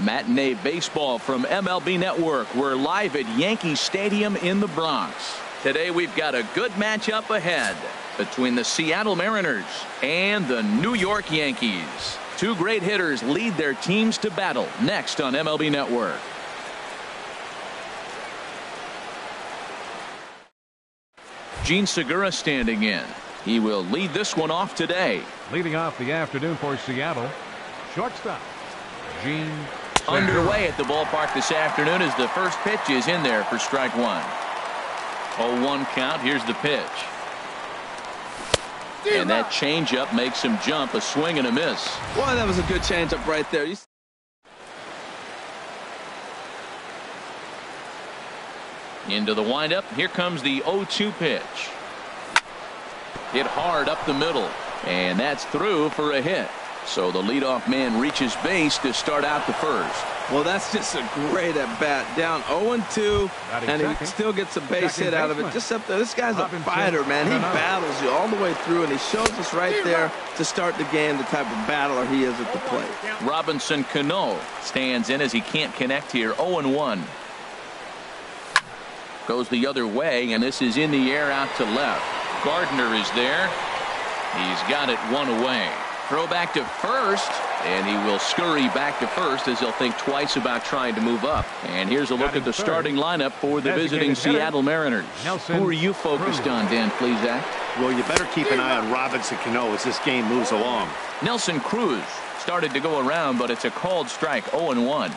Matinee baseball from MLB Network. We're live at Yankee Stadium in the Bronx. Today we've got a good matchup ahead between the Seattle Mariners and the New York Yankees. Two great hitters lead their teams to battle next on MLB Network. Gene Segura standing in. He will lead this one off today. Leading off the afternoon for Seattle, shortstop Gene Segura. Underway at the ballpark this afternoon as the first pitch is in there for strike one. 0-1 count. Here's the pitch. And that changeup makes him jump. A swing and a miss. Boy, that was a good changeup right there. Into the windup. Here comes the 0-2 pitch. Hit hard up the middle. And that's through for a hit. So the leadoff man reaches base to start out the first. Well, that's just a great at bat. Down 0-2, and he still gets a base hit out of it. Just up there. This guy's a fighter, man. He battles you all the way through, and he shows us right there to start the game the type of battler he is at the plate. Robinson Cano stands in as he can't connect here. 0-1. Goes the other way, and this is in the air out to left. Gardner is there. He's got it one away. Throw back to first, and he will scurry back to first as he'll think twice about trying to move up. And here's a look at the starting lineup for the visiting Seattle Mariners. Who are you focused on, Dan Plesac? Well, you better keep an eye on Robinson Cano as this game moves along. Nelson Cruz started to go around, but it's a called strike. 0-1.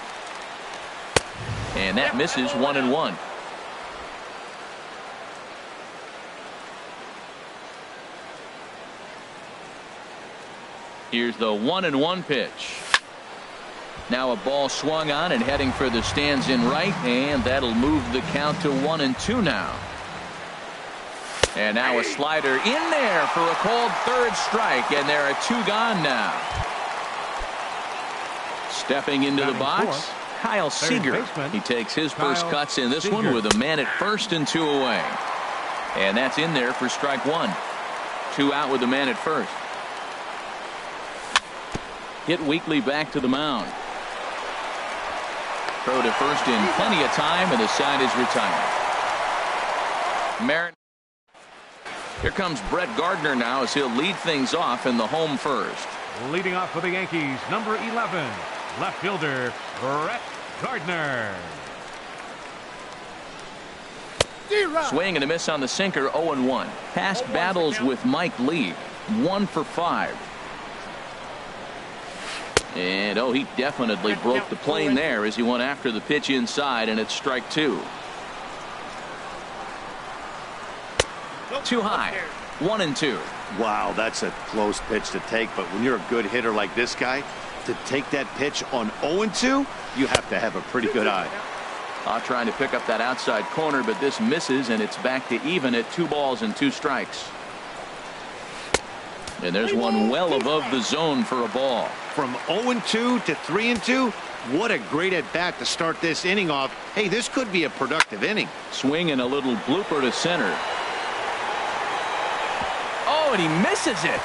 And that misses. 1-1. Here's the 1-1 pitch. Now a ball swung on and heading for the stands in right, and that'll move the count to 1-2 now. And now a slider in there for a called third strike, and there are two gone now. Stepping into the box, Kyle Seager. He takes his first cuts in this one with a man at first and two away. And that's in there for strike one. Two out with a man at first. Hit weakly back to the mound. Throw to first in plenty of time, and the side is retired. Here comes Brett Gardner now as he'll lead things off in the home first. Leading off for the Yankees, number 11, left fielder Brett Gardner. Swing and a miss on the sinker. 0-1. Past battles with Mike Lee, 1 for 5. And he definitely broke the plane there as he went after the pitch inside, and it's strike two. Too high. 1-2. Wow, that's a close pitch to take, but when you're a good hitter like this guy, to take that pitch on 0-2, you have to have a pretty good eye. Trying to pick up that outside corner, but this misses, and it's back to even at 2 balls and 2 strikes. And there's one well above the zone for a ball. From 0-2 to 3-2, what a great at bat to start this inning off. Hey, this could be a productive inning. Swing and a little blooper to center. Oh, and he misses it.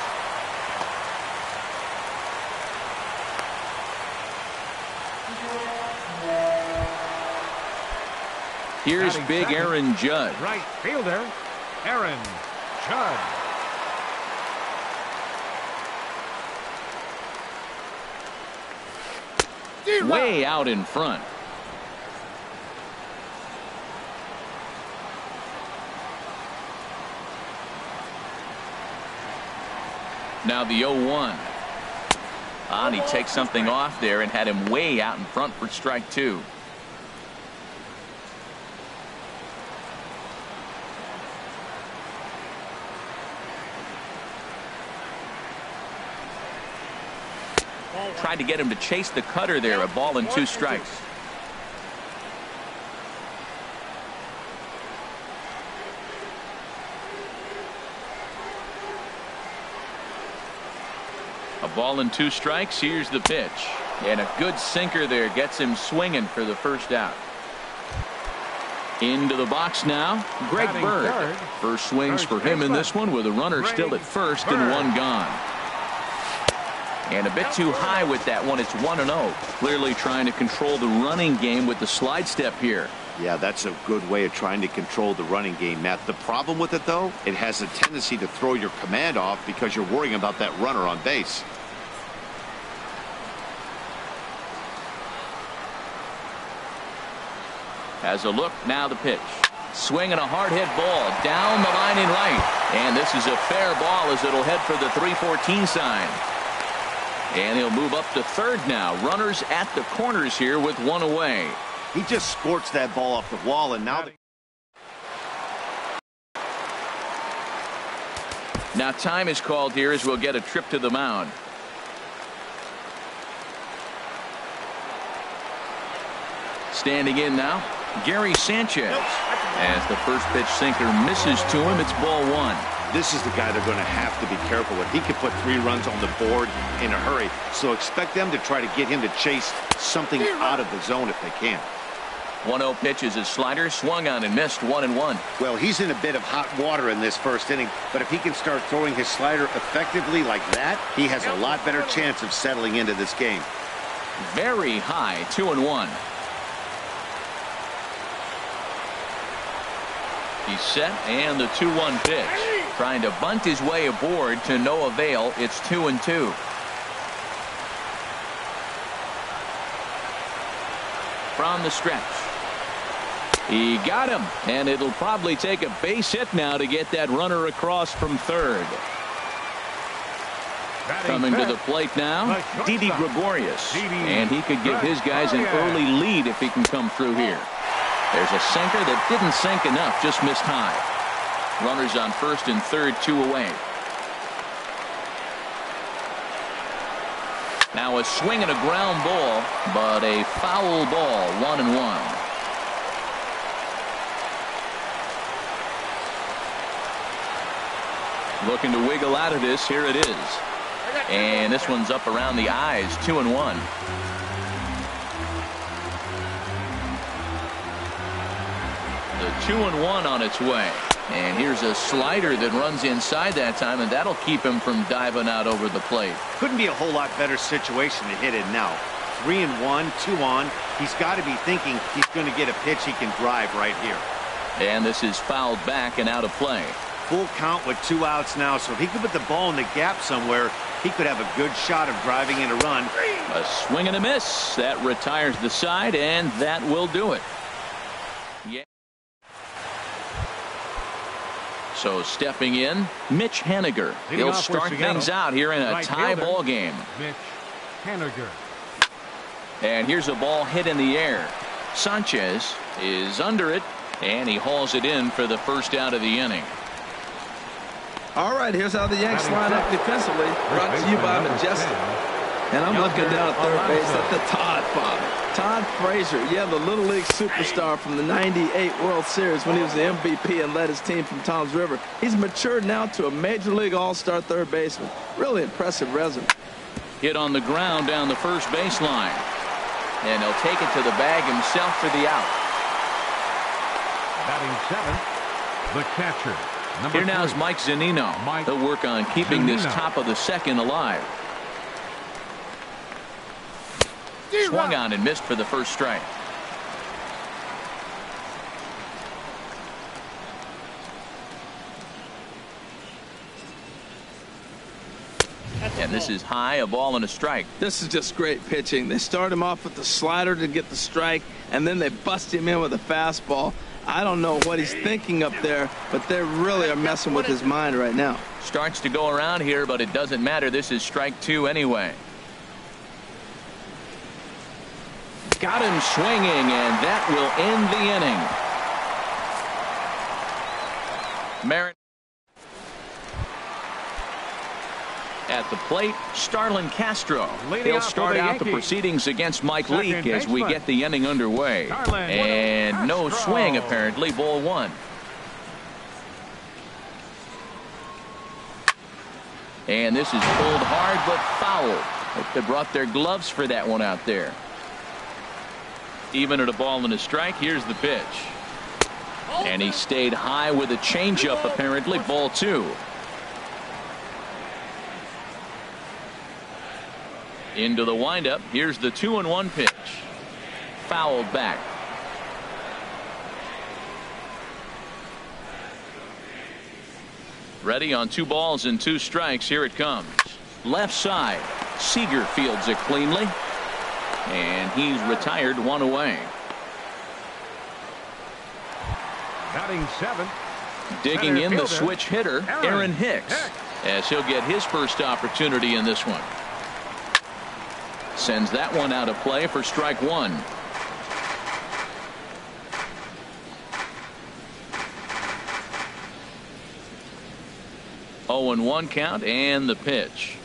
Here's big Aaron Judge. Right fielder, Aaron Judge. Way out in front. Now the 0-1. And he takes something off there and had him way out in front for strike two. Tried to get him to chase the cutter there. A ball and 2 strikes. A ball and 2 strikes. Here's the pitch. And a good sinker there gets him swinging for the first out. Into the box now, Greg Bird. First swings for him in this one with a runner still at first and one gone. And a bit too high with that one. It's 1-0. Clearly trying to control the running game with the slide step here. Yeah, that's a good way of trying to control the running game, Matt. The problem with it, though, it has a tendency to throw your command off because you're worrying about that runner on base. Has a look, now the pitch. Swinging a hard hit ball down the line in right. And this is a fair ball as it'll head for the 3-14 sign. And he'll move up to third now. Runners at the corners here with one away. He just scorched that ball off the wall, and now Now time is called here as we'll get a trip to the mound. Standing in now, Gary Sanchez. As the first pitch sinker misses to him, it's ball one. This is the guy they're going to have to be careful with. He could put 3 runs on the board in a hurry, so expect them to try to get him to chase something out of the zone if they can. 1-0 pitch is his slider, swung on and missed, 1-1. Well, he's in a bit of hot water in this first inning, but if he can start throwing his slider effectively like that, he has a lot better chance of settling into this game. Very high, 2-1. He's set, and the 2-1 pitch. Trying to bunt his way aboard to no avail. It's 2-2. From the stretch. He got him, and it'll probably take a base hit now to get that runner across from third. Coming to the plate now, Didi Gregorius. And he could give his guys an early lead if he can come through here. There's a sinker that didn't sink enough, just missed high. Runners on first and third, 2 away. Now a swing and a ground ball, but a foul ball, 1-1. Looking to wiggle out of this, here it is. And this one's up around the eyes, 2-1. The 2-1 on its way. And here's a slider that runs inside that time, and that'll keep him from diving out over the plate. Couldn't be a whole lot better situation to hit it now. 3-1, 2 on. He's got to be thinking he's going to get a pitch he can drive right here. And this is fouled back and out of play. Full count with 2 outs now, so if he could put the ball in the gap somewhere, he could have a good shot of driving in a run. A swing and a miss. That retires the side, and that will do it. Yeah. So stepping in, Mitch Haniger. He'll start things out here in a tie ball game. Mitch Haniger. And here's a ball hit in the air. Sanchez is under it, and he hauls it in for the first out of the inning. All right, here's how the Yanks line up defensively. Brought to you by Majestic. And I'm looking down at third base at the Todd father. Todd Frazier, yeah, the Little League superstar from the '98 World Series when he was the MVP and led his team from Toms River. He's matured now to a Major League All-Star third baseman. Really impressive resume. Hit on the ground down the first baseline. And he'll take it to the bag himself for the out. Batting 7th, the catcher. Here now is Mike Zunino. He'll work on keeping this top of the second alive. Swung on and missed for the first strike. And this is high, a ball and a strike. This is just great pitching. They start him off with the slider to get the strike, and then they bust him in with a fastball. I don't know what he's thinking up there, but they really are messing with his mind right now. Starts to go around here, but it doesn't matter. This is strike 2 anyway. Got him swinging, and that will end the inning. Marin at the plate, Starlin Castro. He'll start out the proceedings against Mike Leake as we get the inning underway. And no swing, apparently, ball 1. And this is pulled hard but foul. Hope they brought their gloves for that one out there. Even at a ball and a strike, here's the pitch. And he stayed high with a changeup, apparently, ball 2. Into the windup. Here's the 2-1 pitch. Fouled back. Ready on 2 balls and 2 strikes. Here it comes. Left side. Seager fields it cleanly. And he's retired 1 away. Batting 7. Digging in the switch hitter, Aaron Hicks, as he'll get his first opportunity in this one. Sends that one out of play for strike 1. Oh, and 1 count, and the pitch.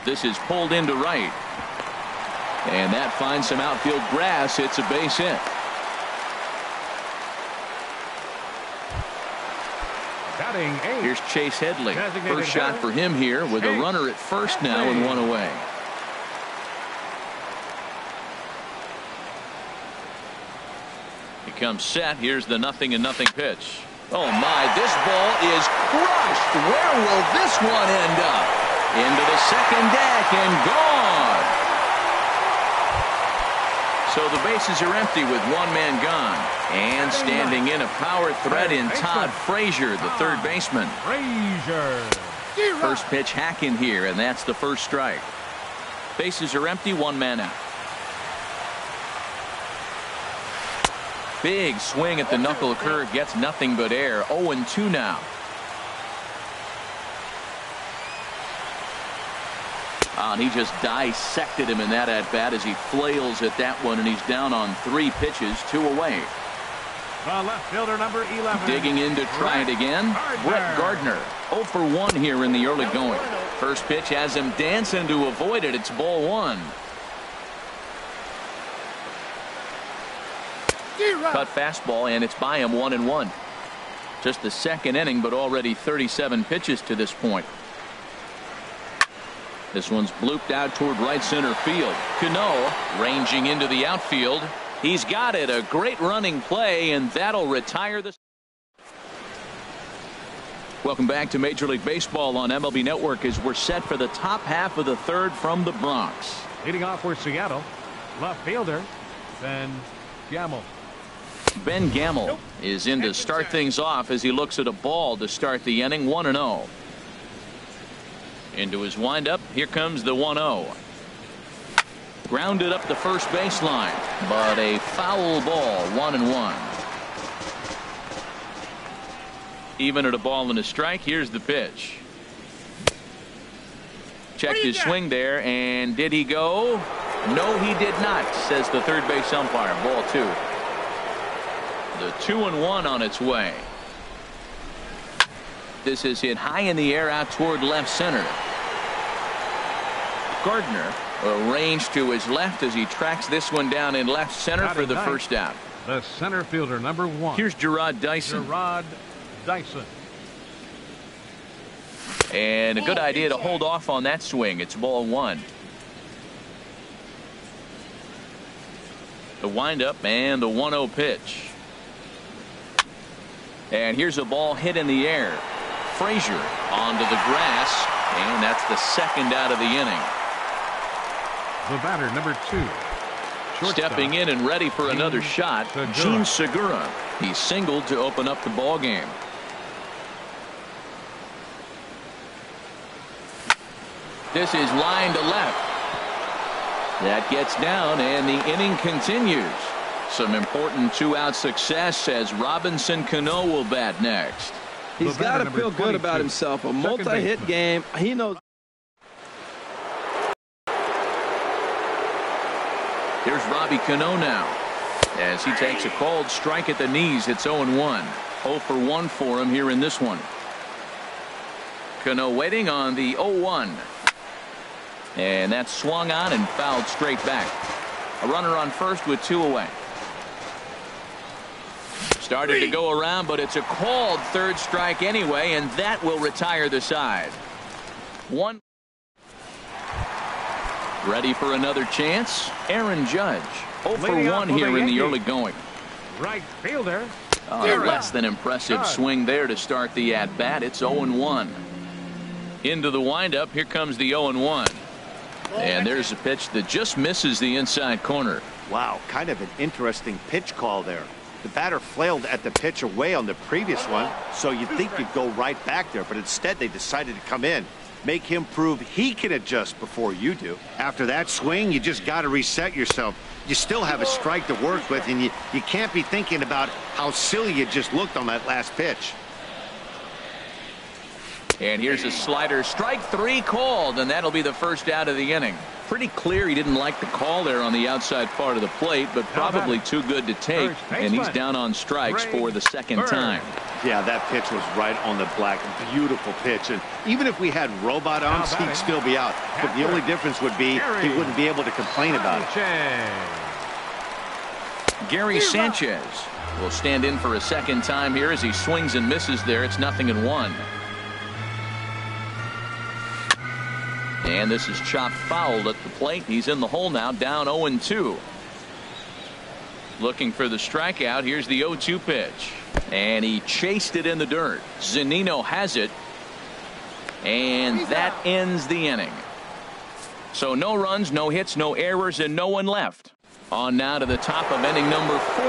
This is pulled into right. And that finds some outfield grass. It's a base hit. Batting 8. Here's Chase Headley. First shot for him here with a runner at first now and 1 away. He comes set. Here's the 0-0 pitch. Oh my, this ball is crushed. Where will this one end up? Into the second deck and gone. So the bases are empty with 1 man gone. And standing in a power threat in Todd Frazier, the third baseman. First pitch hack in here, and that's the first strike. Bases are empty, 1 man out. Big swing at the knuckle curve, gets nothing but air. 0-2 now. And he just dissected him in that at bat as he flails at that one, and he's down on 3 pitches, 2 away. The left fielder, number 11. Digging in to try it again, Brett Gardner. 0 for 1 here in the early going. First pitch has him dancing to avoid it. It's ball 1. Cut fastball, and it's by him 1-1. Just the second inning, but already 37 pitches to this point. This one's blooped out toward right center field. Cano ranging into the outfield. He's got it. A great running play, and that'll retire the. Welcome back to Major League Baseball on MLB Network as we're set for the top half of the third from the Bronx. Leading off for Seattle, left fielder Ben Gamel. Ben Gamel is in to start things off as he looks at a ball to start the inning. 1-0. Into his windup. Here comes the 1-0. Grounded up the first baseline, but a foul ball. 1-1. Even at a ball and a strike. Here's the pitch. Checked his swing there, and did he go? No, he did not, says the third base umpire. Ball 2. The 2-1 on its way. This is hit high in the air out toward left center. Gardner arranged to his left as he tracks this one down in left center for the first out. The center fielder, number 1. Here's Gerard Dyson. And a good idea to hold off on that swing. It's ball 1. The windup and the 1-0 pitch. And here's a ball hit in the air. Frazier onto the grass, and that's the second out of the inning. The batter, number 2. Stepping in and ready for another shot, Gene Segura. He singled to open up the ball game. This is line to left. That gets down, and the inning continues. Some important 2-out success as Robinson Cano will bat next. He's got to feel good about himself. A multi-hit game. He knows. Here's Robbie Cano now as he takes a called strike at the knees. It's 0-1. 0 for 1 for him here in this one. Cano waiting on the 0-1. And that's swung on and fouled straight back. A runner on first with 2 away. Started to go around, but it's a called third strike anyway, and that will retire the side. 1. Ready for another chance. Aaron Judge. 0 for 1 here in the early going. Right fielder. Less than impressive swing there to start the at bat. It's 0-1. Into the windup. Here comes the 0-1. And there's a pitch that just misses the inside corner. Wow, kind of an interesting pitch call there. The batter flailed at the pitch away on the previous one, so you'd think you'd go right back there, but instead they decided to come in. Make him prove he can adjust before you do. After that swing, you just got to reset yourself. You still have a strike to work with, and you can't be thinking about how silly you just looked on that last pitch. And here's a slider. Strike 3 called, and that'll be the first out of the inning. Pretty clear he didn't like the call there on the outside part of the plate, but probably too good to take, and he's down on strikes for the second time. Yeah, that pitch was right on the black. Beautiful pitch. And even if we had robot arms, he'd still be out. But the only difference would be he wouldn't be able to complain about it. Gary Sanchez will stand in for a second time here as he swings and misses there. It's 0-1. And this is chopped fouled at the plate. He's in the hole now, down 0-2. Looking for the strikeout. Here's the 0-2 pitch. And he chased it in the dirt. Zunino has it. And that ends the inning. So no runs, no hits, no errors, and no one left. On now to the top of inning number 4.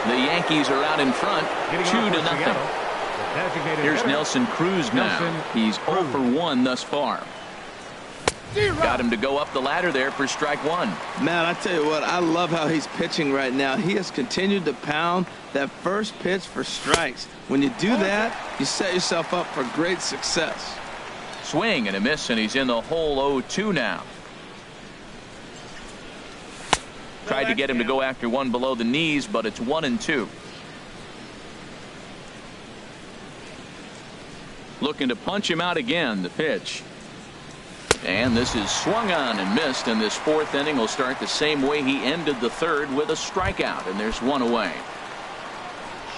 The Yankees are out in front, 2-0. Here's Nelson Cruz now. He's 0 for 1 thus far. Got him to go up the ladder there for strike 1. Man, I tell you what, I love how he's pitching right now. He has continued to pound that first pitch for strikes. When you do that, you set yourself up for great success. Swing and a miss, and he's in the hole 0-2 now. Tried to get him to go after one below the knees, but it's 1-2. Looking to punch him out again, the pitch. And this is swung on and missed, and this 4th inning will start the same way he ended the 3rd with a strikeout, and there's 1 away.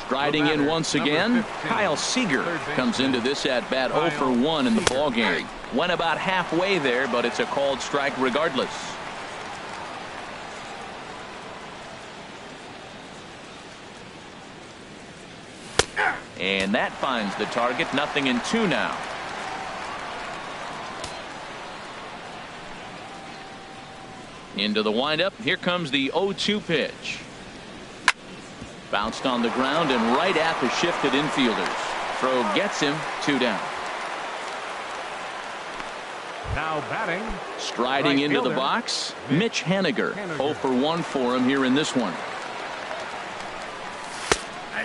Striding in once again, Kyle Seager comes into this at bat 0 for 1 in the ball game. Went about halfway there, but it's a called strike regardless. And that finds the target. 0-2 now. Into the windup. Here comes the 0-2 pitch. Bounced on the ground and right at the shifted infielders. Throw gets him. 2 down. Now batting. Striding right into fielder, the box. Mitch Haniger. 0 for 1 for him here in this one.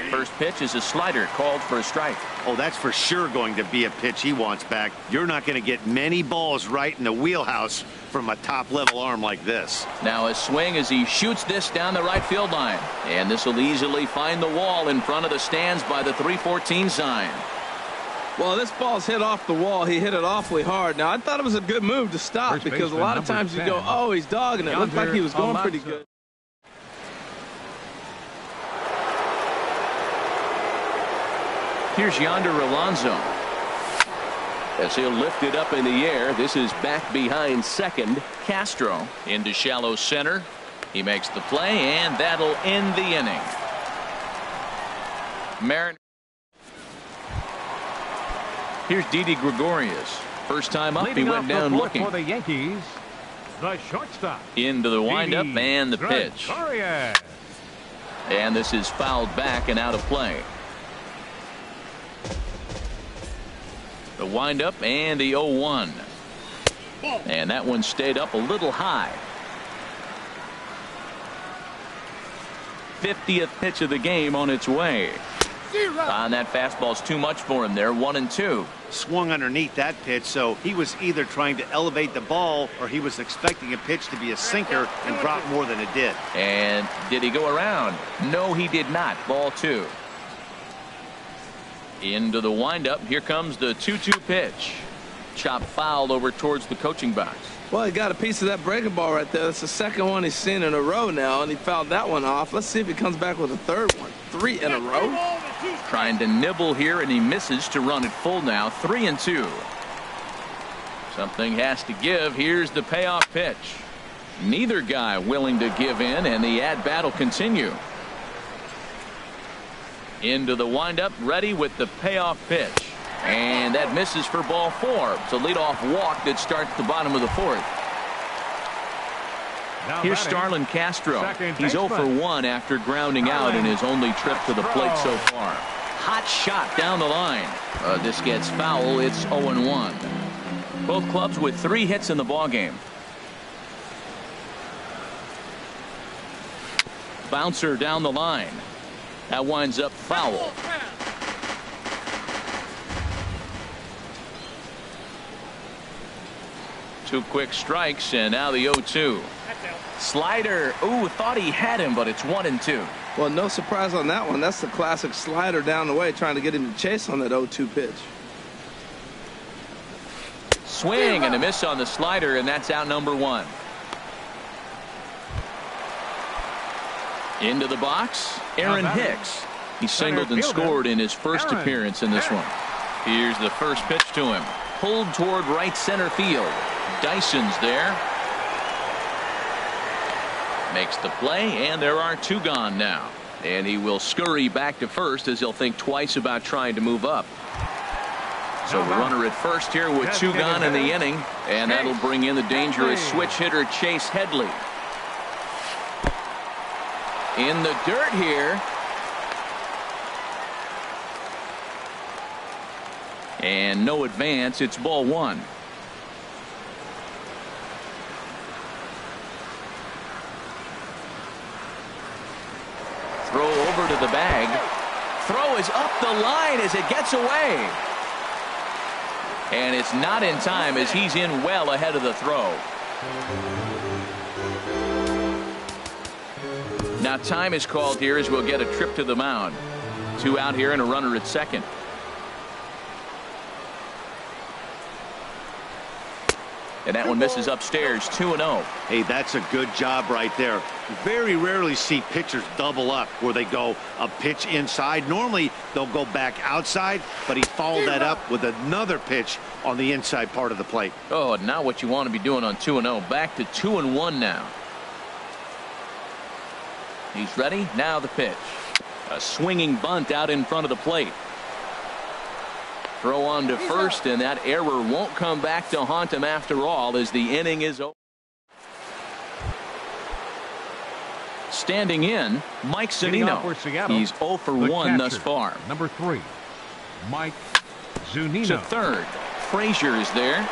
First pitch is a slider called for a strike. Oh, that's for sure going to be a pitch he wants back. You're not going to get many balls right in the wheelhouse from a top-level arm like this. Now a swing as he shoots this down the right field line. And this will easily find the wall in front of the stands by the 314 sign. Well, this ball's hit off the wall. He hit it awfully hard. Now, I thought it was a good move to stop because a lot of times you go, oh, he's dogging it. Looked like he was going pretty good. Here's Yonder Alonso. As he'll lift it up in the air, this is back behind second. Castro into shallow center. He makes the play, and that'll end the inning. Here's Didi Gregorius. First time up, he went down looking. For the Yankees, the shortstop. Into the windup and the pitch. Gregorius. And this is fouled back and out of play. The windup and the 0-1. And that one stayed up a little high. 50th pitch of the game on its way. And that fastball's too much for him there. 1-2. Swung underneath that pitch, so he was either trying to elevate the ball or he was expecting a pitch to be a sinker and drop more than it did. And did he go around? No, he did not. Ball 2. Into the windup. Here comes the 2-2 pitch. Chop fouled over towards the coaching box. Well, he got a piece of that breaking ball right there. That's the second one he's seen in a row now, and he fouled that one off. Let's see if he comes back with a third one. 3 in a row. Trying to nibble here, and he misses to run it full now. 3-2. Something has to give. Here's the payoff pitch. Neither guy willing to give in, and the at-bat will continue. Into the windup, ready with the payoff pitch. And that misses for ball 4. It's a leadoff walk that starts the bottom of the 4th. Here's Starlin Castro. He's 0 for 1 after grounding out in his only trip to the plate so far. Hot shot down the line. This gets foul. It's 0-1. Both clubs with 3 hits in the ballgame. Bouncer down the line. That winds up foul. Two quick strikes, and now the 0-2. Slider. Ooh, thought he had him, but it's 1-2. Well, no surprise on that one. That's the classic slider down the way, trying to get him to chase on that 0-2 pitch. Swing and a miss on the slider, and that's out number 1. Into the box, Aaron Hicks. He singled and scored in his first appearance in this one. Here's the first pitch to him. Pulled toward right center field. Dyson's there. Makes the play, and there are 2 gone now. And he will scurry back to first as he'll think twice about trying to move up. So the runner at first here with 2 gone in the inning, and that'll bring in the dangerous switch hitter Chase Headley. In the dirt here. And no advance. It's ball 1. Throw over to the bag. Throw is up the line as it gets away. And it's not in time as he's in well ahead of the throw. Now time is called here as we'll get a trip to the mound. 2 out here and a runner at second. And that one misses upstairs. 2-0. Hey, that's a good job right there. Very rarely see pitchers double up where they go a pitch inside. Normally they'll go back outside, but he followed that up with another pitch on the inside part of the plate. Oh, not what you want to be doing on 2-0. Back to 2-1 now. He's ready. Now the pitch. A swinging bunt out in front of the plate. Throw on to first, and that error won't come back to haunt him after all as the inning is over. Standing in, Mike Zunino. He's 0 for 1 thus far. Number 3, Mike Zunino. To third, Frazier is there.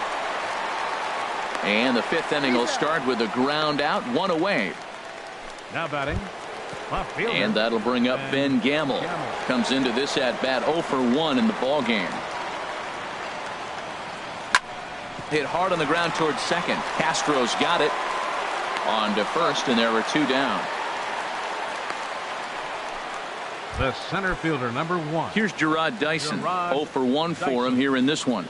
And the 5th inning will start with a ground out, 1 away. Now batting. And that'll bring up Ben Gamble. Comes into this at bat 0 for 1 in the ball game. Hit hard on the ground towards second. Castro's got it. On to first, and there are 2 down. The center fielder, number 1. Here's Gerard Dyson. 0 for 1 for him here in this one.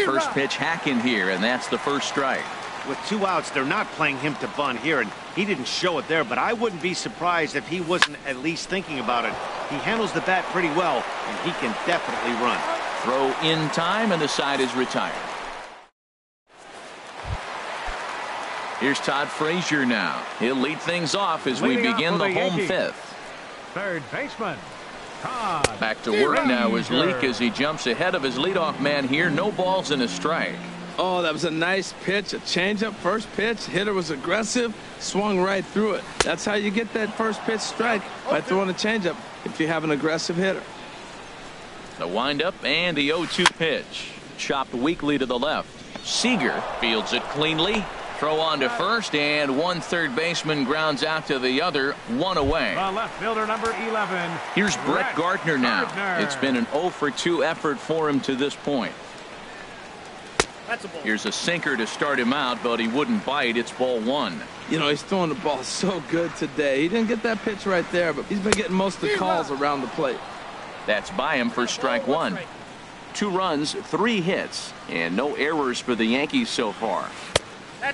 First pitch hack in here, and that's the first strike. With 2 outs, they're not playing him to bunt here, and he didn't show it there, but I wouldn't be surprised if he wasn't at least thinking about it. He handles the bat pretty well, and he can definitely run. Throw in time, and the side is retired. Here's Todd Frazier now. He'll lead things off as we begin the home 5th. Third baseman, Todd. Back to work now is Leake as he jumps ahead of his leadoff man here. No balls and a strike. Oh, that was a nice pitch, a changeup, first pitch. Hitter was aggressive, swung right through it. That's how you get that first pitch strike, by throwing a changeup if you have an aggressive hitter. The windup and the 0-2 pitch. Chopped weakly to the left. Seager fields it cleanly. Throw on to first, and 1 third baseman grounds out to the other, 1 away. The left fielder, number 11. Here's Brett Gardner now. It's been an 0 for 2 effort for him to this point. Here's a sinker to start him out, but he wouldn't bite. It's ball 1. You know, he's throwing the ball so good today. He didn't get that pitch right there, but he's been getting most of the calls around the plate. That's by him for strike 1. 2 runs, 3 hits, and no errors for the Yankees so far.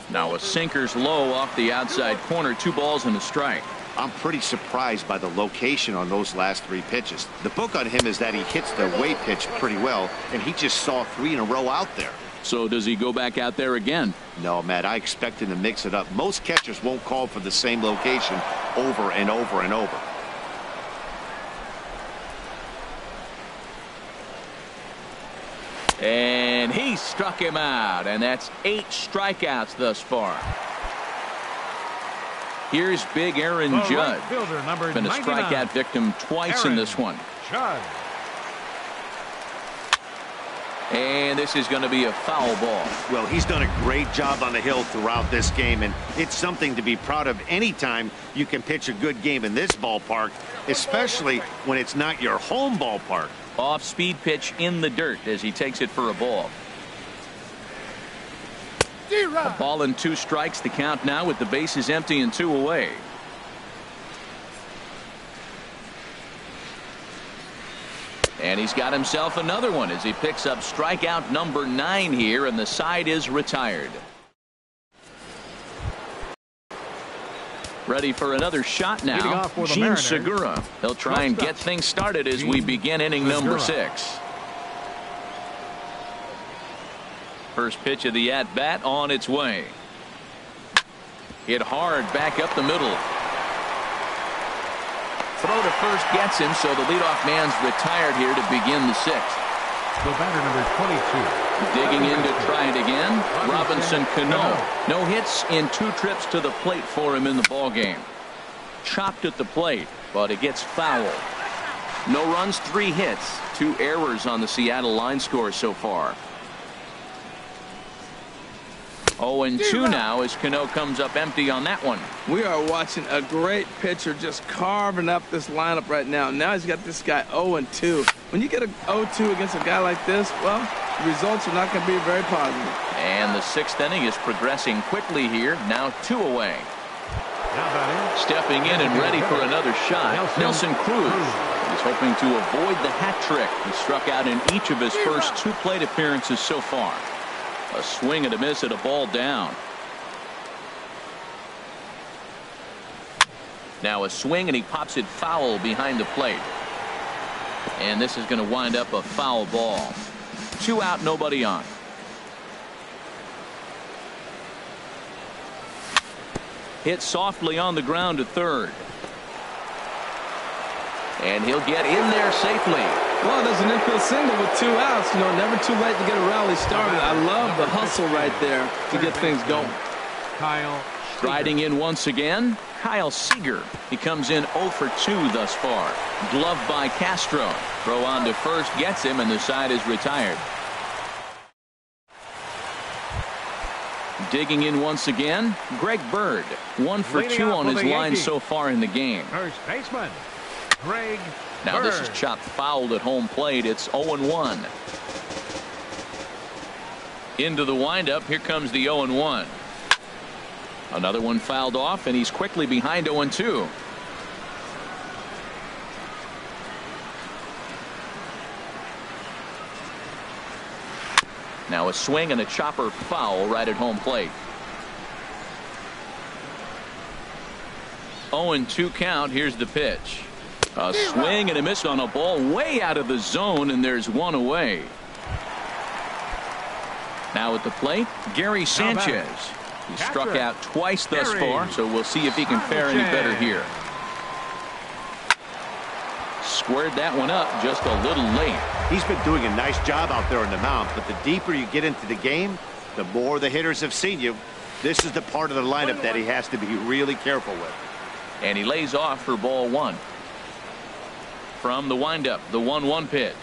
Now a sinker's low off the outside corner. 2 balls and a strike. I'm pretty surprised by the location on those last 3 pitches. The book on him is that he hits the away pitch pretty well, and he just saw 3 in a row out there. So does he go back out there again? No, Matt, I expect him to mix it up. Most catchers won't call for the same location over and over and over. And he He struck him out, and that's 8 strikeouts thus far. Here's big Aaron Judd. Fielder, number Been a 99. strikeout victim twice in this one. Judd. And this is going to be a foul ball. Well, he's done a great job on the hill throughout this game, and it's something to be proud of anytime you can pitch a good game in this ballpark, especially when it's not your home ballpark. Off-speed pitch in the dirt as he takes it for a ball. A ball and 2 strikes, the count now with the bases empty and 2 away. And he's got himself another one as he picks up strikeout number 9 here, and the side is retired. Ready for another shot now. Gene Segura. He'll try and get things started as we begin inning number 6. First pitch of the at-bat on its way. Hit hard back up the middle. Throw to first gets him, so the leadoff man's retired here to begin the 6th. The batter, number 22. Digging in to try it again, Robinson Cano. No hits in 2 trips to the plate for him in the ballgame. Chopped at the plate, but it gets foul. No runs, 3 hits, 2 errors on the Seattle line score so far. 0-2 now as Cano comes up empty on that one. We are watching a great pitcher just carving up this lineup right now. Now he's got this guy 0-2. When you get a 0-2 against a guy like this, well, the results are not going to be very positive. And the 6th inning is progressing quickly here. Now 2 away. Stepping in and ready for another shot, Nelson Cruz. He's hoping to avoid the hat trick. He struck out in each of his first 2 plate appearances so far. A swing and a miss at a ball down. Now a swing, and he pops it foul behind the plate. And this is going to wind up a foul ball. 2 out, nobody on. Hit softly on the ground to third. And he'll get in there safely. Well, there's an infield single with 2 outs. You know, never too late to get a rally started. I love the hustle right there to get things going. Kyle Striding in once again, Kyle Seager. He comes in 0 for 2 thus far. Glove by Castro. Throw on to first gets him, and the side is retired. Digging in once again, Greg Bird. 1 for 2 on his line so far in the game. First baseman, Greg Now Bird. this is chopped fouled at home plate. It's 0-1. Into the windup. Here comes the 0-1. Another one fouled off, and he's quickly behind 0-2. Now a swing and a chopper foul right at home plate. 0-2 count. Here's the pitch. A swing and a miss on a ball way out of the zone, and there's 1 away. Now at the plate, Gary Sanchez. He struck out twice thus far, so we'll see if he can fare any better here. Squared that one up just a little late. He's been doing a nice job out there on the mound, but the deeper you get into the game, the more the hitters have seen you. This is the part of the lineup that he has to be really careful with. And he lays off for ball 1. From the windup, the 1-1 pitch.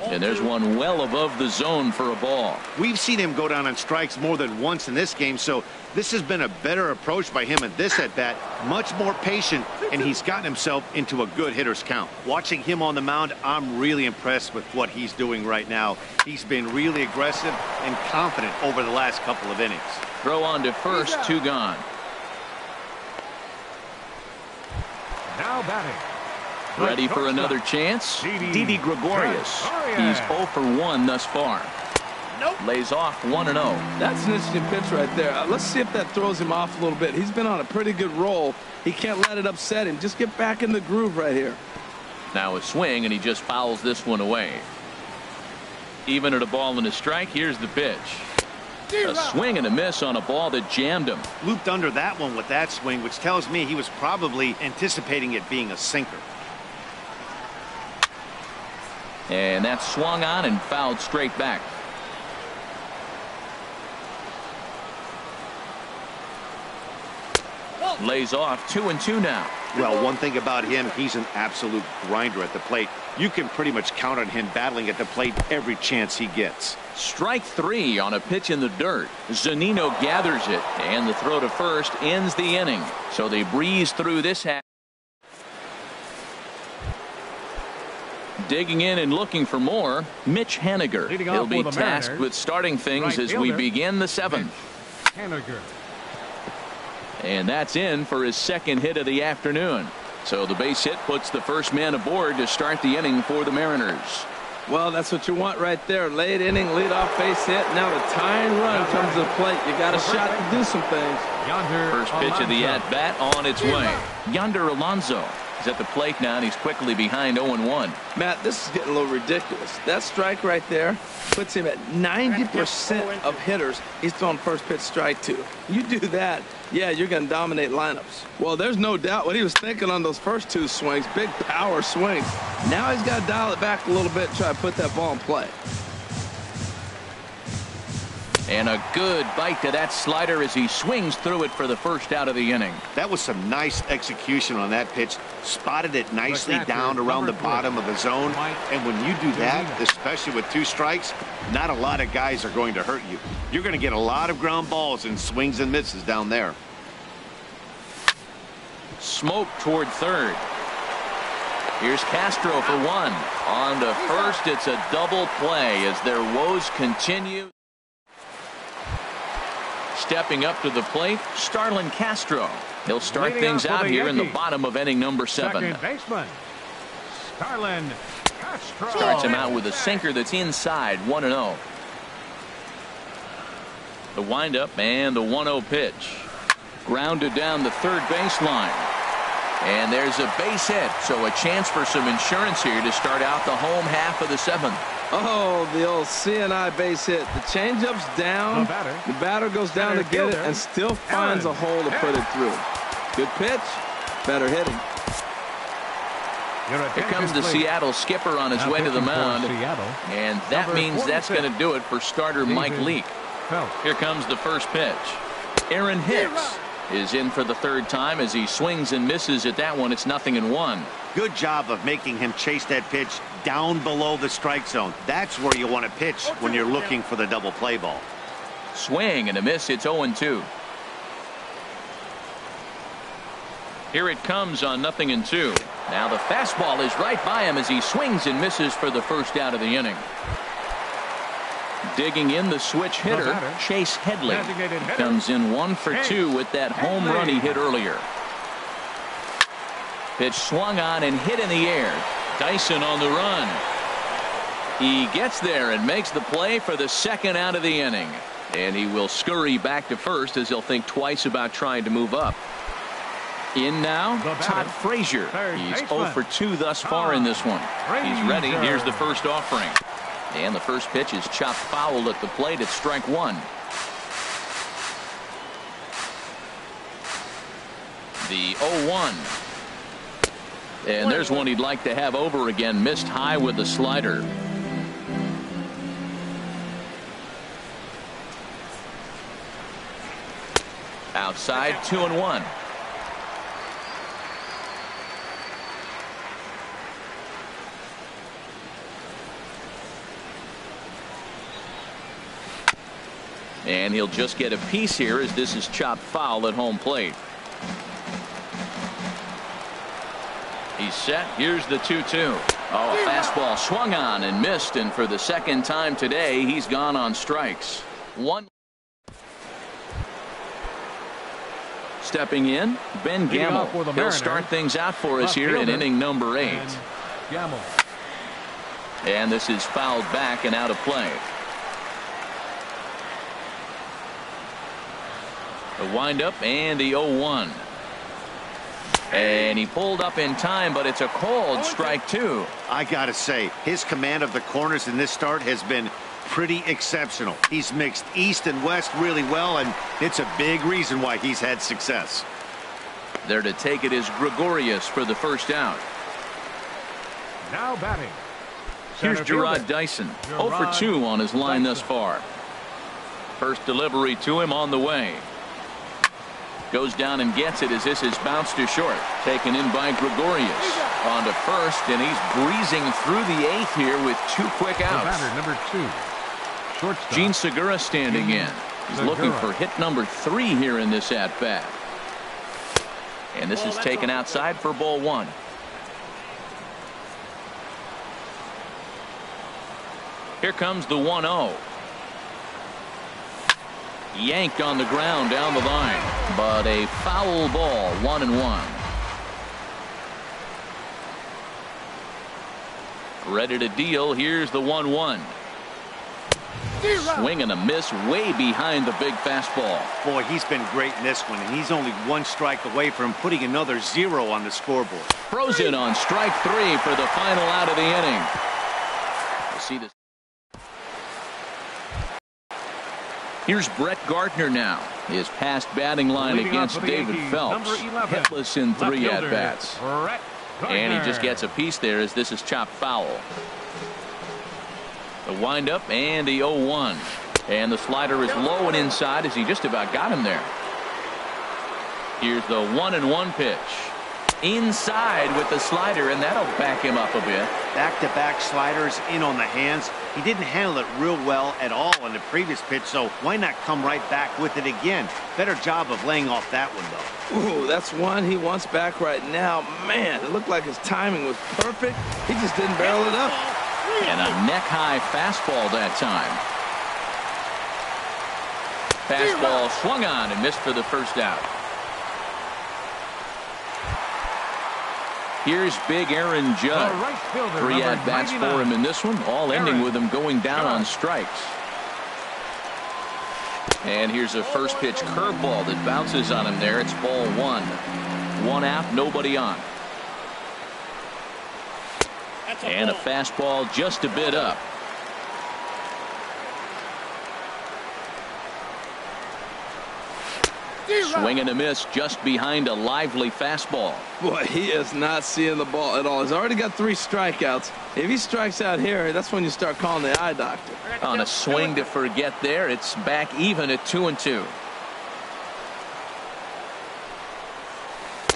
And there's one well above the zone for a ball. We've seen him go down on strikes more than once in this game, so this has been a better approach by him at this at-bat. Much more patient, and he's gotten himself into a good hitter's count. Watching him on the mound, I'm really impressed with what he's doing right now. He's been really aggressive and confident over the last couple of innings. Throw on to first, 2 gone. Now batting. Ready for another chance? Didi Gregorius. He's 0 for 1 thus far. Lays off 1-0. That's an interesting pitch right there. Let's see if that throws him off a little bit. He's been on a pretty good roll. He can't let it upset him. Just get back in the groove right here. Now a swing, and he just fouls this one away. Even at a ball and a strike, here's the pitch. A swing and a miss on a ball that jammed him. Looped under that one with that swing, which tells me he was probably anticipating it being a sinker. And that's swung on and fouled straight back. lays off 2-2 now. Well, one thing about him, he's an absolute grinder at the plate. You can pretty much count on him battling at the plate every chance he gets. Strike 3 on a pitch in the dirt. Zunino gathers it, and the throw to first ends the inning. So they breeze through this half. Digging in and looking for more, Mitch Haniger. He'll be tasked with starting things as we begin the 7th. Haniger. And that's in for his second hit of the afternoon. So the base hit puts the first man aboard to start the inning for the Mariners. Well, that's what you want right there. Late inning, leadoff base hit. Now the tying run comes to the plate. You got a shot to do some things. First pitch of the at-bat on its way. Yonder Alonso is at the plate now, and he's quickly behind 0-1. Matt, this is getting a little ridiculous. That strike right there puts him at 90% of hitters he's throwing first pitch strike to. You do that, yeah, you're going to dominate lineups. Well, there's no doubt what he was thinking on those first 2 swings. Big power swings. Now he's got to dial it back a little bit and try to put that ball in play. And a good bite to that slider as he swings through it for the first out of the inning. That was some nice execution on that pitch. Spotted it nicely down around the bottom of the zone. And when you do that, especially with 2 strikes, not a lot of guys are going to hurt you. You're going to get a lot of ground balls and swings and misses down there. Smoke toward third. Here's Castro for 1. On to first, it's a double play as their woes continue. Stepping up to the plate, Starlin Castro. He'll start things out here in the bottom of inning number 7. Second baseman, Starlin Castro. Starts him out with a sinker that's inside, 1-0. The windup and the 1-0 pitch. Grounded down the third baseline. And there's a base hit, so a chance for some insurance here to start out the home half of the 7th. Oh, the old CNI base hit. The changeup's down. The batter goes down to get it and still finds a hole to put it through. Good pitch. Better hitting. Here comes the Seattle skipper on his way to the mound. And that means that's going to do it for starter Mike Leake. Here comes the first pitch. Aaron Hicks is in for the 3rd time as he swings and misses at that one. It's 0-1. Good job of making him chase that pitch down below the strike zone. That's where you want to pitch when you're looking for the double play ball. Swing and a miss. It's 0-2. Here it comes on 0-2. Now the fastball is right by him as he swings and misses for the first out of the inning. Digging in the switch hitter, Chase Headley. Comes in 1 for 2 with that home run he hit earlier. Pitch swung on and hit in the air. Dyson on the run. He gets there and makes the play for the second out of the inning. And he will scurry back to first as he'll think twice about trying to move up. In now, Todd Frazier. He's 0 for 2 thus far in this one. He's ready. Here's the first offering. And the first pitch is chopped foul at the plate at strike 1. The 0-1. And there's one he'd like to have over again. Missed high with the slider. Outside, 2-1. And he'll just get a piece here as this is chopped foul at home plate. He's set. Here's the 2-2. Oh, a fastball swung on and missed, and for the second time today, he's gone on strikes. 1. Stepping in, Ben Gamble. He'll start things out for us here in inning number 8. And this is fouled back and out of play. The windup and the 0-1. And he pulled up in time, but it's a cold strike 2. I gotta say, his command of the corners in this start has been pretty exceptional. He's mixed east and west really well, and it's a big reason why he's had success. There to take it is Gregorius for the first out. Now batting. Here's Gerard Dyson. 0 for 2 on his line thus far. First delivery to him on the way. Goes down and gets it as this is bounced to short. Taken in by Gregorius. On to first, and he's breezing through the 8th here with 2 quick outs. Batter number 2. Shortstop. Gene Segura standing in. He's looking for hit number 3 here in this at-bat. And this is taken outside for ball 1. Here comes the 1-0. Yanked on the ground down the line, but a foul ball, 1-1. Ready to deal. Here's the 1-1. Swing and a miss way behind the big fastball. Boy, he's been great in this one, and he's only 1 strike away from putting another 0 on the scoreboard. Frozen on strike 3 for the final out of the inning. We'll see this. Here's Brett Gardner now. His past batting line against David Phelps. Hitless in 3 at-bats. And he just gets a piece there as this is chopped foul. The windup and the 0-1. And the slider is low and inside as he just about got him there. Here's the 1-1 pitch. Inside with the slider, and that'll back him up a bit. Back-to-back sliders in on the hands. He didn't handle it real well at all on the previous pitch, so why not come right back with it again? Better job of laying off that one, though. Ooh, that's one he wants back right now. Man, it looked like his timing was perfect. He just didn't barrel it up. And a neck-high fastball that time. Fastball swung on and missed for the first out. Here's big Aaron Judge. 3 at-bats for him in this one, all ending with him going down on strikes. And here's a first pitch curveball that bounces on him there. It's ball 1. 1 out, nobody on. And a fastball just a bit up. Swing and a miss just behind a lively fastball. Boy, he is not seeing the ball at all. He's already got 3 strikeouts. If he strikes out here, that's when you start calling the eye doctor. On a swing to forget there, it's back even at 2-2.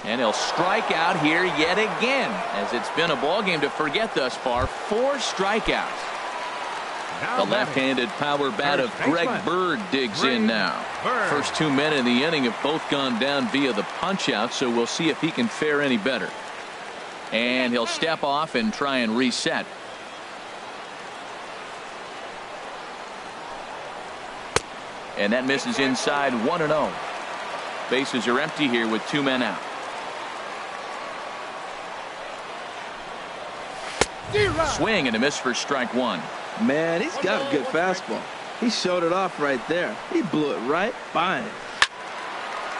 And he'll strike out here yet again, as it's been a ball game to forget thus far. 4 strikeouts. The left-handed power bat of Greg Bird digs in now. First 2 men in the inning have both gone down via the punch-out, so we'll see if he can fare any better. And he'll step off and try and reset. And that misses inside, 1-0. Bases are empty here with 2 men out. Swing and a miss for strike 1. Man, he's got a good fastball. He showed it off right there. He blew it right by him.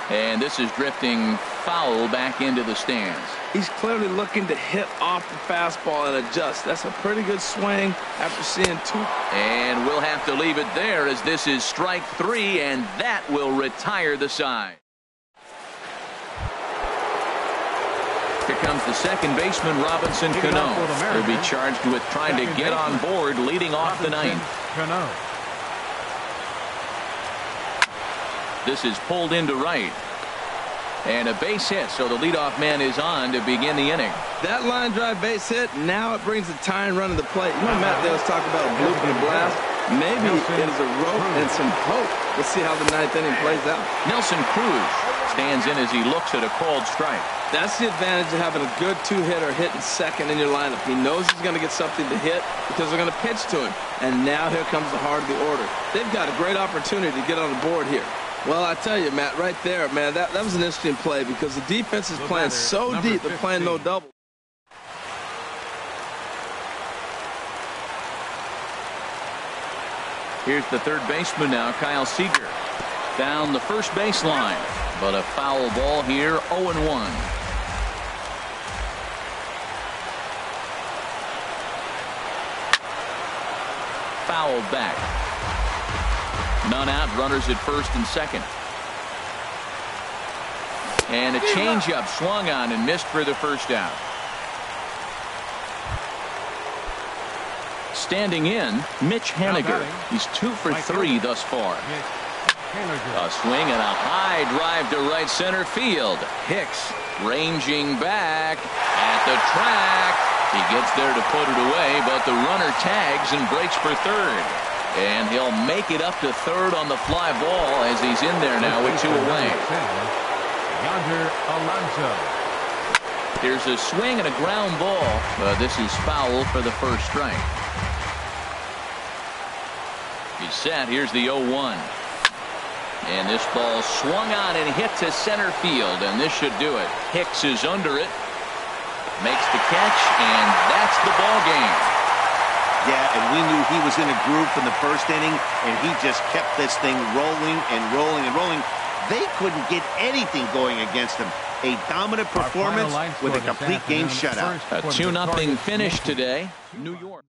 And this is drifting foul back into the stands. He's clearly looking to hit off the fastball and adjust. That's a pretty good swing after seeing 2. And we'll have to leave it there as this is strike 3, and that will retire the side. Here comes the second baseman, Robinson Cano. He'll be charged with trying to get on board, leading off the 9th. This is pulled into right. And a base hit, so the leadoff man is on to begin the inning. That line drive base hit, now it brings the tying run to the plate. You know, Matt, they was talking about a bloop and a blast. Maybe it is a rope and some hope. Let's see how the 9th inning plays out. Nelson Cruz stands in as he looks at a called strike. That's the advantage of having a good 2-hitter hitting second in your lineup. He knows he's going to get something to hit because they're going to pitch to him. And now here comes the heart of the order. They've got a great opportunity to get on the board here. Well, I tell you, Matt, right there, man, that was an interesting play because the defense is playing so deep, they're playing no double. Here's the third baseman now, Kyle Seager. Down the first baseline, but a foul ball here, 0-1. Fouled back. None out, runners at first and second. And a changeup swung on and missed for the first out. Standing in, Mitch Haniger. He's 2 for 3 thus far. A swing and a high drive to right center field. Hicks ranging back at the track. He gets there to put it away, but the runner tags and breaks for third. And he'll make it up to third on the fly ball as he's in there now with 2 away. Yonder Alonso. Here's a swing and a ground ball. This is foul for the first strike. He's set. Here's the 0-1. And this ball swung on and hit to center field, and this should do it. Hicks is under it, makes the catch, and that's the ball game. Yeah, and we knew he was in a groove from the first inning, and he just kept this thing rolling and rolling and rolling. They couldn't get anything going against him. A dominant performance with a complete game shutout. A 2-0 finish today. New York.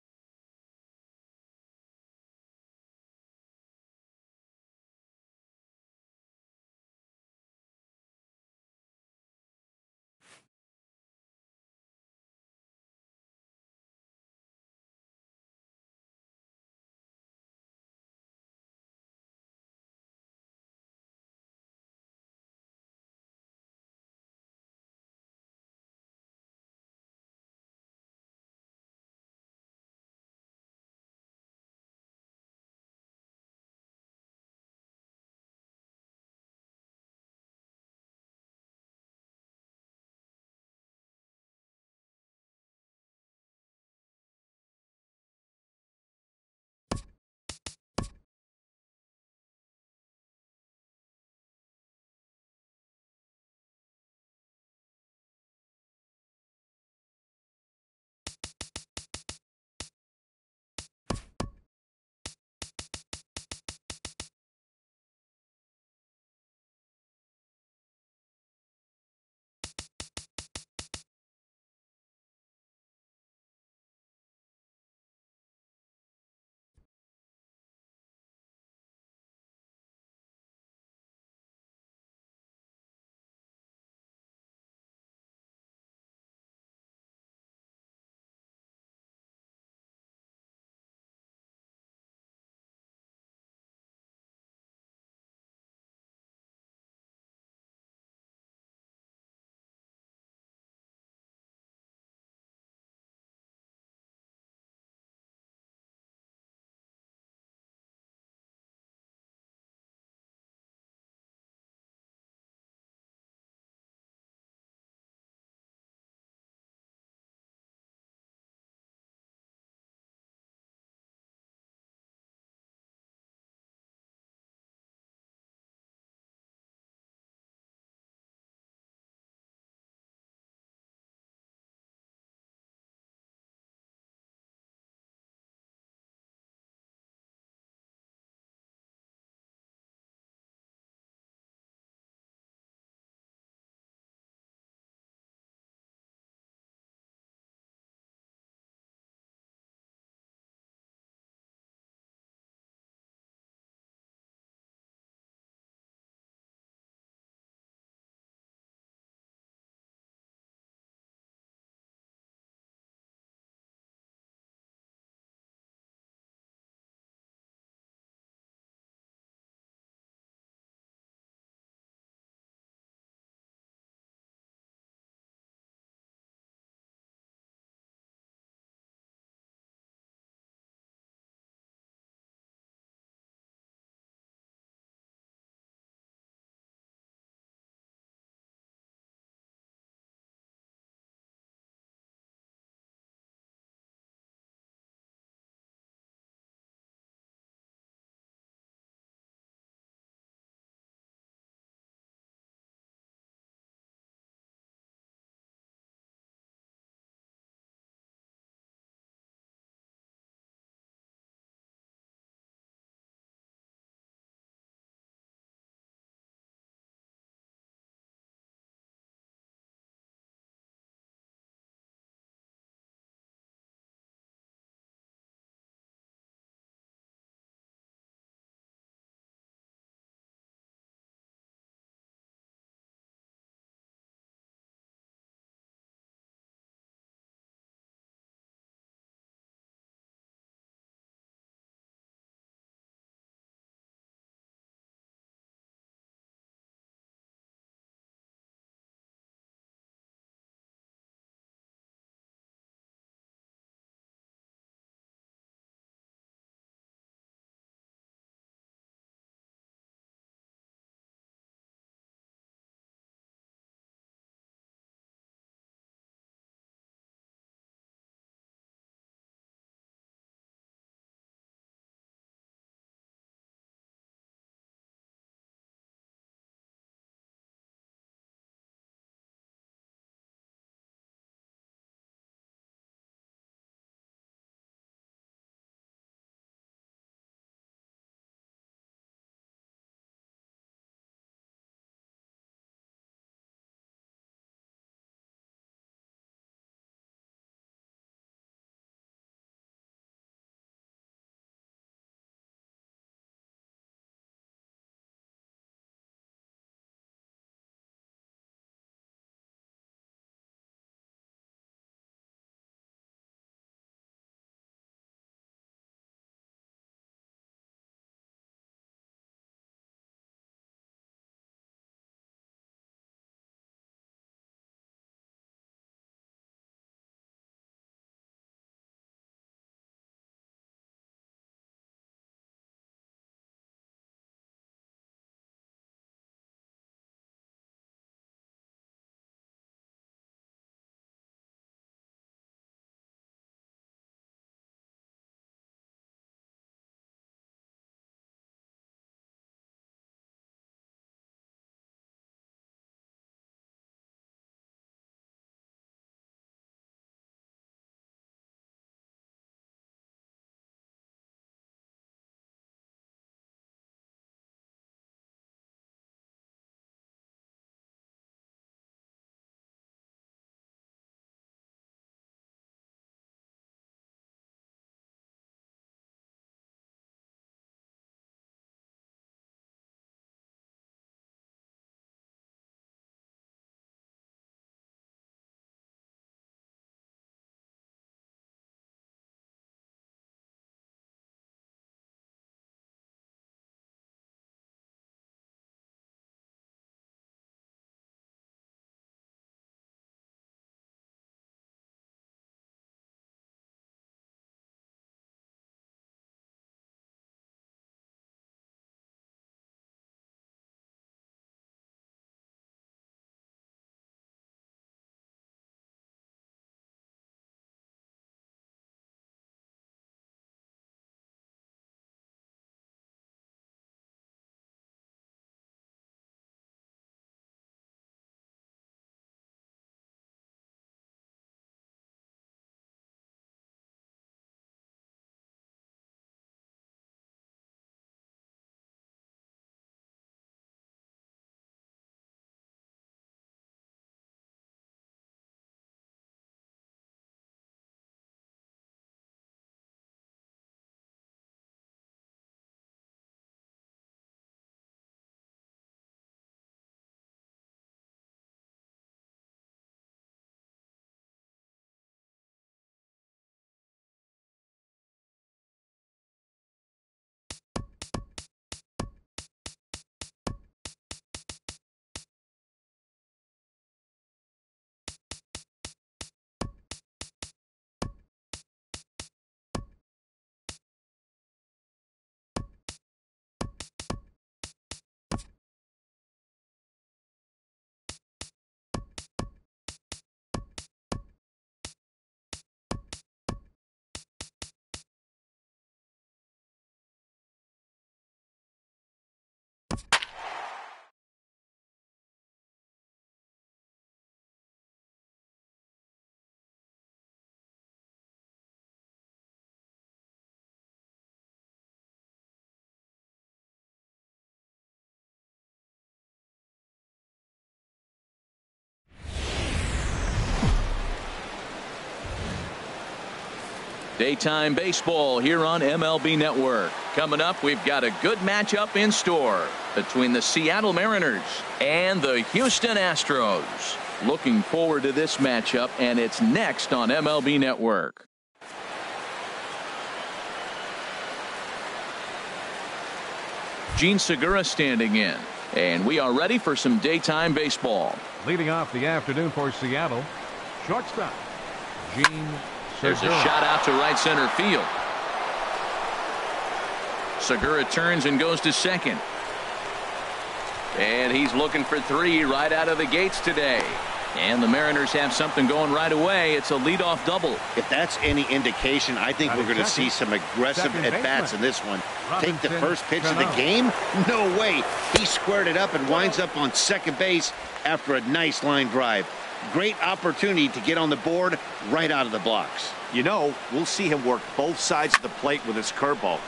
Daytime baseball here on MLB Network. Coming up, we've got a good matchup in store between the Seattle Mariners and the Houston Astros. Looking forward to this matchup, and it's next on MLB Network. Gene Segura standing in, and we are ready for some daytime baseball. Leading off the afternoon for Seattle, shortstop, Gene Segura. There's a shot out to right center field. Segura turns and goes to second. And he's looking for 3 right out of the gates today. And the Mariners have something going right away. It's a leadoff double. If that's any indication, I think we're going to see some aggressive at-bats in this one. Take the first pitch of the game? No way. He squared it up and winds up on second base after a nice line drive. Great opportunity to get on the board right out of the blocks. You know, we'll see him work both sides of the plate with his curveball.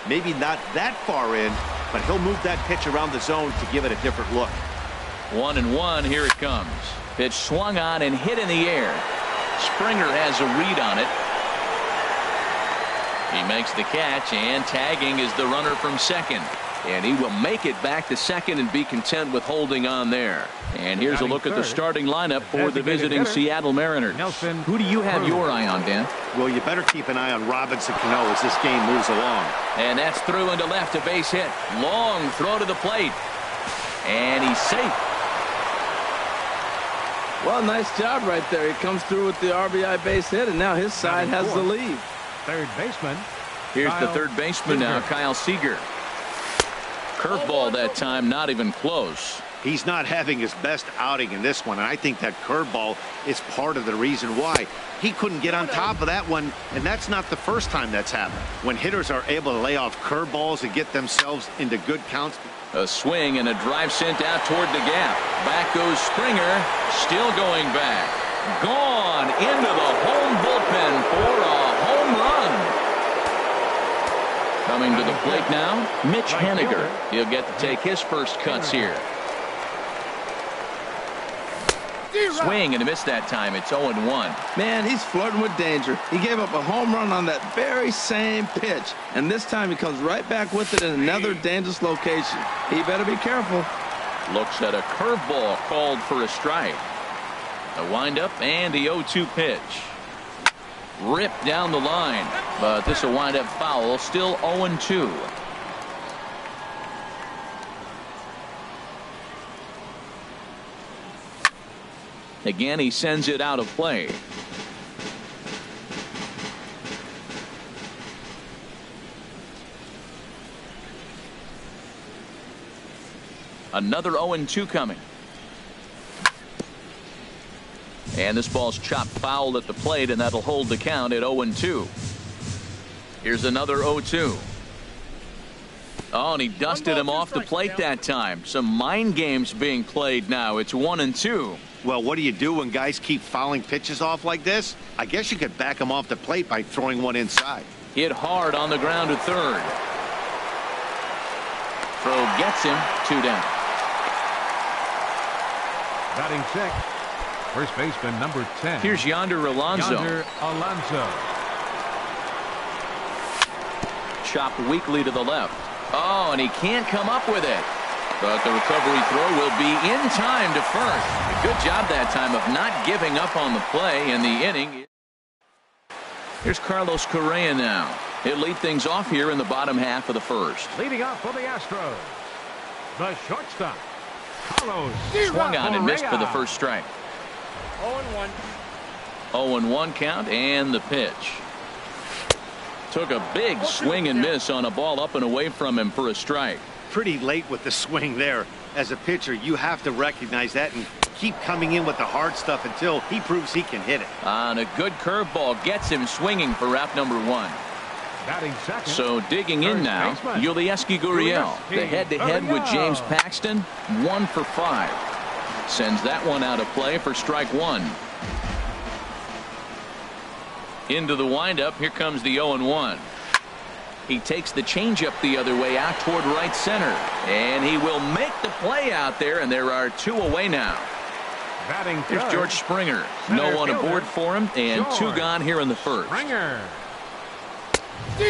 Maybe not that far in, but he'll move that pitch around the zone to give it a different look. 1-1, here it comes. Pitch swung on and hit in the air. Springer has a read on it. He makes the catch, and tagging is the runner from second. And he will make it back to second and be content with holding on there. And here's a look at the starting lineup for the visiting Seattle Mariners. Who do you have your eye on, Dan? Well, you better keep an eye on Robinson Cano as this game moves along. And that's through into left, a base hit. Long throw to the plate. And he's safe. Well, nice job right there. He comes through with the RBI base hit, and now his side has the lead. Third baseman. Here's the third baseman now, Kyle Seager. Curveball that time, not even close. He's not having his best outing in this one, and I think that curveball is part of the reason why. He couldn't get on top of that one, and that's not the first time that's happened. When hitters are able to lay off curveballs and get themselves into good counts. A swing and a drive sent out toward the gap. Back goes Springer, still going back. Gone into the home bullpen for a home run. Coming to the plate now, Mitch Haniger. He'll get to take his first cuts here. Swing and a miss that time. It's 0-1. Man, he's flirting with danger. He gave up a home run on that very same pitch. And this time he comes right back with it in another dangerous location. He better be careful. Looks at a curveball called for a strike. A windup and the 0-2 pitch. Ripped down the line. But this will wind up foul. Still 0-2. Again, he sends it out of play. Another 0-2 coming. And this ball's chopped foul at the plate, and that'll hold the count at 0-2. Here's another 0-2. Oh, and he dusted him off the plate that time. Some mind games being played now. It's 1-2. Well, what do you do when guys keep fouling pitches off like this? I guess you could back them off the plate by throwing one inside. Hit hard on the ground to third. Throw gets him. 2 down. Batting sixth, first baseman number 10. Here's Yonder Alonso. Chopped weakly to the left. Oh, and he can't come up with it. But the recovery throw will be in time to first. A good job that time of not giving up on the play in the inning. Here's Carlos Correa now. He'll lead things off here in the bottom half of the first. Leading off for the Astros, the shortstop, Carlos. Swung on and missed for the first strike. 0-1. 0-1 count and the pitch. Took a big swing and miss on a ball up and away from him for a strike. Pretty late with the swing there. As a pitcher, you have to recognize that and keep coming in with the hard stuff until he proves he can hit it. And a good curveball gets him swinging for wrap number 1. Batting second. So digging in now, Yulieski Gurriel. The head-to-head with James Paxton, 1 for 5. Sends that one out of play for strike 1. Into the windup, here comes the 0-1. He takes the changeup the other way out toward right center. And he will make the play out there, and there are 2 away now. Here's George Springer. No one aboard for him, and 2 gone here in the first. Springer.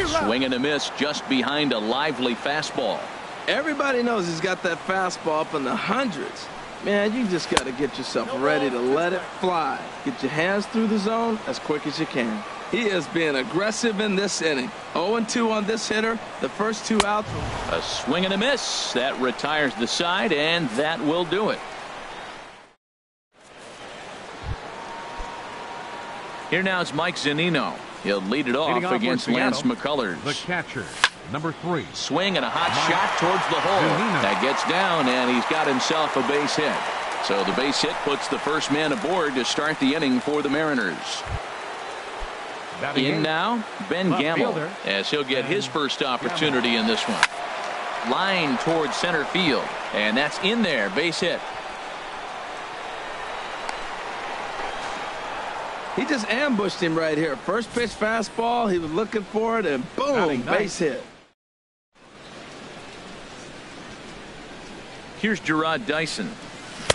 Swing and a miss just behind a lively fastball. Everybody knows he's got that fastball up in the hundreds. Man, you just got to get yourself ready to let it fly. Get your hands through the zone as quick as you can. He is being aggressive in this inning. 0-2 on this hitter. The first 2 outs. A swing and a miss. That retires the side, and that will do it. Here now is Mike Zunino. He'll lead it off against Lance McCullers. The catcher, number 3. Swing and a hot shot towards the hole. That gets down, and he's got himself a base hit. So the base hit puts the first man aboard to start the inning for the Mariners. In now, Ben Gamble, as he'll get his first opportunity in this one. Line towards center field, and that's in there, base hit. He just ambushed him right here. First pitch fastball, he was looking for it, and boom, base hit. Here's Gerard Dyson,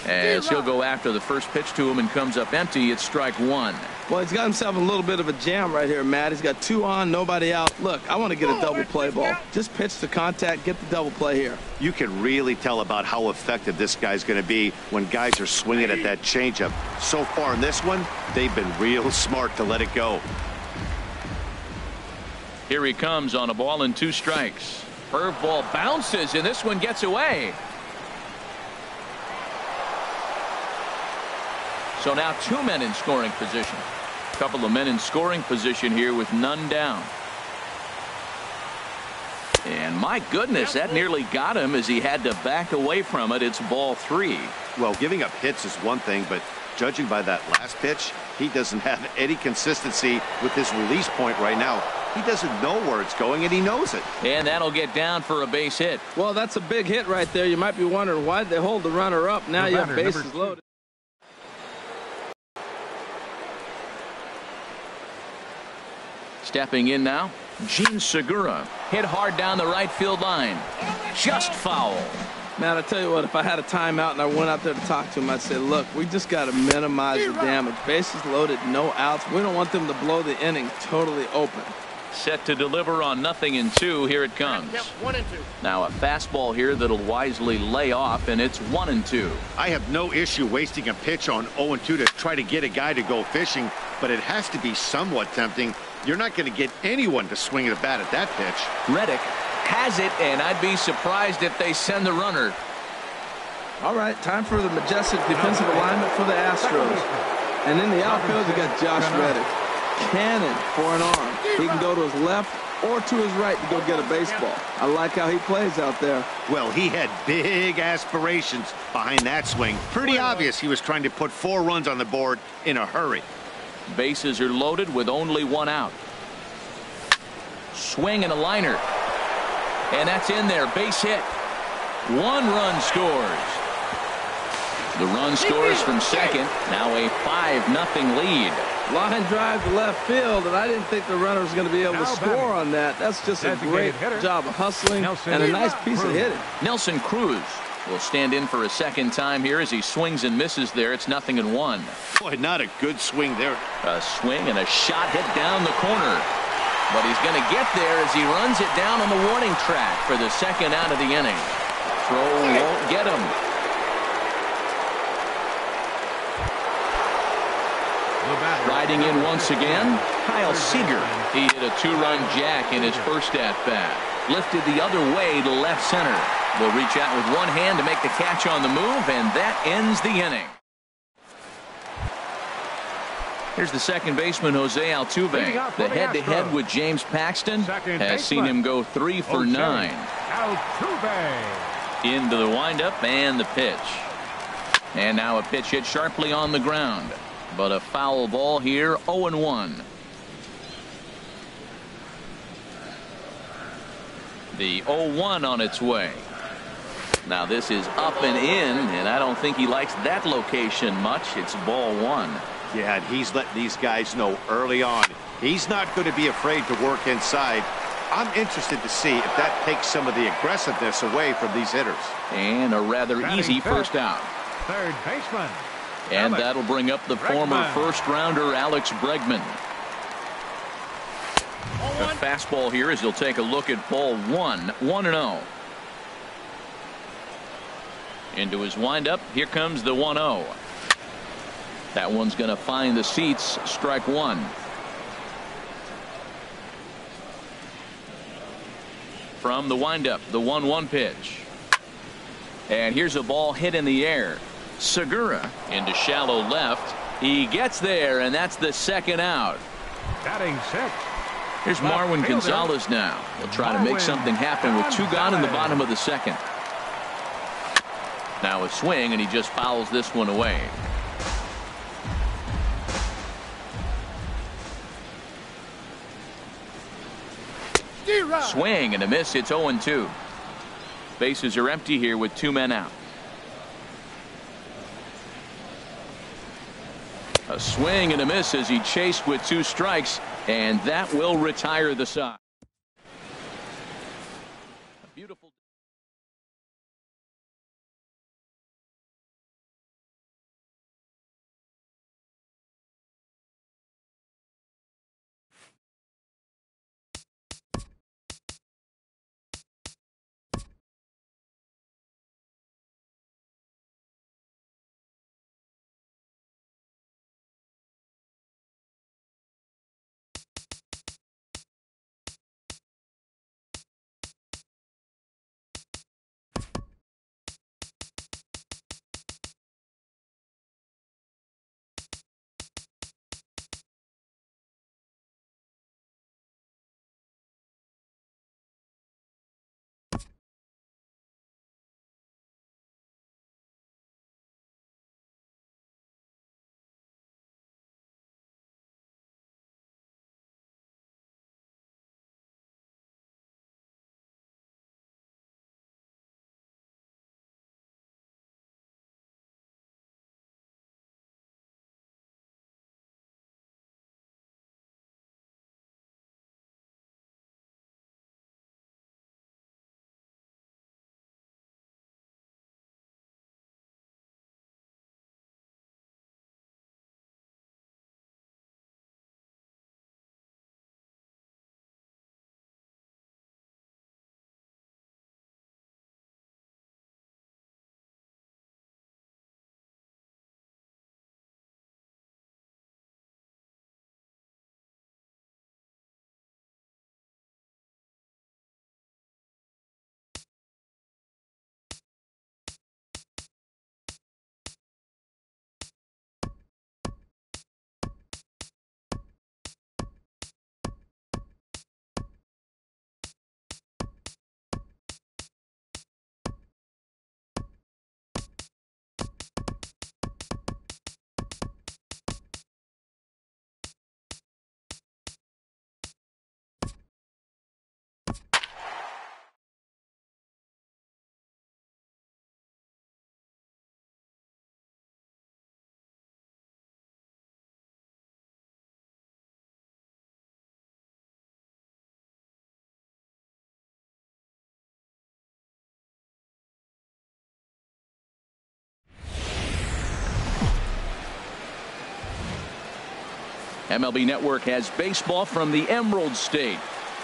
as he'll go after the first pitch to him and comes up empty. It's strike 1. Well, he's got himself a little bit of a jam right here, Matt. He's got 2 on, nobody out. Look, I want to get a double play ball. Just pitch to contact, get the double play here. You can really tell about how effective this guy's going to be when guys are swinging at that changeup. So far in this one, they've been real smart to let it go. Here he comes on a ball and 2 strikes. Curveball bounces, and this one gets away. So now 2 men in scoring position. A couple of men in scoring position here with none down. And my goodness, that nearly got him as he had to back away from it. It's ball 3. Well, giving up hits is one thing, but judging by that last pitch, he doesn't have any consistency with his release point right now. He doesn't know where it's going, and he knows it. And that'll get down for a base hit. Well, that's a big hit right there. You might be wondering why they hold the runner up. Now you have bases loaded. Stepping in now, Gene Segura. Hit hard down the right field line. Just foul. Man, I tell you what, if I had a timeout and I went out there to talk to him, I'd say, look, we just got to minimize the damage. Bases loaded, no outs. We don't want them to blow the inning totally open. Set to deliver on 0-2. Here it comes. 1-2. Now a fastball here that'll wisely lay off, and it's 1-2. I have no issue wasting a pitch on 0-2 to try to get a guy to go fishing, but it has to be somewhat tempting. You're not going to get anyone to swing at a bat at that pitch. Reddick has it, and I'd be surprised if they send the runner. All right, time for the majestic defensive alignment for the Astros. And in the outfield, you got Josh Reddick. Cannon for an arm. He can go to his left or to his right to go get a baseball. I like how he plays out there. Well, he had big aspirations behind that swing. Pretty obvious he was trying to put 4 runs on the board in a hurry. Bases are loaded with only 1 out. Swing and a liner. And that's in there. Base hit. 1 run scores. The run scores from second. Now a 5-0 lead. Line drive to left field, and I didn't think the runner was going to be able to score on that. That's just a great job of hustling and a nice piece of hitting. Nelson Cruz will stand in for a second time here as he swings and misses there. It's 0-1. Boy, not a good swing there. A swing and a shot hit down the corner. But he's going to get there as he runs it down on the warning track for the second out of the inning. Throw won't get him. Riding in once again, Kyle Seager. He hit a 2-run jack in his first at-bat. Lifted the other way to left center. Will reach out with one hand to make the catch on the move, and that ends the inning. Here's the second baseman, Jose Altuve. The head-to-head with James Paxton has seen him go 3 for 9. Altuve. Into the windup and the pitch. And now a pitch hit sharply on the ground. But a foul ball here, 0-1. The 0-1 on its way. Now this is up and in, and I don't think he likes that location much. It's ball 1. Yeah, and he's let these guys know early on. He's not going to be afraid to work inside. I'm interested to see if that takes some of the aggressiveness away from these hitters. And a rather easy first out. Third baseman. And that'll bring up the former first-rounder Alex Bregman. fastball here as he'll take a look at ball 1-0. Into his windup. Here comes the 1-0. That one's going to find the seats. Strike one. From the windup, the 1-1 pitch. And here's a ball hit in the air. Segura into shallow left. He gets there, and that's the second out. Batting six. Here's Marwin Gonzalez now. He'll try to make something happen with two gone in the bottom of the second. Now a swing, and he just fouls this one away. Swing and a miss. It's 0-2. Bases are empty here with two men out. A swing and a miss as he chased with two strikes, and that will retire the side. A beautiful. MLB Network has baseball from the Emerald State.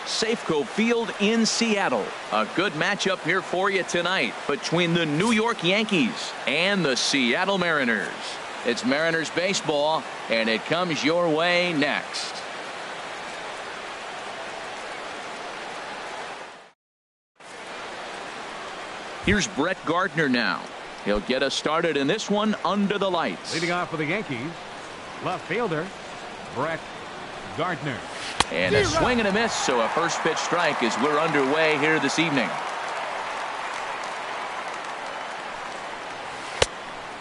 Safeco Field in Seattle. A good matchup here for you tonight between the New York Yankees and the Seattle Mariners. It's Mariners baseball, and it comes your way next. Here's Brett Gardner now. He'll get us started in this one under the lights. Leading off for the Yankees, left fielder Brett Gardner. And a swing and a miss, so a first pitch strike as we're underway here this evening.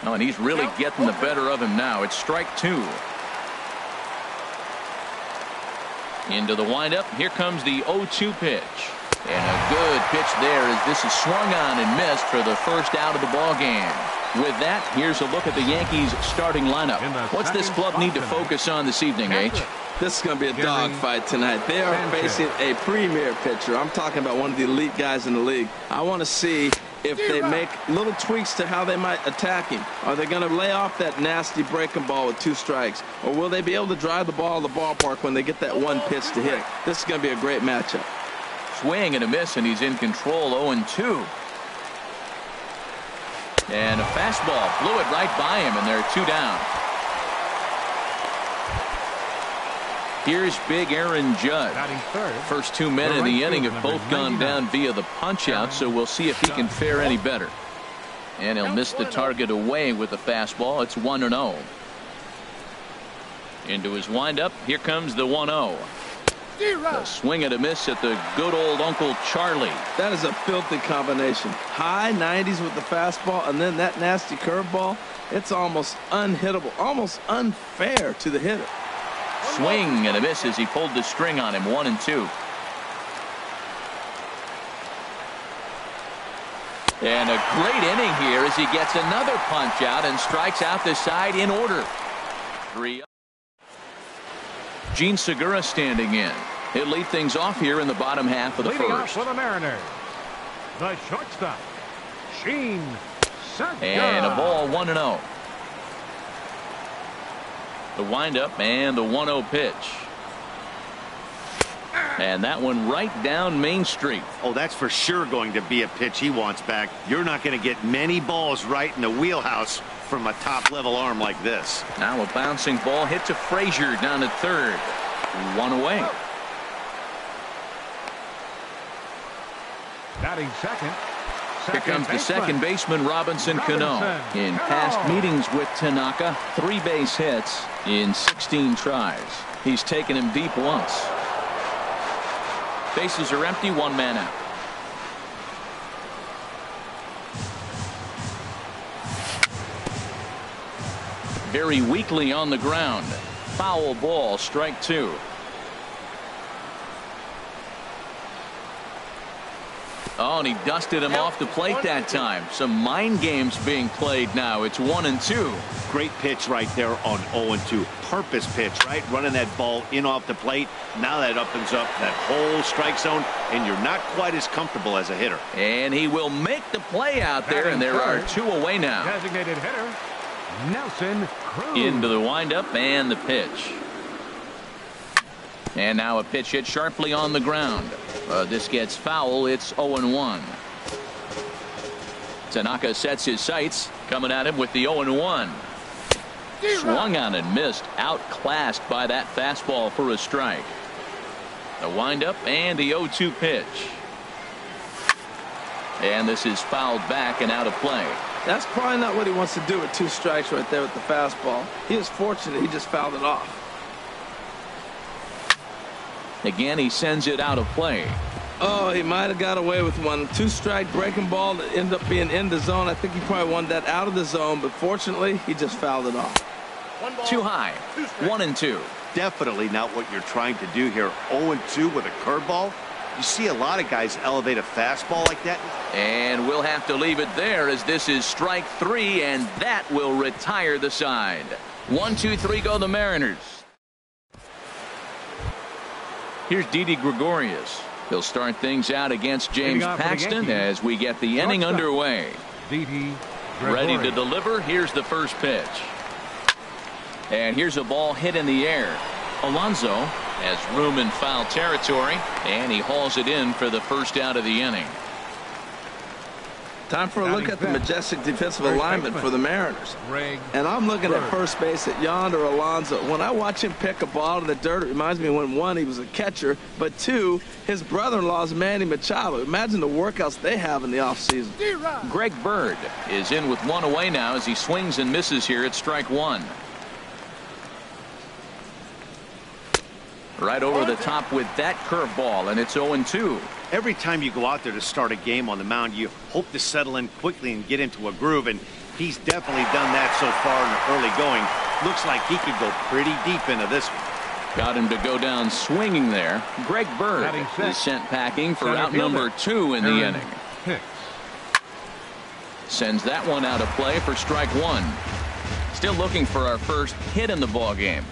Oh, and he's really getting the better of him now. It's strike two. Into the windup. Here comes the 0-2 pitch. And a good pitch there as this is swung on and missed for the first out of the ball game. With that, here's a look at the Yankees starting lineup. What's this club need to focus on this evening, H? This is going to be a dogfight tonight. They are facing a premier pitcher. I'm talking about one of the elite guys in the league. I want to see if they make little tweaks to how they might attack him. Are they going to lay off that nasty breaking ball with 2 strikes? Or will they be able to drive the ball to the ballpark when they get that 1 pitch to hit? This is going to be a great matchup. Swing and a miss, and he's in control. 0-2. And a fastball blew it right by him, and they're 2 down. Here's big Aaron Judge. First 2 men in the inning have both gone down via the punch-out, so we'll see if he can fare any better. And he'll miss the target away with the fastball. It's 1-0. Into his windup. Here comes the 1-0. A swing and a miss at the good old Uncle Charlie. That is a filthy combination. High 90s with the fastball, and then that nasty curveball. It's almost unhittable, almost unfair to the hitter. Swing and a miss as he pulled the string on him. 1-2. And a great inning here as he gets another punch out and strikes out the side in order. 3. Gene Segura standing in. He'll lead things off here in the bottom half of the Leading first. off for the Mariners, the shortstop, Gene Segura. And a ball. 1-0. The windup and the 1-0 pitch. And that one right down Main Street. Oh, that's for sure going to be a pitch he wants back. You're not going to get many balls right in the wheelhouse from a top-level arm like this. Now a bouncing ball hit to Frazier down at third. 1 away. Batting second. Here comes the second baseman, Robinson Cano. In past meetings with Tanaka, 3 base hits in 16 tries. He's taken him deep once. Bases are empty, 1 man out. Very weakly on the ground. Foul ball, strike 2. Oh, and he dusted him off the plate that time. Some mind games being played now. It's 1-2. Great pitch right there on 0-2. Purpose pitch, right? Running that ball in off the plate. Now that opens up that whole strike zone, and you're not quite as comfortable as a hitter. And he will make the play out there, and there are 2 away now. Designated hitter, Nelson Cruz. Into the windup and the pitch. And now a pitch hit sharply on the ground. This gets foul. It's 0-1. Tanaka sets his sights. Coming at him with the 0-1. Swung on and missed. Outclassed by that fastball for a strike. The windup and the 0-2 pitch. And this is fouled back and out of play. That's probably not what he wants to do with 2 strikes right there with the fastball. He is fortunate he just fouled it off. Again, he sends it out of play. Oh, he might have got away with 1. 2-strike breaking ball that ended up being in the zone. I think he probably wanted that out of the zone, but fortunately, he just fouled it off. Too high. 1-2. Definitely not what you're trying to do here. 0-2 with a curveball. You see a lot of guys elevate a fastball like that. And we'll have to leave it there as this is strike 3, and that will retire the side. 1, 2, 3 go the Mariners. Here's Didi Gregorius. He'll start things out against James Paxton as we get the inning underway. Ready to deliver. Here's the first pitch. And here's a ball hit in the air. Alonso has room in foul territory, and he hauls it in for the first out of the inning. Time for a look at the majestic defensive alignment for the Mariners. And I'm looking at first base at Yonder Alonso. When I watch him pick a ball to the dirt, it reminds me when 1, he was a catcher, but 2, his brother-in-law is Manny Machado. Imagine the workouts they have in the offseason. Greg Bird is in with 1 away now as he swings and misses here at strike 1. Right over the top with that curveball, and it's 0-2. Every time you go out there to start a game on the mound, you hope to settle in quickly and get into a groove, and he's definitely done that so far in the early going. Looks like he could go pretty deep into this one. Got him to go down swinging there. Greg Bird is sent packing for out number 2 in the inning. Sends that one out of play for strike 1. Still looking for our first hit in the ball game.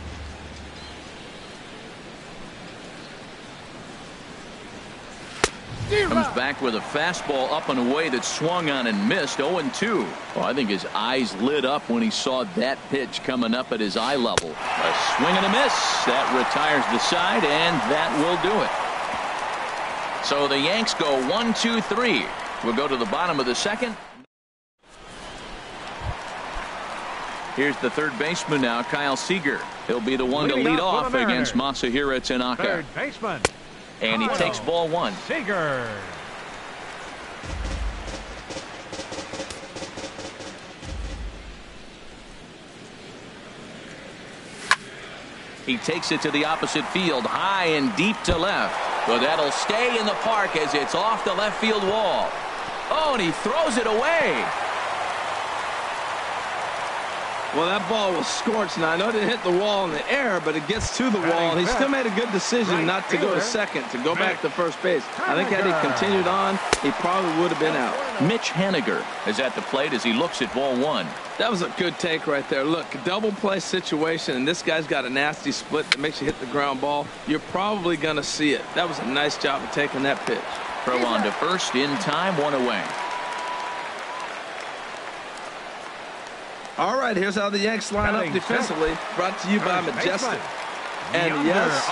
Comes back with a fastball up and away that swung on and missed. 0-2. Well, I think his eyes lit up when he saw that pitch coming up at his eye level. A swing and a miss. That retires the side, and that will do it. So the Yanks go 1-2-3. We'll go to the bottom of the second. Here's the third baseman now, Kyle Seager. He'll be the one to lead off against Masahiro Tanaka. Third baseman. And he takes ball one. Seager. He takes it to the opposite field, high and deep to left. But that'll stay in the park as it's off the left field wall. Oh, and he throws it away. Well, that ball was scorched. Now, I know it didn't hit the wall in the air, but it gets to the wall. And he still made a good decision not to go to second, to go back to first base. I think had he continued on, he probably would have been out. Mitch Haniger is at the plate as he looks at ball one. That was a good take right there. Look, double play situation, and this guy's got a nasty split that makes you hit the ground ball. You're probably going to see it. That was a nice job of taking that pitch. Throw on to first in time, one away. All right, here's how the Yanks line up defensively. Brought to you by Majestic. And yes,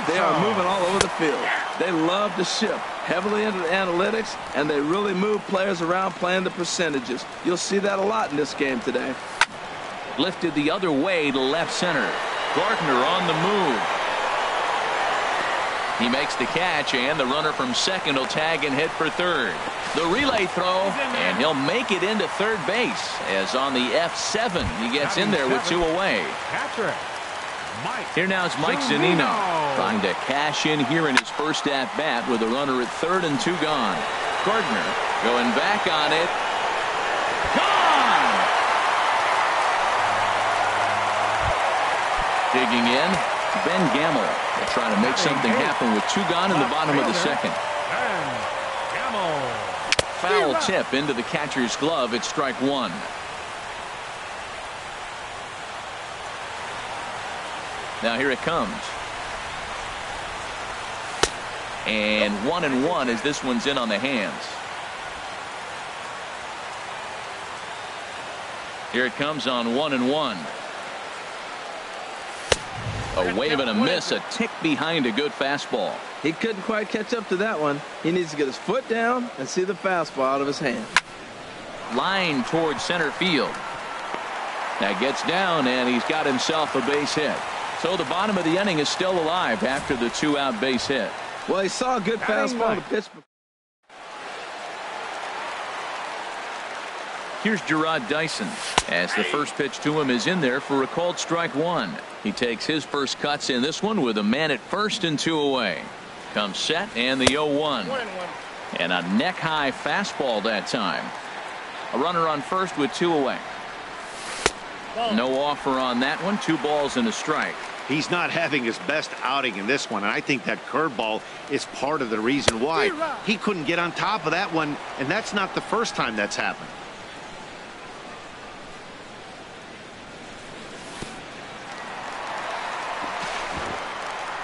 they are moving all over the field. They love to shift heavily into the analytics, and they really move players around playing the percentages. You'll see that a lot in this game today. Lifted the other way to left center. Gardner on the move. He makes the catch, and the runner from second will tag and hit for third. The relay throw, and he'll make it into third base, as on the F7 he gets in there with two away. Here now is Mike Zunino trying to cash in here in his first at-bat with a runner at third and two gone. Gardner going back on it. Gone! Digging in, Ben Gamble will try to make something happen with two gone in the bottom of the second. Foul tip into the catcher's glove. It's strike one. Now here it comes. And 1-1 as this one's in on the hands. Here it comes on 1-1. A wave and a miss, a tick behind a good fastball. He couldn't quite catch up to that one. He needs to get his foot down and see the fastball out of his hand. Line towards center field. That gets down, and he's got himself a base hit. So the bottom of the inning is still alive after the two-out base hit. Well, he saw a good fastball to pitch. Here's Gerard Dyson as the first pitch to him is in there for a called strike one. He takes his first cuts in this one with a man at first and two away. Comes set and the 0-1. And a neck-high fastball that time. A runner on first with two away. No offer on that one. 2 balls and a strike. He's not having his best outing in this one, and I think that curveball is part of the reason why. He couldn't get on top of that one, and that's not the first time that's happened.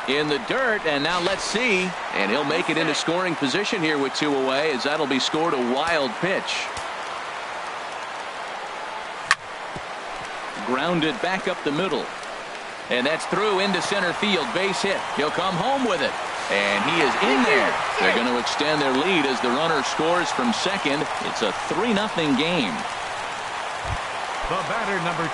In the dirt, and now let's see. And he'll make it into scoring position here with two away, as that'll be scored a wild pitch. Grounded back up the middle. And that's through into center field. Base hit. He'll come home with it. And he is in there. They're going to extend their lead as the runner scores from second. It's a 3-0 game. The batter, number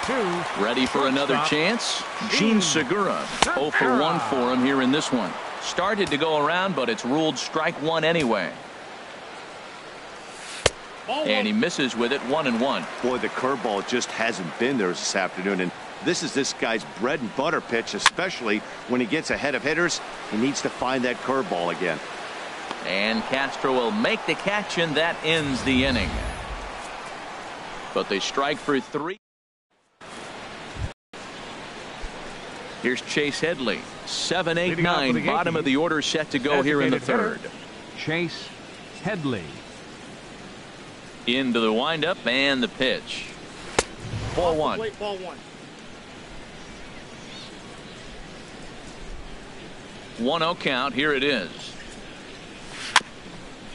2. Ready for another chance? Gene Segura. 0 for 1 for him here in this one. Started to go around, but it's ruled strike one anyway. And he misses with it, 1-1. Boy, the curveball just hasn't been there this afternoon, and this is this guy's bread and butter pitch, especially when he gets ahead of hitters. He needs to find that curveball again. And Castro will make the catch, and that ends the inning. But they strike for 3. Here's Chase Headley. 7, 8, 9. Bottom of the order set to go here in the third. Chase Headley. Into the windup and the pitch. Ball one. Ball one. 1-0 count. Here it is.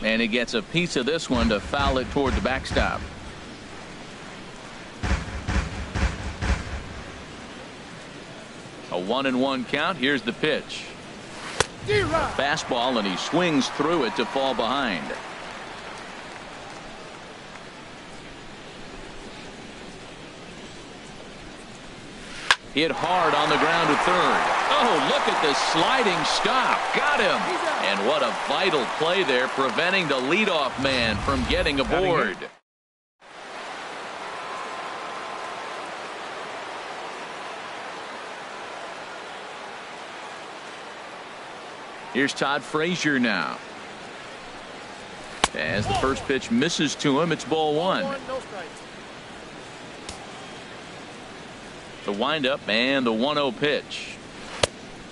And he gets a piece of this one to foul it toward the backstop. A 1-1 count. Here's the pitch. Fastball, and he swings through it to fall behind. Hit hard on the ground to third. Oh, look at the sliding stop. Got him. And what a vital play there, preventing the leadoff man from getting aboard. Here's Todd Frazier now. As the first pitch misses to him, it's ball one. The windup and the 1-0 pitch.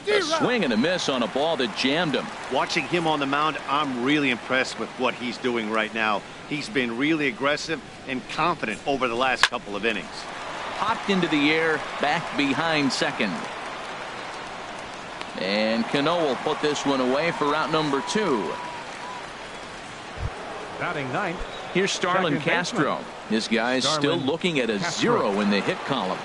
A swing and a miss on a ball that jammed him. Watching him on the mound, I'm really impressed with what he's doing right now. He's been really aggressive and confident over the last couple of innings. Popped into the air, back behind second. And Cano will put this one away for out number 2. Batting ninth. Here's Starlin Castro. This guy's still looking at a 0 in the hit column.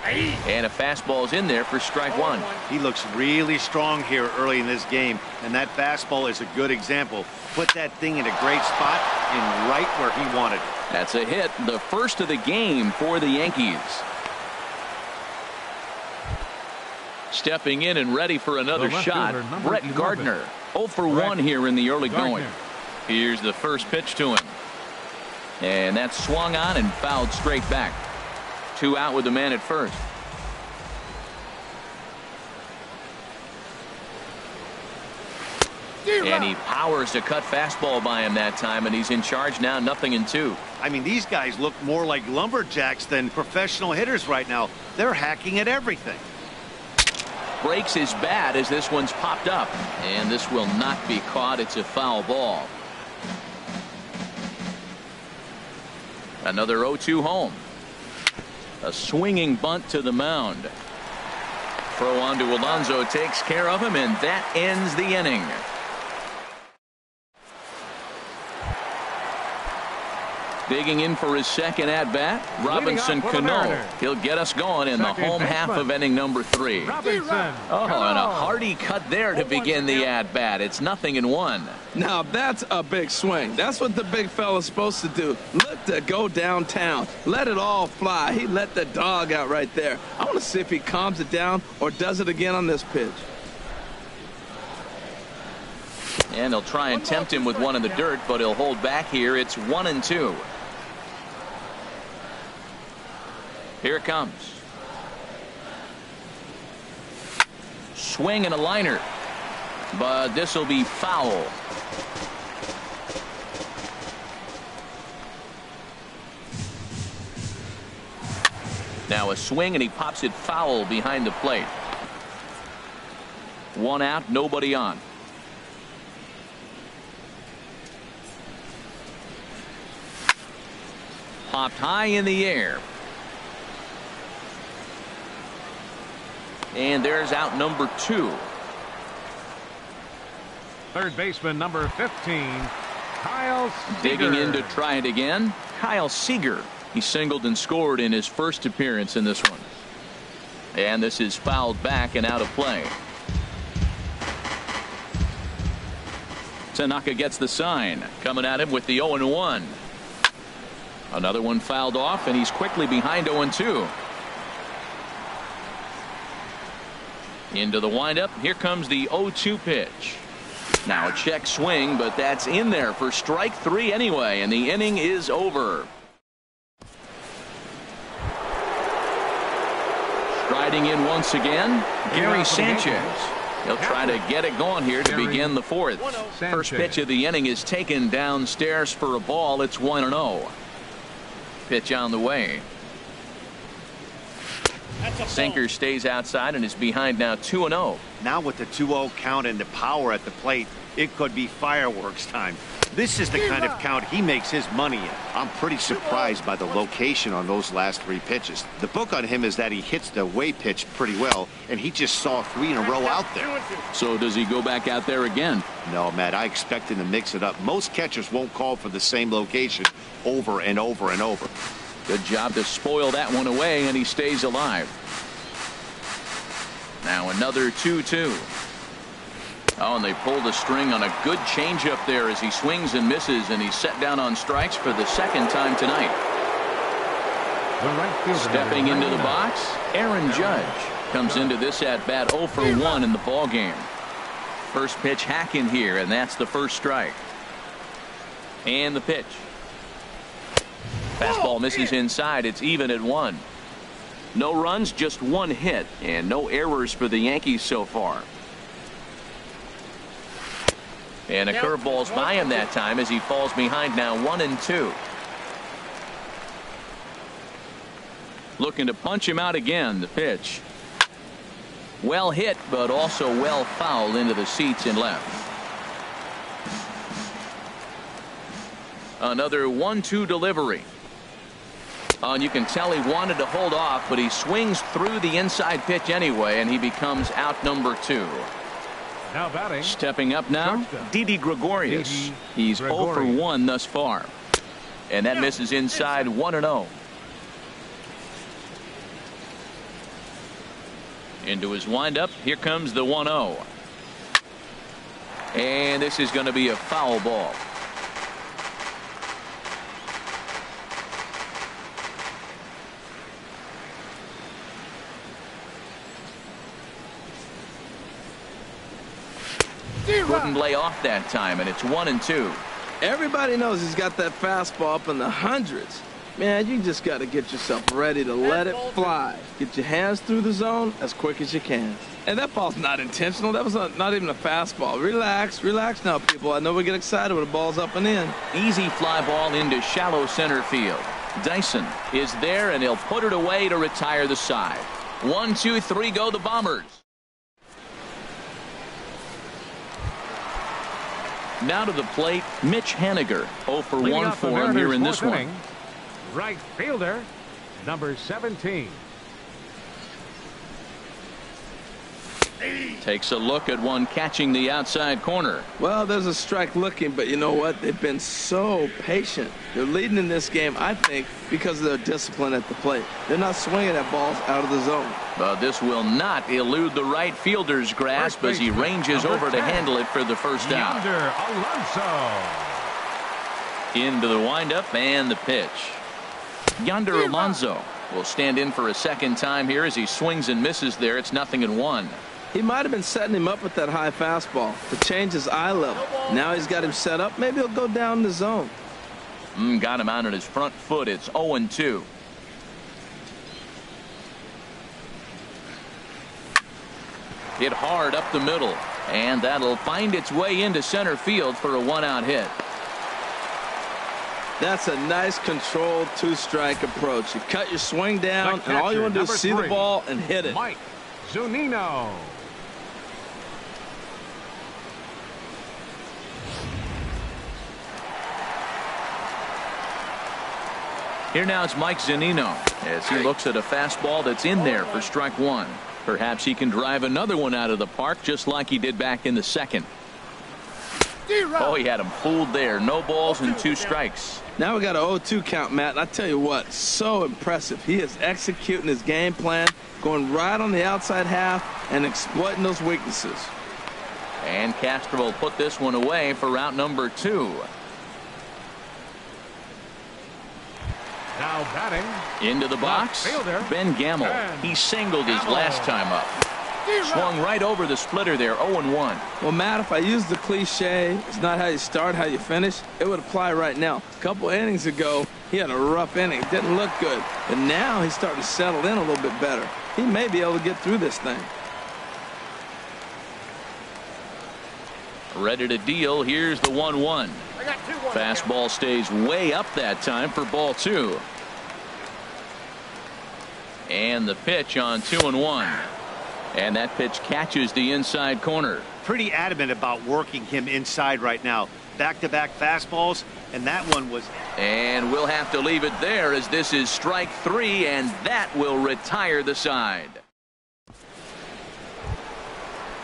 And a fastball's in there for strike 1. He looks really strong here early in this game, and that fastball is a good example. Put that thing in a great spot and right where he wanted it. That's a hit, the first of the game for the Yankees. Stepping in and ready for another shot, Brett Gardner. 0 for 1 here in the early going. Here's the first pitch to him. And that's swung on and fouled straight back. 2 out with the man at first. And he powers a cut fastball by him that time, and he's in charge now, 0-2. I mean, these guys look more like lumberjacks than professional hitters right now. They're hacking at everything. Breaks his bat as this one's popped up, and this will not be caught. It's a foul ball. Another 0-2 home. A swinging bunt to the mound. Throw on to Alonso takes care of him, and that ends the inning. Digging in for his second at bat, Robinson Cano. He'll get us going in the home half of inning number 3. Oh, and a hearty cut there to begin the at bat. It's 0-1. Now that's a big swing. That's what the big fella's supposed to do. Look to go downtown. Let it all fly. He let the dog out right there. I want to see if he calms it down or does it again on this pitch. And he'll try and tempt him with one in the dirt, but he'll hold back here. It's 1-2. Here it comes. Swing and a liner. But this will be foul. Now a swing, and he pops it foul behind the plate. 1 out, nobody on. Popped high in the air. And there's out number 2. Third baseman number 15, Kyle Seager. Digging in to try it again, Kyle Seager. He singled and scored in his first appearance in this one. And this is fouled back and out of play. Tanaka gets the sign. Coming at him with the 0-1. Another one fouled off, and he's quickly behind 0-2. Into the windup. Here comes the 0-2 pitch. Now a check swing, but that's in there for strike 3 anyway, and the inning is over. Striding in once again, Gary Sanchez. He'll try to get it going here to begin the 4th. First pitch of the inning is taken downstairs for a ball. It's 1-0. Pitch on the way. Sinker stays outside and is behind now 2-0. Now with the 2-0 count and the power at the plate, It could be fireworks time. This is the kind of count he makes his money in. I'm pretty surprised by the location on those last 3 pitches. The book on him is that he hits the away pitch pretty well, and he just saw 3 in a row out there. So does he go back out there again? No, Matt, I expect him to mix it up. Most catchers won't call for the same location over and over and over. Good job to spoil that one away, and he stays alive. Now another 2-2. Oh, and they pull the string on a good changeup there as he swings and misses, and he's set down on strikes for the 2nd time tonight. Stepping into the box, Aaron Judge comes into this at-bat 0 for 1 in the ballgame. First pitch hacking here, and that's the first strike. And the pitch. Fastball misses inside. It's even at 1. No runs, just 1 hit, and no errors for the Yankees so far. And a curveball's by him that time as he falls behind now 1-2. Looking to punch him out again. The pitch. Well hit, but also well fouled into the seats in left. Another 1-2 delivery. And you can tell he wanted to hold off, but he swings through the inside pitch anyway, and he becomes out number 2. Now batting. Stepping up now, Didi Gregorius. He's 0 for 1 thus far. And that misses inside 1-0. Into his windup. Here comes the 1-0. And this is going to be a foul ball. Couldn't lay off that time, and it's 1-2. Everybody knows he's got that fastball up in the hundreds. Man, you just got to get yourself ready to let it fly. Get your hands through the zone as quick as you can. And that ball's not intentional. That was not even a fastball. Relax, relax now, people. I know we get excited when the ball's up and in. Easy fly ball into shallow center field. Dyson is there, and he'll put it away to retire the side. 1, 2, 3, go the Bombers. Now to the plate, Mitch Haniger. 0 for 1 for him here in this one. Right fielder, number 17. Takes a look at one catching the outside corner. Well, there's a strike looking, but you know what? They've been so patient. They're leading in this game, I think, because of their discipline at the plate. They're not swinging at balls out of the zone. But this will not elude the right fielder's grasp as he ranges over to handle it for the first out. Into the windup and the pitch. Yonder Alonso will stand in for a second time here as he swings and misses there. It's 0-1. He might have been setting him up with that high fastball to change his eye level. Now he's got him set up. Maybe he'll go down the zone. Got him out on his front foot. It's 0-2. Hit hard up the middle, and that'll find its way into center field for a 1-out hit. That's a nice controlled 2-strike approach. You cut your swing down, and all you want to do is see the ball and hit it. Mike Zunino. Here now it's Mike Zunino as he looks at a fastball that's in there for strike 1. Perhaps he can drive another one out of the park just like he did back in the second. Oh, he had him fooled there. No balls and 2 strikes. Now we got an 0-2 count, Matt. And I tell you what, so impressive. He is executing his game plan, going right on the outside half and exploiting those weaknesses. And Castro will put this one away for route number 2. Now batting. Into the box, Ben Gamble. He singled his last time up. Swung right over the splitter there, 0-1. Well, Matt, if I use the cliche, it's not how you start, how you finish, it would apply right now. A couple innings ago, he had a rough inning. Didn't look good. But now he's starting to settle in a little bit better. He may be able to get through this thing. Ready to deal. Here's the 1-1. Fastball stays way up that time for ball 2. And the pitch on 2-1. And that pitch catches the inside corner. Pretty adamant about working him inside right now. Back-to-back fastballs, and that one was... And we'll have to leave it there as this is strike 3, and that will retire the side.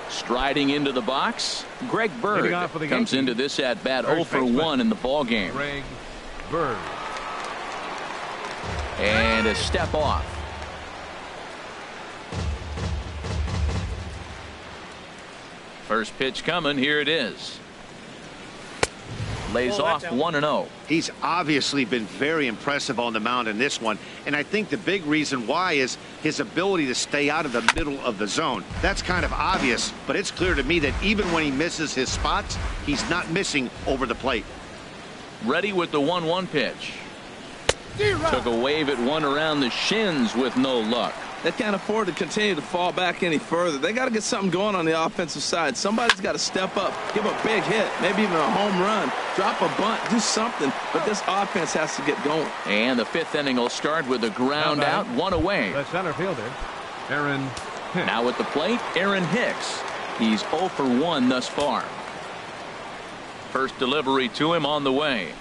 Striding into the box, Greg Bird comes into this at-bat 0 for 1 in the ballgame. Greg Bird. And a step off. First pitch coming. Here it is. Lays off 1-0. He's obviously been very impressive on the mound in this one, and I think the big reason why is his ability to stay out of the middle of the zone. That's kind of obvious, but it's clear to me that even when he misses his spots, he's not missing over the plate. Ready with the 1-1 pitch. Took a wave at one around the shins with no luck. They can't afford to continue to fall back any further. They got to get something going on the offensive side. Somebody's got to step up, give a big hit, maybe even a home run, drop a bunt, do something. But this offense has to get going. And the 5th inning will start with a ground out, 1 away. The center fielder, Aaron Hicks. Now at the plate, Aaron Hicks. He's 0 for 1 thus far. First delivery to him on the way.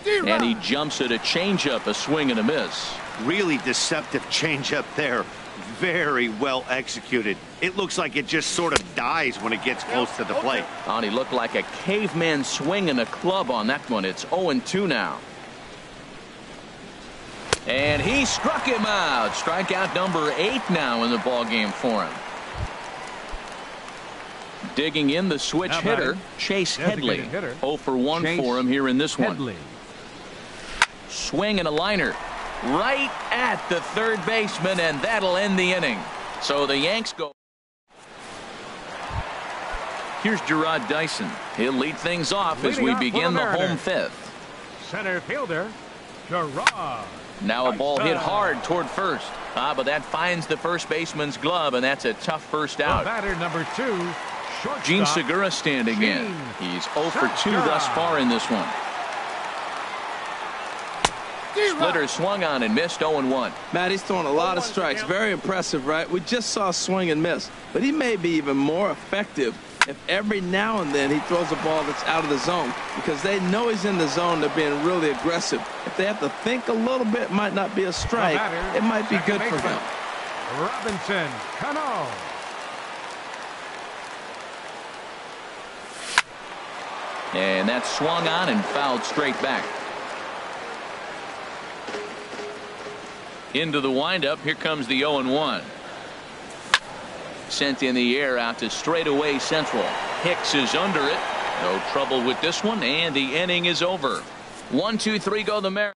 And he jumps at a changeup, a swing and a miss. Really deceptive changeup there. Very well executed. It looks like it just sort of dies when it gets close to the plate. And he looked like a caveman swinging a club on that one. It's 0-2 now. And he struck him out. Strikeout number 8 now in the ballgame for him. Digging in the switch hitter, Chase Headley. 0 for 1 for him here in this one. Swing and a liner right at the third baseman, and that'll end the inning. So the Yanks go. Here's Gerard Dyson. He'll lead things off as we begin the home 5th. Center fielder, Gerard. Now a ball hit hard toward first. But that finds the first baseman's glove, and that's a tough first out. Batter number 2, Gene Segura standing in. He's 0 for 2 thus far in this one. Splitter swung on and missed 0-1. Matt, he's throwing a lot of strikes. Very impressive, right? We just saw swing and miss. But he may be even more effective if every now and then he throws a ball that's out of the zone, because they know he's in the zone. They're being really aggressive. If they have to think a little bit, it might not be a strike. It might be good for him. Robinson Cano. And that swung on and fouled straight back. Into the windup. Here comes the 0-1. Sent in the air out to straightaway central. Hicks is under it. No trouble with this one, and the inning is over. 1, 2, 3 go the Mariners.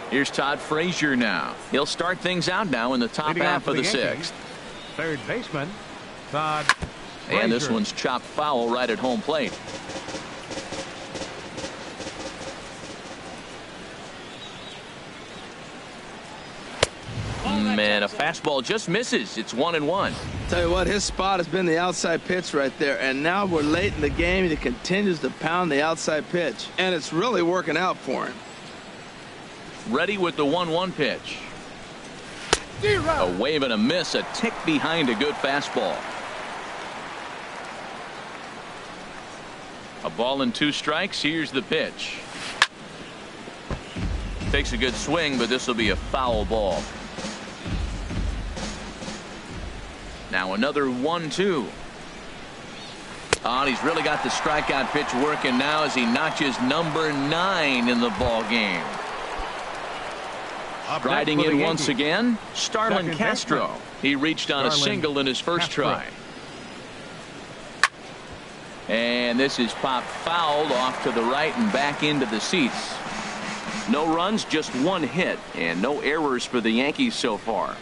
Here's Todd Frazier now. He'll start things out now in the top half of the 6th. Third baseman, Todd Frazier. And this one's chopped foul right at home plate. And a fastball just misses. It's 1-1. Tell you what, his spot has been the outside pitch right there, and now we're late in the game. He continues to pound the outside pitch, and it's really working out for him. Ready with the 1-1 pitch. A wave and a miss, a tick behind a good fastball. A ball and 2 strikes. Here's the pitch. Takes a good swing, but this will be a foul ball. Now another 1-2. He's really got the strikeout pitch working now as he notches number 9 in the ball game. Striding in once again, Starlin Castro. He reached on a single in his first try. And this is popped fouled off to the right and back into the seats. No runs, just 1 hit, and no errors for the Yankees so far.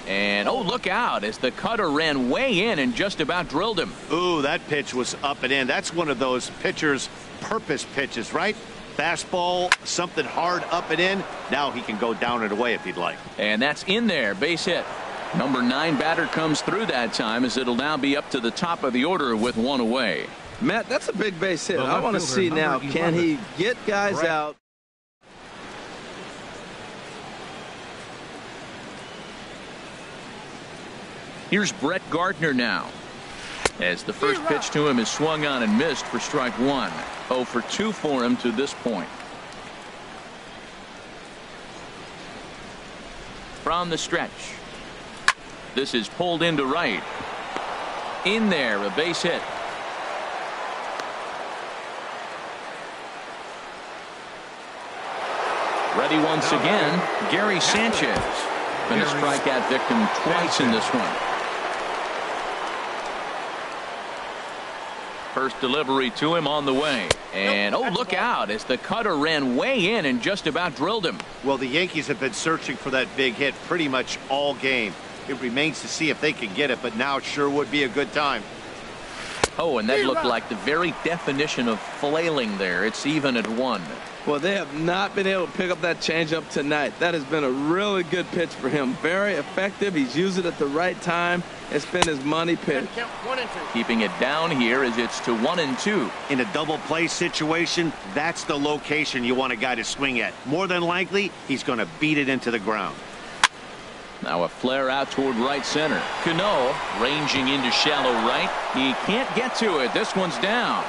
And oh, look out as the cutter ran way in and just about drilled him. Ooh, that pitch was up and in. That's one of those pitcher's purpose pitches, right? Fastball, something hard up and in. Now he can go down and away if he'd like. And that's in there, base hit. Number 9 batter comes through that time as it'll now be up to the top of the order with 1 away. Matt, that's a big base hit. I want to see now, can he get guys out? Here's Brett Gardner now, as the first pitch to him is swung on and missed for strike one. 0 for 2 for him to this point. From the stretch, this is pulled into right. In there, a base hit. Ready once again, Gary Sanchez. Been a strikeout victim twice in this one. First delivery to him on the way. And oh, look out as the cutter ran way in and just about drilled him. Well, the Yankees have been searching for that big hit pretty much all game. It remains to see if they can get it, but now it sure would be a good time. Oh, and that looked like the very definition of flailing there. It's even at 1. Well, they have not been able to pick up that changeup tonight. That has been a really good pitch for him. Very effective. He's used it at the right time. It's been his money pitch. Keeping it down here as it's to 1-2. In a double play situation, that's the location you want a guy to swing at. More than likely, he's going to beat it into the ground. Now a flare out toward right center. Cano ranging into shallow right. He can't get to it. This one's down.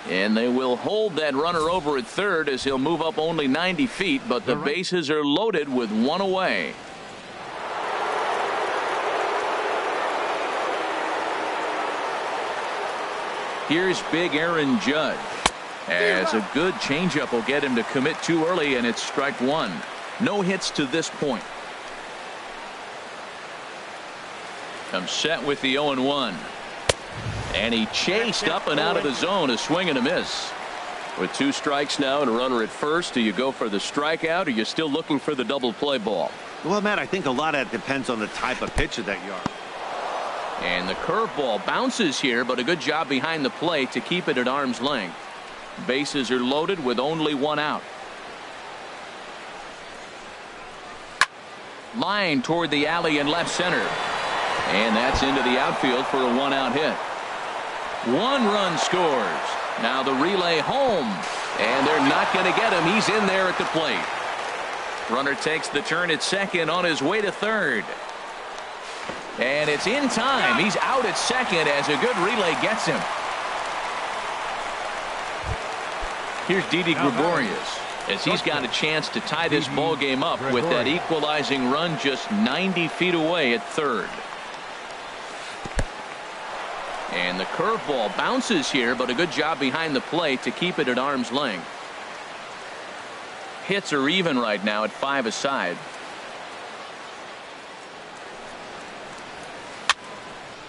And they will hold that runner over at third as he'll move up only 90 feet, but the bases are loaded with one away. Here's big Aaron Judge, as a good changeup will get him to commit too early, and it's strike one. No hits to this point. Comes set with the 0-1. And he chased up and out of the zone, a swing and a miss. With 2 strikes now and a runner at first, do you go for the strikeout, or are you still looking for the double play ball? Well, Matt, I think a lot of that depends on the type of pitcher that you are. And the curveball bounces here, but a good job behind the plate to keep it at arm's length. Bases are loaded with only 1 out. Line toward the alley in left center. And that's into the outfield for a 1-out hit. 1 run scores. Now the relay home. And they're not going to get him. He's in there at the plate. Runner takes the turn at second on his way to third. And it's in time. He's out at second as a good relay gets him. Here's Didi Gregorius, as he's got a chance to tie this ball game up with that equalizing run just 90 feet away at third. And the curveball bounces here, but a good job behind the plate to keep it at arm's length. Hits are even right now at 5 aside.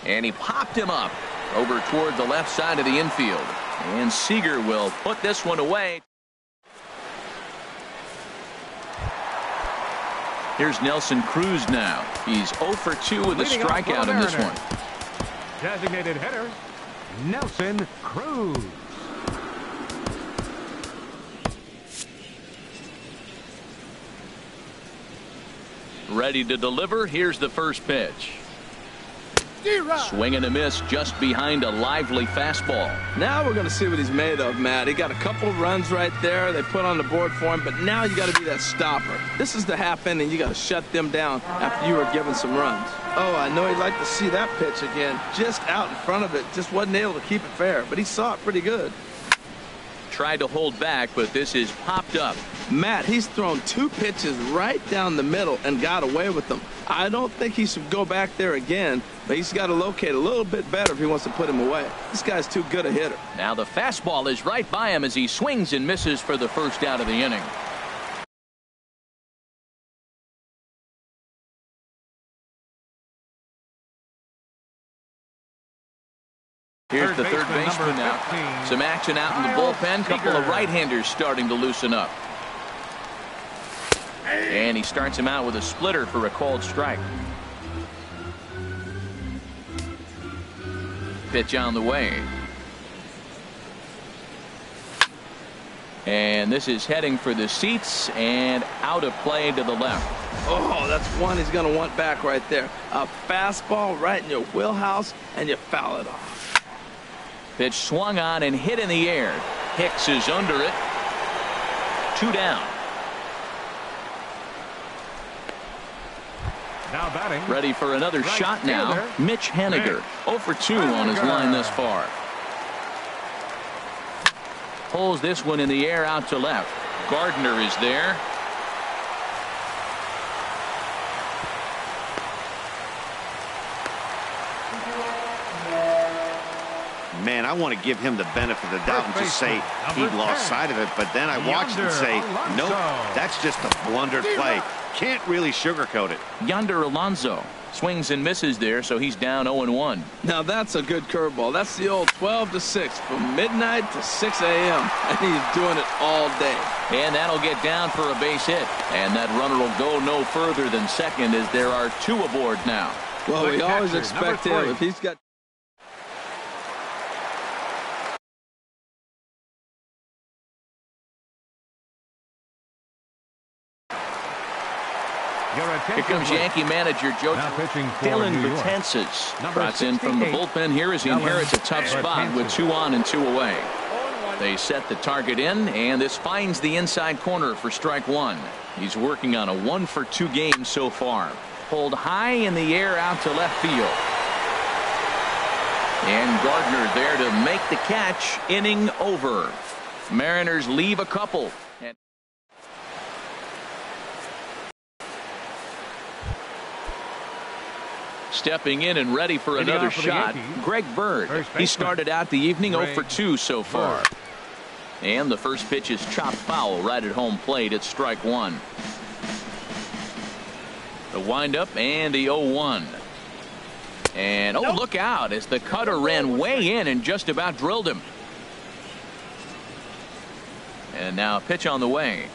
And he popped him up over toward the left side of the infield. And Seager will put this one away. Here's Nelson Cruz now. He's 0 for 2 with a strikeout in this one. Designated hitter, Nelson Cruz. Ready to deliver. Here's the first pitch. Swing and a miss just behind a lively fastball. Now we're going to see what he's made of, Matt. He got a couple of runs right there. They put on the board for him, but now you got to be that stopper. This is the half inning. You got to shut them down after you are given some runs. Oh, I know he'd like to see that pitch again. Just out in front of it. Just wasn't able to keep it fair, but he saw it pretty good. Tried to hold back, but this is popped up. Matt, he's thrown 2 pitches right down the middle and got away with them. I don't think he should go back there again, but he's got to locate a little bit better if he wants to put him away. This guy's too good a hitter. Now the fastball is right by him as he swings and misses for the first out of the inning. Here's the third baseman now. Some action out in the bullpen. Couple of right-handers starting to loosen up. And he starts him out with a splitter for a called strike. Pitch on the way. And this is heading for the seats and out of play to the left. Oh, that's one he's going to want back right there. A fastball right in your wheelhouse, and you foul it off. Pitch swung on and hit in the air. Hicks is under it. 2 down. Now batting. Ready for another shot now. Mitch Haniger. 0 for 2 on his line thus far. Pulls this one in the air out to left. Gardner is there. Man, I want to give him the benefit of the doubt and just say he lost sight of it, but then I watched and say, nope, that's just a blundered play. Can't really sugarcoat it. Yonder Alonso swings and misses there, so he's down 0-1. Now that's a good curveball. That's the old 12 to 6 from midnight to 6 a.m. and he's doing it all day. And that'll get down for a base hit, and that runner will go no further than second as there are 2 aboard now. Well, we always expect him if he's got. Here comes Yankee manager Joe Dylan Betances. Trots in from the bullpen here as he inherits a tough spot with 2 on and 2 away. They set the target in, and this finds the inside corner for strike 1. He's working on a 1 for 2 game so far. Pulled high in the air out to left field. And Gardner there to make the catch. Inning over. Mariners leave a couple. Stepping in and ready for another shot, Greg Bird. He started out the evening 0 for 2 so far. And the first pitch is chopped foul right at home plate. It's strike 1. The windup and the 0-1. And oh, look out as the cutter ran way in and just about drilled him. And now a pitch on the way.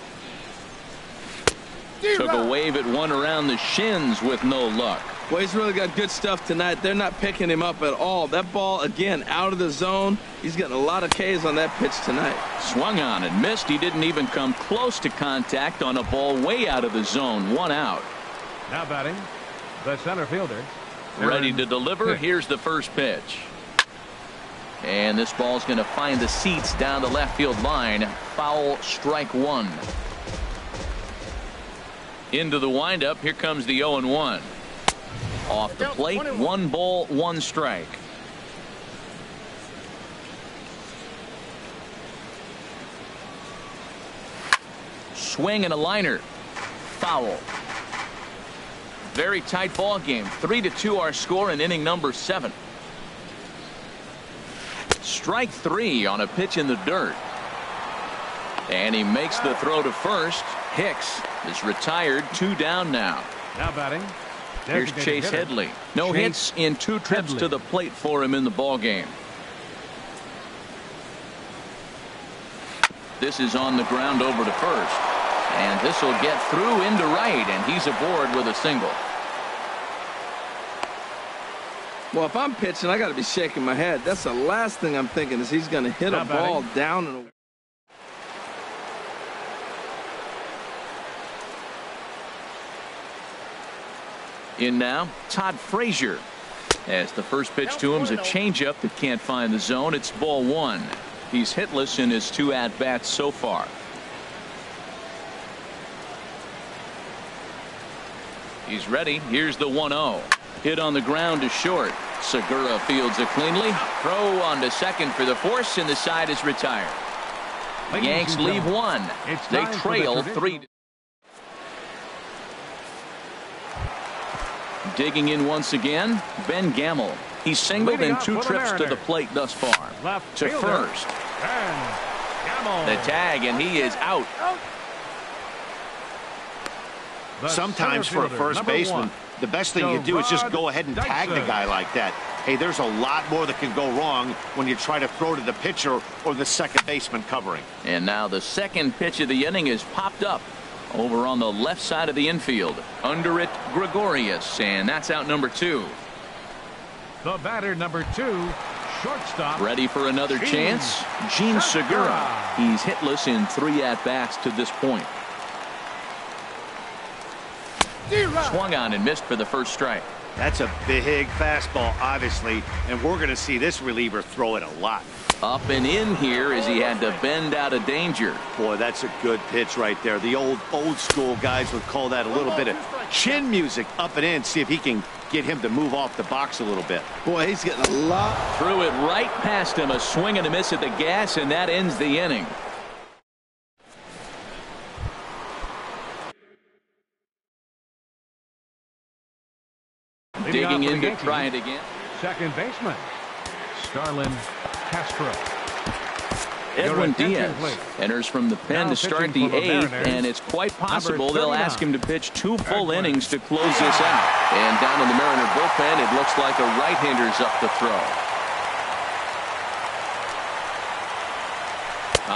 Took a wave at one around the shins with no luck. Well, he's really got good stuff tonight. They're not picking him up at all. That ball, again, out of the zone. He's getting a lot of Ks on that pitch tonight. Swung on and missed. He didn't even come close to contact on a ball way out of the zone. 1 out. Now batting, the center fielder. Ready to deliver. Here's the first pitch. And this ball's going to find the seats down the left field line. Foul, strike 1. Into the windup. Here comes the 0-1. Off the plate, 1 ball, 1 strike. Swing and a liner. Foul. Very tight ball game. 3-2 our score in inning number 7. Strike 3 on a pitch in the dirt. And he makes the throw to first. Hicks is retired. 2 down now. Now batting. Here's Chase Headley. No hits in 2 trips to the plate for him in the ball game. This is on the ground over to first. And this will get through into right, and he's aboard with a single. Well, if I'm pitching, I got to be shaking my head. That's the last thing I'm thinking is he's going to hit a ball down and away. In now, Todd Frazier. As the first pitch to him is a changeup that can't find the zone. It's ball 1. He's hitless in his 2 at-bats so far. He's ready. Here's the 1-0. Hit on the ground to short. Segura fields it cleanly. Throw on to second for the force, and the side is retired. The Yanks leave 1. They trail 3. Digging in once again, Ben Gamel. He's singled in 2 trips to the plate thus far. To first. The tag, and he is out. Sometimes for a first baseman, the best thing you do is just go ahead and tag the guy like that. Hey, there's a lot more that can go wrong when you try to throw to the pitcher or the second baseman covering. And now the second pitch of the inning is popped up over on the left side of the infield. Under it, Gregorius, and that's out number 2. The batter number 2, shortstop. Ready for another chance? Gene Segura. He's hitless in 3 at-bats to this point. Swung on and missed for the first strike. That's a big fastball, obviously, and we're going to see this reliever throw it a lot. Up and in here as he had to bend out of danger. Boy, that's a good pitch right there. The old school guys would call that a little bit of chin music. Up and in, see if he can get him to move off the box a little bit. Boy, he's getting a lot. Threw it right past him, a swing and a miss at the gas, and that ends the inning. Digging in to try it again. Second baseman, Starlin Castro. Edwin Diaz enters from the pen to start the eighth, and it's quite possible they'll ask him to pitch 2 full innings to close this out. And down in the Mariner bullpen, it looks like a right-hander's up to throw.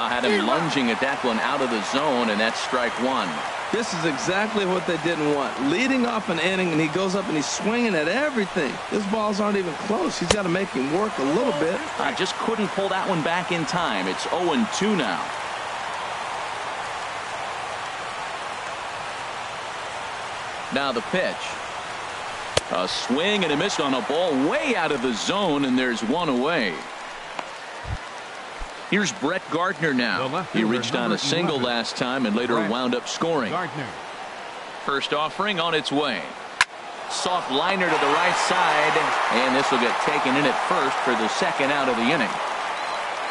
Had him lunging at that one out of the zone, and that's strike 1. This is exactly what they didn't want. Leading off an inning, and he goes up and he's swinging at everything. His balls aren't even close. He's got to make him work a little bit. Just couldn't pull that one back in time. It's 0-2 now. Now the pitch. A swing and a miss on a ball way out of the zone, and there's one away. Here's Brett Gardner now. He reached on a single last time and later wound up scoring. First offering on its way. Soft liner to the right side, and this will get taken in at first for the second out of the inning.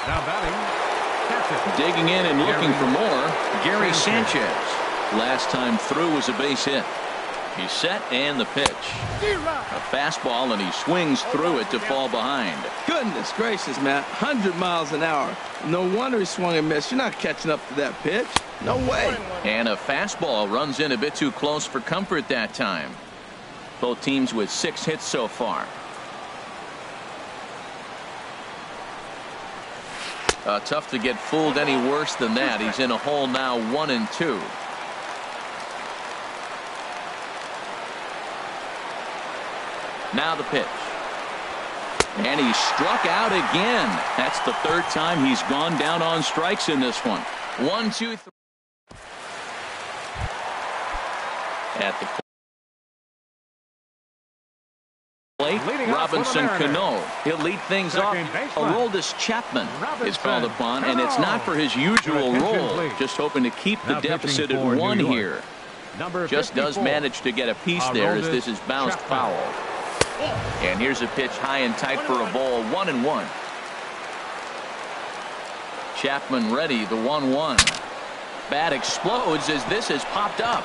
Now batting, digging in and looking for more, Gary Sanchez. Last time through was a base hit. He's set and the pitch. A fastball, and he swings through it to fall behind. Goodness gracious, Matt. 100 miles an hour. No wonder he swung and missed. You're not catching up to that pitch. No way. And a fastball runs in a bit too close for comfort that time. Both teams with 6 hits so far. Tough to get fooled any worse than that. He's in a hole now, 1-2. Now the pitch. And he struck out again. That's the 3rd time he's gone down on strikes in this one. 1, 2, 3. At the plate, Robinson Cano. He'll lead things off. Aroldis Chapman is called upon, and it's not for his usual role. Just hoping to keep the deficit at 1 here. Just does manage to get a piece there as this is bounced foul. And here's a pitch high and tight for a ball, 1-1. Chapman ready, the 1-1. Bat explodes as this has popped up.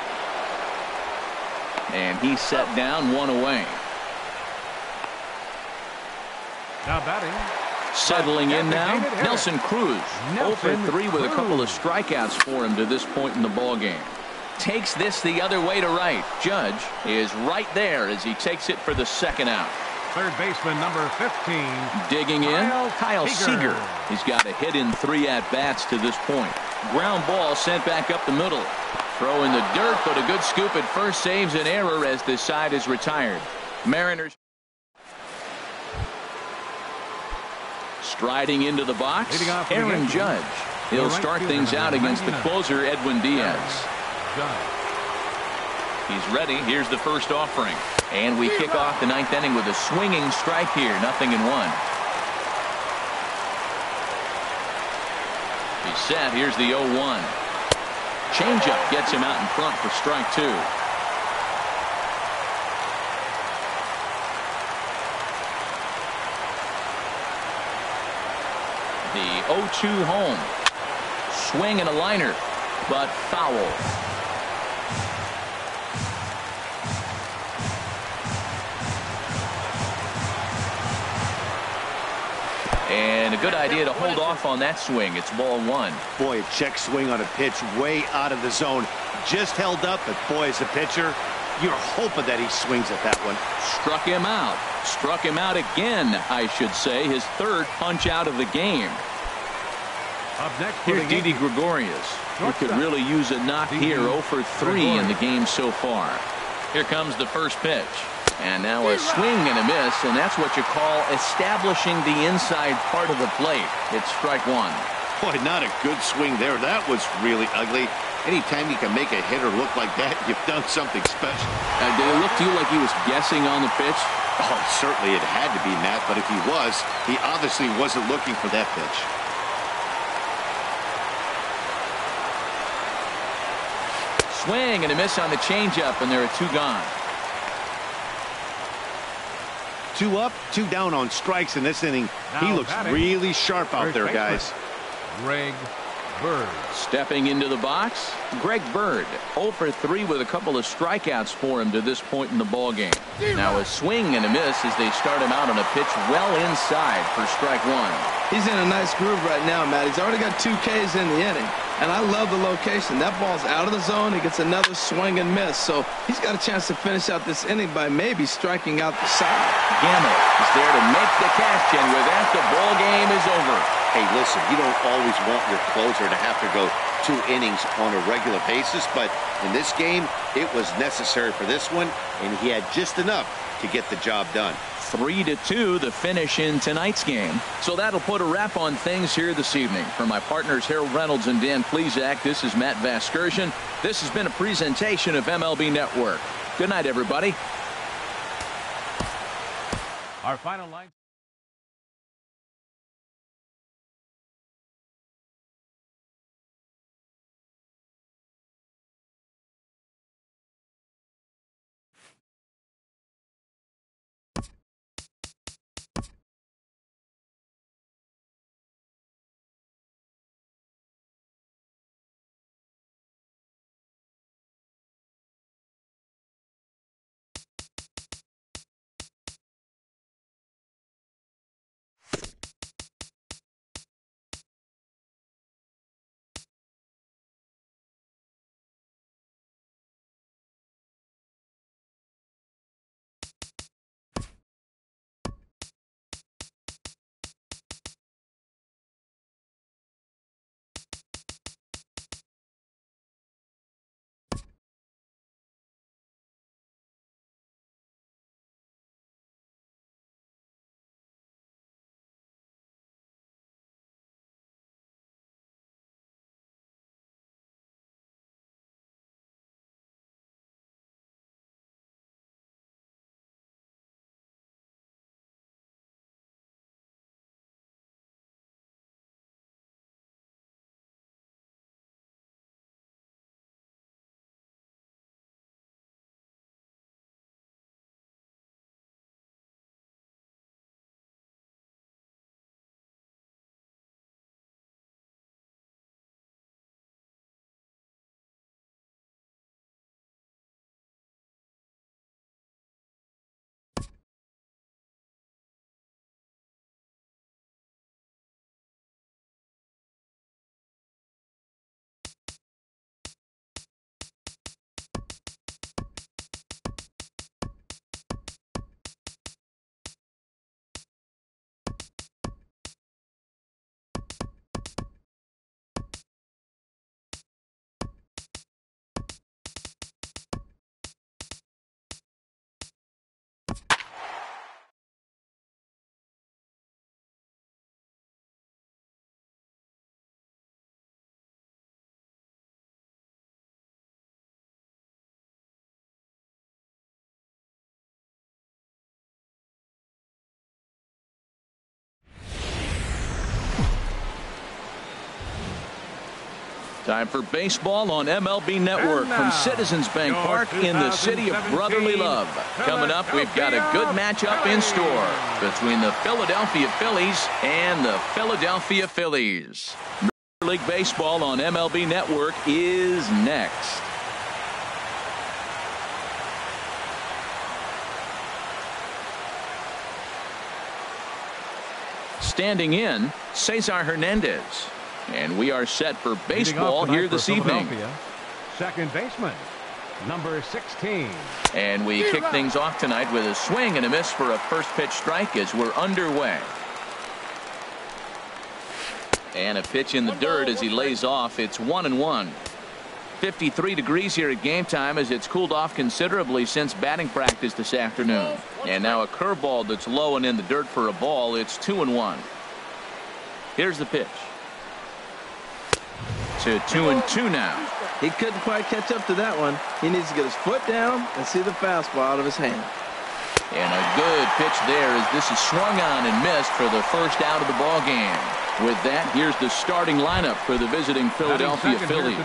And he's set down, 1 away. Now batting. Settling in now, Nelson Cruz. 0 for 3 with a couple of strikeouts for him to this point in the ballgame. Takes this the other way to right. Judge is right there as he takes it for the second out. Third baseman number 15. Digging in, Kyle Seager. He's got a hit in 3 at-bats to this point. Ground ball sent back up the middle. Throw in the dirt, but a good scoop at first saves an error as this side is retired. Mariners striding into the box, Aaron Judge. He'll start things out against the closer, Edwin Diaz. He's ready. Here's the first offering. And we kick off the 9th inning with a swinging strike here. 0-1. He's set. Here's the 0-1. Changeup gets him out in front for strike 2. The 0-2 home. Swing and a liner, but foul. And a good idea to hold off on that swing. It's ball 1. Boy, a check swing on a pitch way out of the zone. Just held up, but boy, as a pitcher, you're hoping that he swings at that one. Struck him out. Struck him out again, I should say. His 3rd punch out of the game. Up next, here's Didi Gregorius. He could really use a knock here. 0 for 3 in the game so far. Here comes the first pitch. And now a swing and a miss, and that's what you call establishing the inside part of the plate. It's strike 1. Boy, not a good swing there. That was really ugly. Anytime you can make a hitter look like that, you've done something special. Did it look to you like he was guessing on the pitch? Oh, certainly it had to be, Matt, but if he was, he obviously wasn't looking for that pitch. Swing and a miss on the changeup, and there are 2 gone. 2 up, 2 down on strikes in this inning. Now He looks really sharp out there, guys. Greg Bird. Stepping into the box, Greg Bird. 0 for 3 with a couple of strikeouts for him to this point in the ballgame. Now a swing and a miss as they start him out on a pitch well inside for strike 1. He's in a nice groove right now, Matt. He's already got 2 Ks in the inning. And I love the location. That ball's out of the zone. He gets another swing and miss. So he's got a chance to finish out this inning by maybe striking out the side. Gamble is there to make the catch, and with that, the ball game is over. Hey, listen, you don't always want your closer to have to go 2 innings on a regular basis, but in this game, it was necessary for this one, and he had just enough to get the job done. 3-2 the finish in tonight's game. So that'll put a wrap on things here this evening. For my partners Harold Reynolds and Dan Plesac, this is Matt Vasgersian. This has been a presentation of MLB Network. Good night, everybody. Our final line. Time for baseball on MLB Network from Citizens Bank Park in the city of brotherly love. Coming up, we've got a good matchup in store between the Philadelphia Phillies and the Philadelphia Phillies. Major League Baseball on MLB Network is next. Standing in, Cesar Hernandez. And we are set for baseball here this evening. Second baseman, number 16. And we kick things off tonight with a swing and a miss for a first pitch strike as we're underway. And a pitch in the dirt as he lays off. It's 1-1. 53 degrees here at game time as it's cooled off considerably since batting practice this afternoon. And now a curveball that's low and in the dirt for a ball. It's 2-1. Here's the pitch. to 2-2 now. He couldn't quite catch up to that one. He needs to get his foot down and see the fastball out of his hand. And a good pitch there as this is swung on and missed for the first out of the ball game. With that, here's the starting lineup for the visiting Philadelphia Phillies.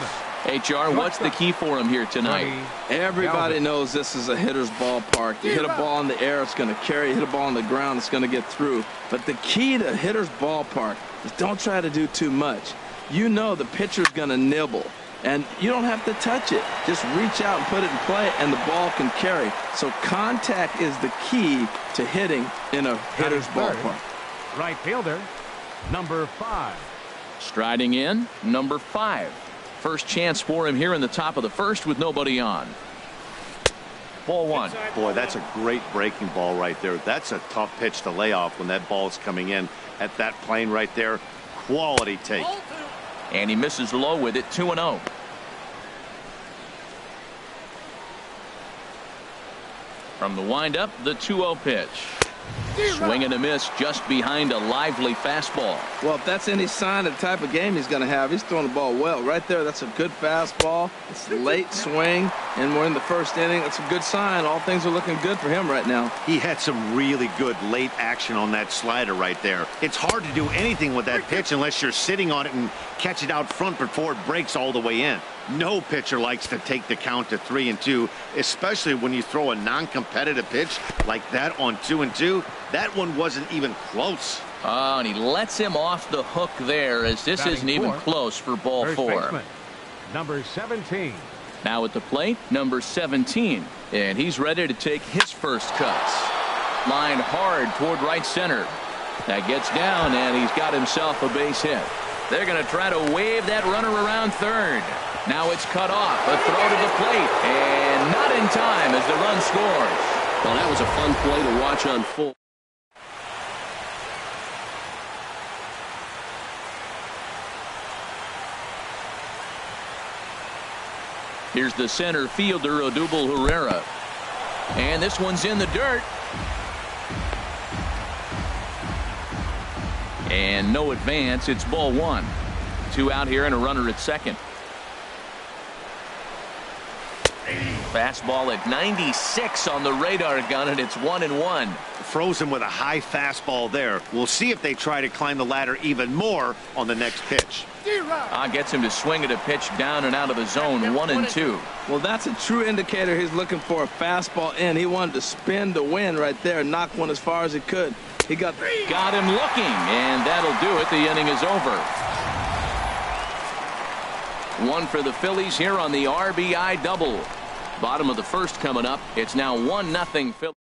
HR, what's the key for him here tonight? Everybody knows this is a hitter's ballpark. You hit a ball in the air, it's going to carry. You hit a ball on the ground, it's going to get through. But the key to hitter's ballpark is don't try to do too much. You know the pitcher's going to nibble, and you don't have to touch it. Just reach out and put it in play, and the ball can carry. So contact is the key to hitting in a hitter's ballpark. Right fielder, number 5. Striding in, number 5. First chance for him here in the top of the first with nobody on. Ball 1. Boy, that's a great breaking ball right there. That's a tough pitch to lay off when that ball is coming in at that plane right there. Quality take. And he misses low with it, 2-0. From the windup, the 2-0 pitch. Swing and a miss just behind a lively fastball. Well, if that's any sign of the type of game he's going to have, he's throwing the ball well. Right there, that's a good fastball. It's late swing, and we're in the first inning. That's a good sign. All things are looking good for him right now. He had some really good late action on that slider right there. It's hard to do anything with that pitch unless you're sitting on it and catch it out front before it breaks all the way in. No pitcher likes to take the count to 3-2, especially when you throw a non-competitive pitch like that on 2-2. That one wasn't even close. Oh, and he lets him off the hook there as this Batting isn't even 4. close for ball First 4. baseman, number 17. Now at the plate, number 17. And he's ready to take his first cuts. Line hard toward right center. That gets down, and he's got himself a base hit. They're going to try to wave that runner around third. Now it's cut off. A throw to the plate. And not in time as the run scores. Well, that was a fun play to watch unfold. Here's the center fielder, Odubel Herrera. And this one's in the dirt. And no advance. It's ball 1. 2 out here and a runner at second. Fastball at 96 on the radar gun, and it's 1-1. Frozen with a high fastball there. We'll see if they try to climb the ladder even more on the next pitch. Gets him to swing at a pitch down and out of the zone, 1-2. Well, that's a true indicator he's looking for a fastball in. He wanted to spin to win right there, knock one as far as he could. He got him looking, and that'll do it. The inning is over. One for the Phillies here on the RBI double. Bottom of the first coming up. It's now 1-0 Phillies.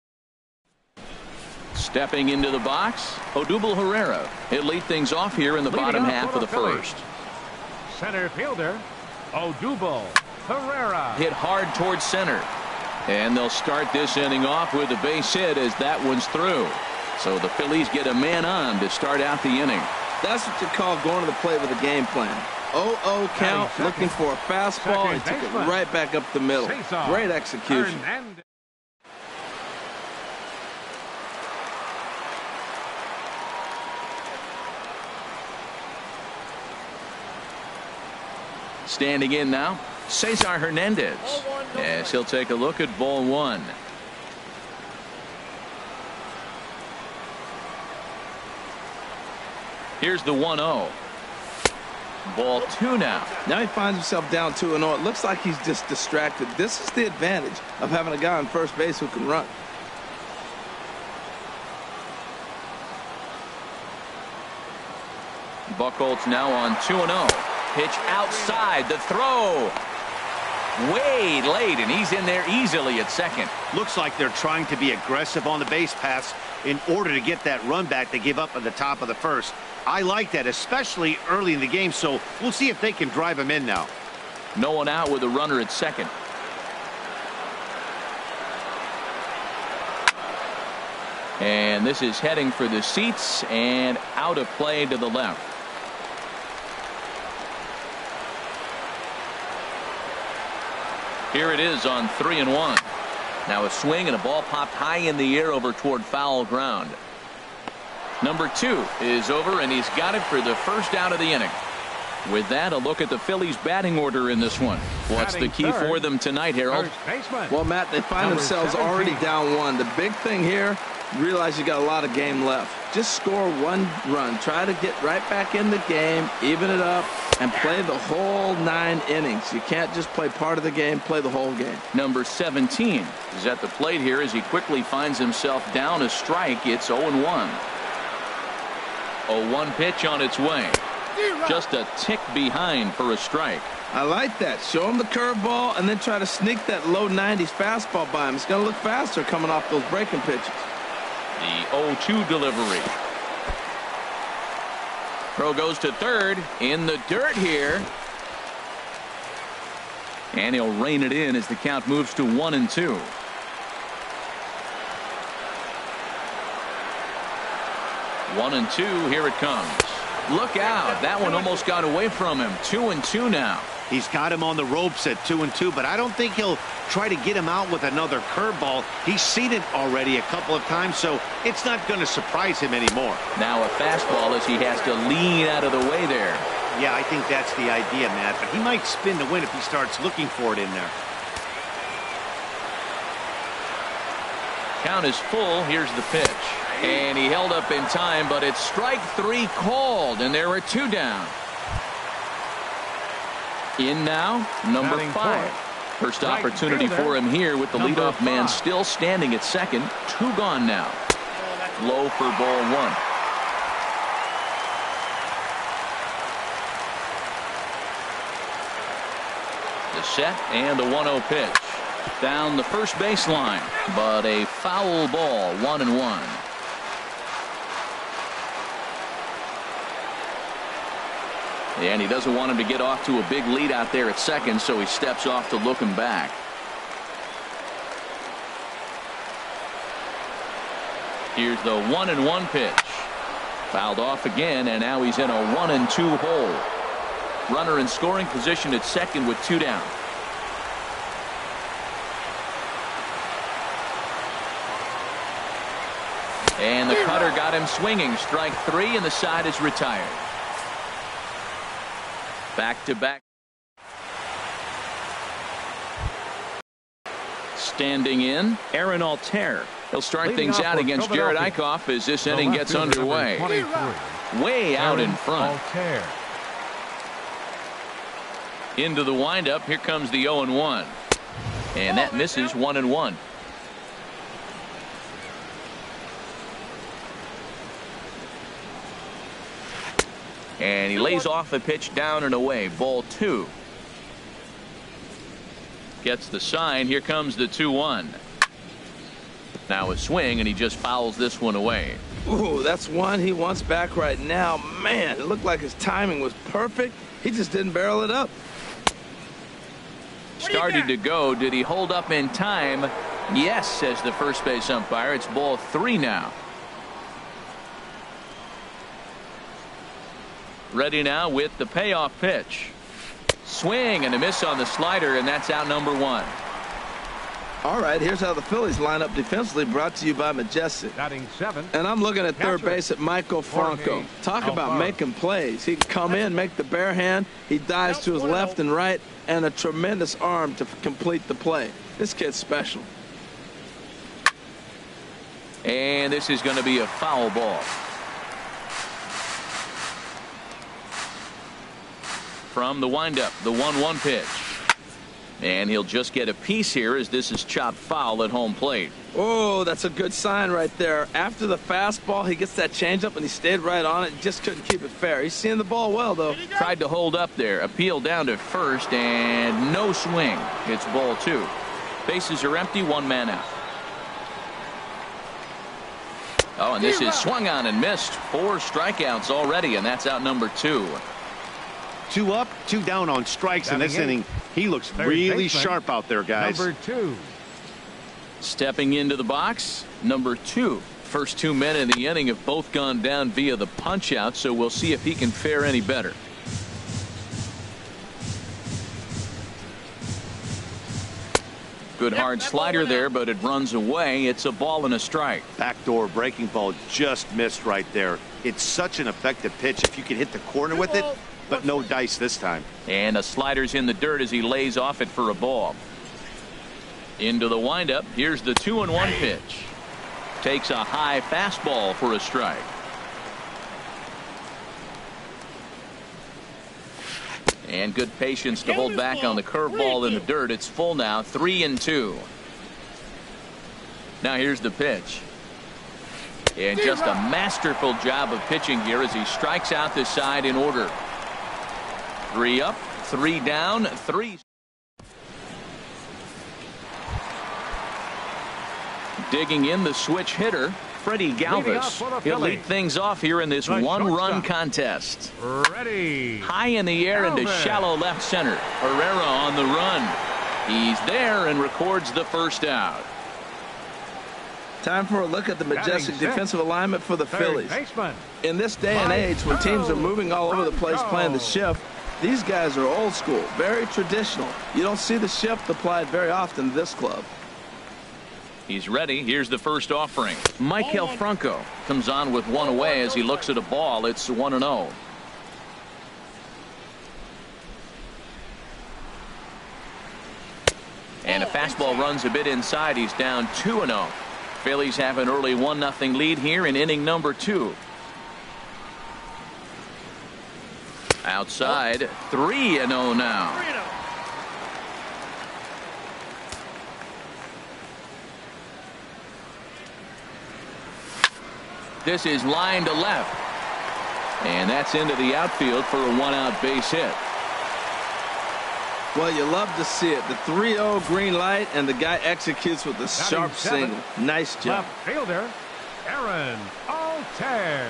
Stepping into the box, Odubel Herrera. He'll lead things off here in the bottom half of the first. Center fielder, Odubel Herrera. Hit hard towards center. And they'll start this inning off with a base hit as that one's through. So the Phillies get a man on to start out the inning. That's what you call going to the plate with a game plan. 0-0 count, looking for a fastball, and took it right back up the middle. Great execution. Standing in now, Cesar Hernandez. Yes, he'll take a look at ball 1. Here's the 1-0. Ball 2 now. Now he finds himself down 2-0. It looks like he's just distracted. This is the advantage of having a guy on first base who can run. Buchholz now on 2-0. Pitch outside. The throw. Way late, and he's in there easily at second. Looks like they're trying to be aggressive on the base pass in order to get that run back they gave up at the top of the first. I like that, especially early in the game, so we'll see if they can drive him in now. No one out with a runner at second. And this is heading for the seats and out of play to the left. Here it is on 3-1. Now a swing and a ball popped high in the air over toward foul ground. Number 2 is over, and he's got it for the first out of the inning. With that, a look at the Phillies' batting order in this one. What's the key for them tonight, Harold? Well, Matt, they find themselves already down 1. The big thing here, realize you got a lot of game left. Just score 1 run. Try to get right back in the game, even it up, and play the whole 9 innings. You can't just play part of the game, play the whole game. Number 17 is at the plate here as he quickly finds himself down a strike. It's 0-1. 0-1 pitch on its way. Just a tick behind for a strike. I like that. Show him the curveball and then try to sneak that low 90s fastball by him. It's going to look faster coming off those breaking pitches. The 0-2 delivery. Throw goes to third in the dirt here. And he'll rein it in as the count moves to 1-2. One and two, here it comes. Look out. That one almost got away from him. 2-2 now. He's got him on the ropes at 2-2, but I don't think he'll try to get him out with another curveball. He's seen it already a couple of times, so it's not going to surprise him anymore. Now a fastball as he has to lean out of the way there. Yeah, I think that's the idea, Matt, but he might spin to win if he starts looking for it in there. Count is full. Here's the pitch. And he held up in time, but it's strike 3 called, and there are 2 down. In now, number 5. First opportunity for him here with the leadoff man still standing at second. 2 gone now. Low for ball 1. The set and the 1-0 pitch. Down the first baseline, but a foul ball, 1-1. And he doesn't want him to get off to a big lead out there at second, so he steps off to look him back. Here's the 1-1 pitch. Fouled off again, and now he's in a 1-2 hole. Runner in scoring position at second with 2 down. And the cutter got him swinging. Strike 3, and the side is retired. Back-to-back. Standing in, Aaron Altair. He'll start things out against Jared Eichhoff as this inning gets underway. Way out in front. Into the windup. Here comes the 0-1. And that misses. 1-1. And he lays off a pitch down and away. Ball 2. Gets the sign. Here comes the 2-1. Now a swing, and he just fouls this one away. Ooh, that's one he wants back right now. Man, it looked like his timing was perfect. He just didn't barrel it up. Started to go. Did he hold up in time? Yes, says the first base umpire. It's ball 3 now. Ready now with the payoff pitch. Swing and a miss on the slider, and that's out number 1. All right, here's how the Phillies line up defensively, brought to you by Majestic. Batting 7. And I'm looking at third base at Michael Franco. Talk about making plays. He can come in, make the bare hand. He dives to his left and right, and a tremendous arm to complete the play. This kid's special. And this is going to be a foul ball. From the windup, the 1-1 pitch. And he'll just get a piece here as this is chopped foul at home plate. Oh, that's a good sign right there. After the fastball, he gets that changeup, and he stayed right on it. Just couldn't keep it fair. He's seeing the ball well, though. Tried to hold up there. Appeal down to first, and no swing. It's ball 2. Bases are empty. 1 man out. Oh, and this is swung on and missed. 4 strikeouts already, and that's out number 2. 2 up, 2 down on strikes in this inning. He looks really sharp out there, guys. Number 2. Stepping into the box, number 2. First 2 men in the inning have both gone down via the punch out, so we'll see if he can fare any better. Good hard slider there, but it runs away. It's a ball and a strike. Backdoor breaking ball just missed right there. It's such an effective pitch. If you can hit the corner with it, but no dice this time. And a slider's in the dirt as he lays off it for a ball. Into the windup. Here's the 2-1 pitch. Takes a high fastball for a strike. And good patience to hold back on the curveball in the dirt. It's full now, 3-2. Now here's the pitch. And just a masterful job of pitching here as he strikes out this side in order. 3 up, 3 down, 3. Digging in the switch hitter, Freddie Galvis. He'll lead things off here in this one-run contest. Ready. High in the air into shallow left center. Herrera on the run. He's there and records the first out. Time for a look at the majestic defensive alignment for the Phillies. In this day and age, when teams are moving all over the place playing the shift, these guys are old school, very traditional. You don't see the shift applied very often to this club. He's ready. Here's the first offering. Michael Franco comes on with one away as he looks at a ball. It's 1-0. And a fastball runs a bit inside. He's down 2-0. Phillies have an early 1-0 lead here in inning number 2. Outside, 3-0 now. This is line to left. And that's into the outfield for a 1-out base hit. Well, you love to see it. The 3-0 green light, and the guy executes with a sharp single. Nice job. Left fielder, Aaron Altair.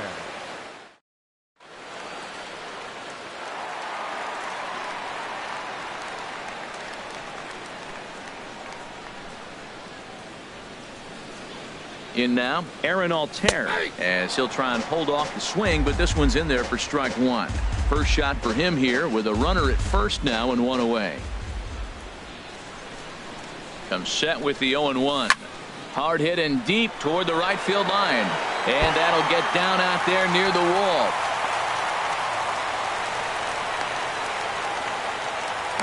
In now, Aaron Altair, as he'll try and hold off the swing, but this one's in there for strike 1. First shot for him here with a runner at first now and 1 away. Comes set with the 0-1. Hard hit and deep toward the right field line. And that'll get down out there near the wall.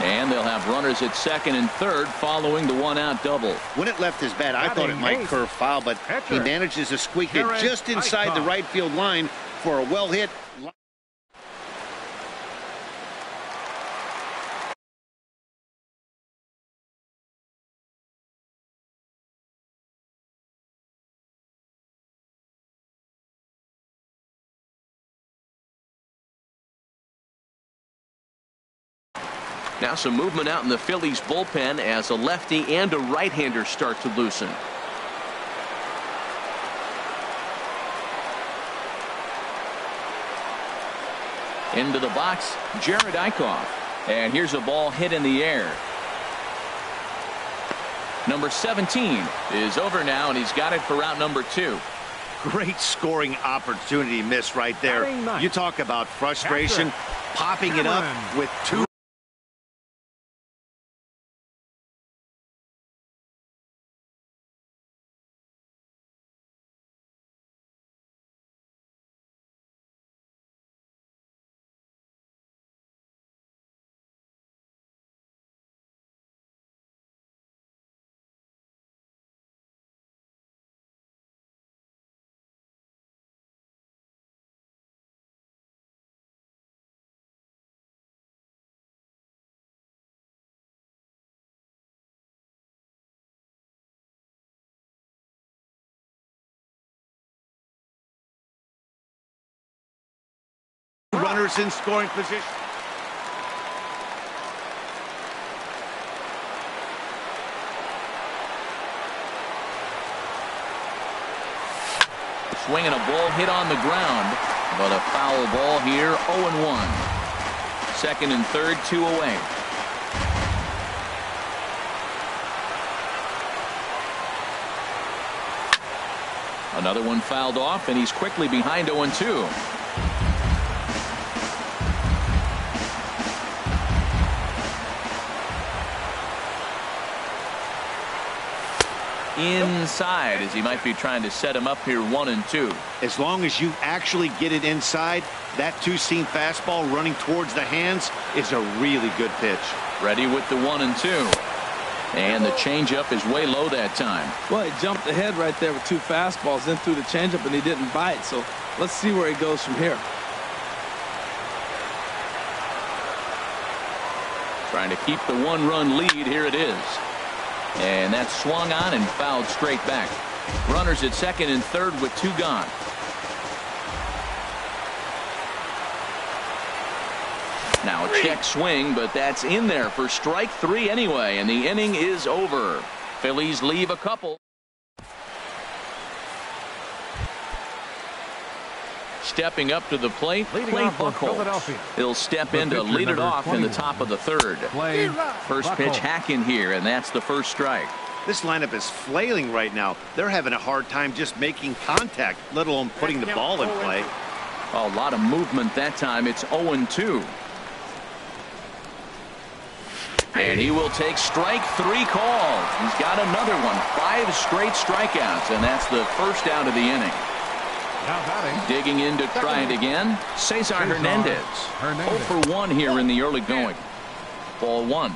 And they'll have runners at second and third following the 1-out double. When it left his bat, I thought it might curve foul, but he manages to squeak it just inside the right field line for a well hit. Now some movement out in the Phillies bullpen as a lefty and a right-hander start to loosen. Into the box, Jared Eichhoff. And here's a ball hit in the air. Number 17 is over now, and he's got it for route number 2. Great scoring opportunity miss right there. You talk about frustration, popping it up with 2. Runners in scoring position. Swinging a ball hit on the ground, but a foul ball here, 0-1. Second and third, 2 away. Another one fouled off, and he's quickly behind 0-2. inside as he might be trying to set him up here 1-2. As long as you actually get it inside, that two-seam fastball running towards the hands is a really good pitch. Ready with the 1-2. And the changeup is way low that time. Well, he jumped ahead right there with two fastballs, then threw the changeup, and he didn't bite. So let's see where he goes from here. Trying to keep the one-run lead. Here it is. And that's swung on and fouled straight back. Runners at second and third with two gone. Now a check swing, but that's in there for strike three anyway, and the inning is over. Phillies leave a couple. Stepping up to the plate, Clay Buchholz. He'll step in to lead it off in the top of the third. First pitch hacking here, and that's the first strike. This lineup is flailing right now. They're having a hard time just making contact, let alone putting the ball in play. A lot of movement that time. It's 0-2. And he will take strike three called. He's got another one. 5 straight strikeouts, and that's the first out of the inning. Digging in to try it again, Cesar Hernandez. 0 for 1 here in the early going. Ball 1.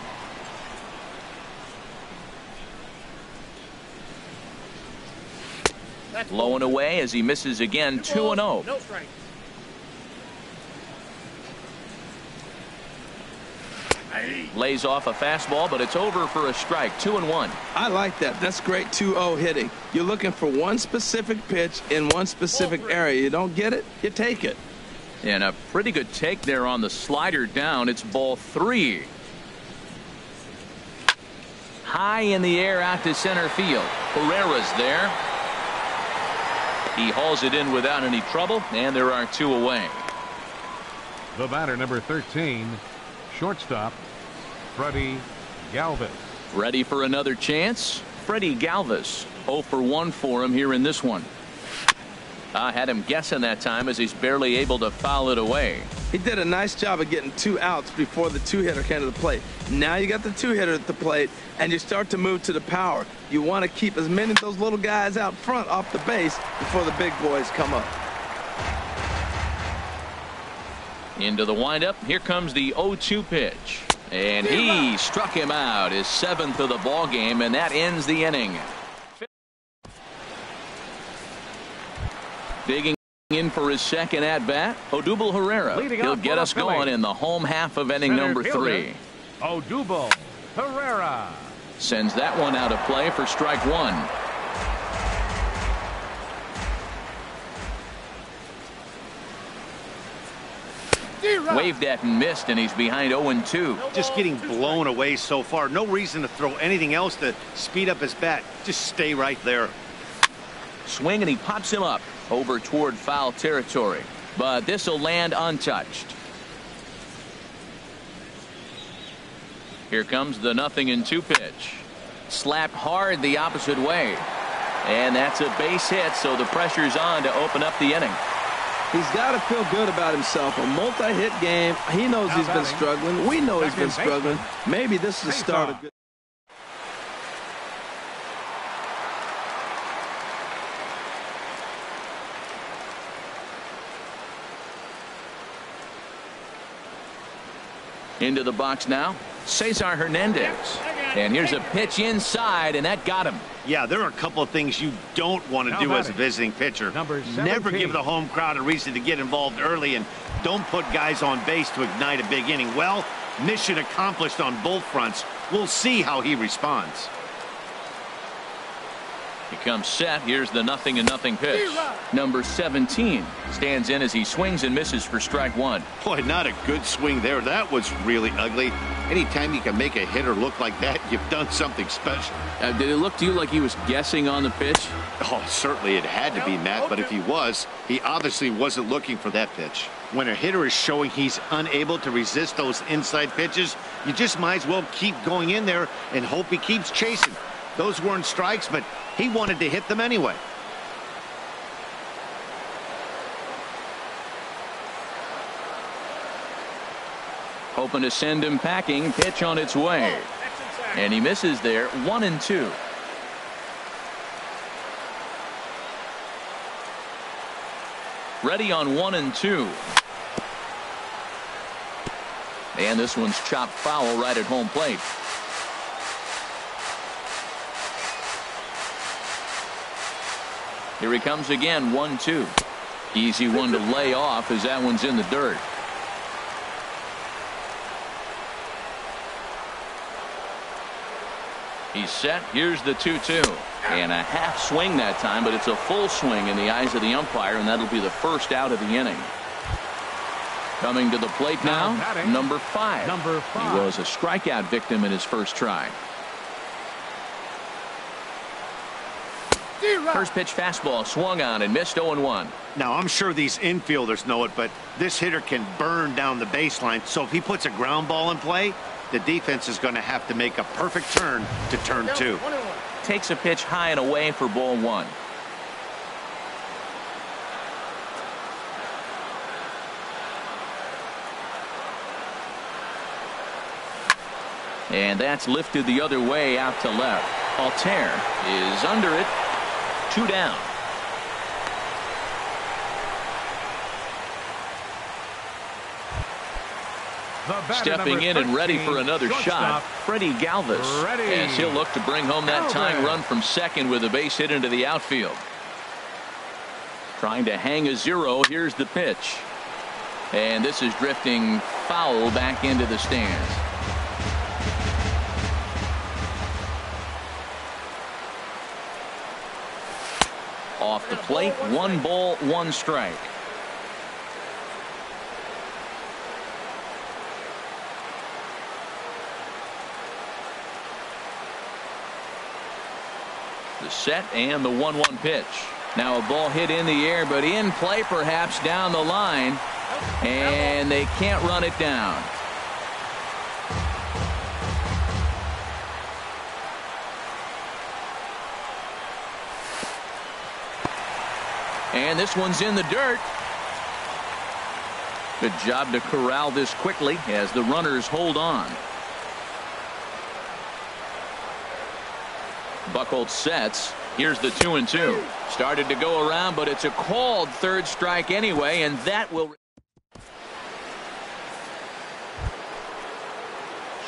Low and away as he misses again. 2-0. No strike. Lays off a fastball, but it's over for a strike. 2-1. I like that. That's great 2-0 hitting. You're looking for one specific pitch in one specific area. You don't get it, you take it. And a pretty good take there on the slider down. It's ball 3. High in the air out to center field. Herrera's there. He hauls it in without any trouble, and there are 2 away. The batter, number 13, shortstop, Freddie Galvis. Ready for another chance? Freddie Galvis. 0 for 1 for him here in this one. I had him guessing that time as he's barely able to foul it away. He did a nice job of getting 2 outs before the 2-hitter came to the plate. Now you got the 2-hitter at the plate, and you start to move to the power. You want to keep as many of those little guys out front off the base before the big boys come up. Into the windup. Here comes the 0-2 pitch. And he struck him out, his 7th of the ball game, and that ends the inning. Digging in for his second at-bat, Odubel Herrera. He'll get us going in the home half of inning number 3. Odubel Herrera sends that one out of play for strike 1. Waved at and missed, and he's behind 0-2. Just getting blown away so far. No reason to throw anything else to speed up his bat. Just stay right there. Swing, and he pops him up over toward foul territory. But this will land untouched. Here comes the 0-2 pitch. Slapped hard the opposite way. And that's a base hit, so the pressure's on to open up the inning. He's got to feel good about himself. A multi-hit game. He knows he's been struggling. We know he's been struggling. Maybe this is the start of good. Into the box now, Cesar Hernandez. And here's a pitch inside, and that got him. Yeah, there are a couple of things you don't want to do as a visiting pitcher. Never give the home crowd a reason to get involved early, and don't put guys on base to ignite a big inning. Well, mission accomplished on both fronts. We'll see how he responds. He comes set. Here's the 0-0 pitch. Number 17 stands in as he swings and misses for strike 1. Boy, not a good swing there. That was really ugly. Anytime you can make a hitter look like that, you've done something special. Did it look to you like he was guessing on the pitch? Oh, certainly it had to be, Matt, but if he was, he obviously wasn't looking for that pitch. When a hitter is showing he's unable to resist those inside pitches, you just might as well keep going in there and hope he keeps chasing. Those weren't strikes, but he wanted to hit them anyway. Hoping to send him packing. Pitch on its way. And he misses there. 1-2. Ready on 1 and 2. And this one's chopped foul right at home plate. Here he comes again, 1-2. Easy one to lay off as that one's in the dirt. He's set. Here's the 2-2. And a half swing that time, but it's a full swing in the eyes of the umpire, and that'll be the first out of the inning. Coming to the plate now, number 5. He was a strikeout victim in his first try. First pitch fastball swung on and missed 0-1. Now, I'm sure these infielders know it, but this hitter can burn down the baseline. So if he puts a ground ball in play, the defense is going to have to make a perfect turn to turn 2. Takes a pitch high and away for ball 1. And that's lifted the other way out to left. Altair is under it. 2 down. Stepping in and ready for another shot, Freddie Galvis, as he'll look to bring home that tying run from second with a base hit into the outfield. Trying to hang a 0. Here's the pitch. And this is drifting foul back into the stands. Off the plate, 1 ball, 1 strike. The set and the 1-1 pitch. Now a ball hit in the air, but in play perhaps down the line. And they can't run it down. And this one's in the dirt. Good job to corral this quickly as the runners hold on. Buchholz sets. Here's the 2-2. Started to go around, but it's a called third strike anyway, and that will.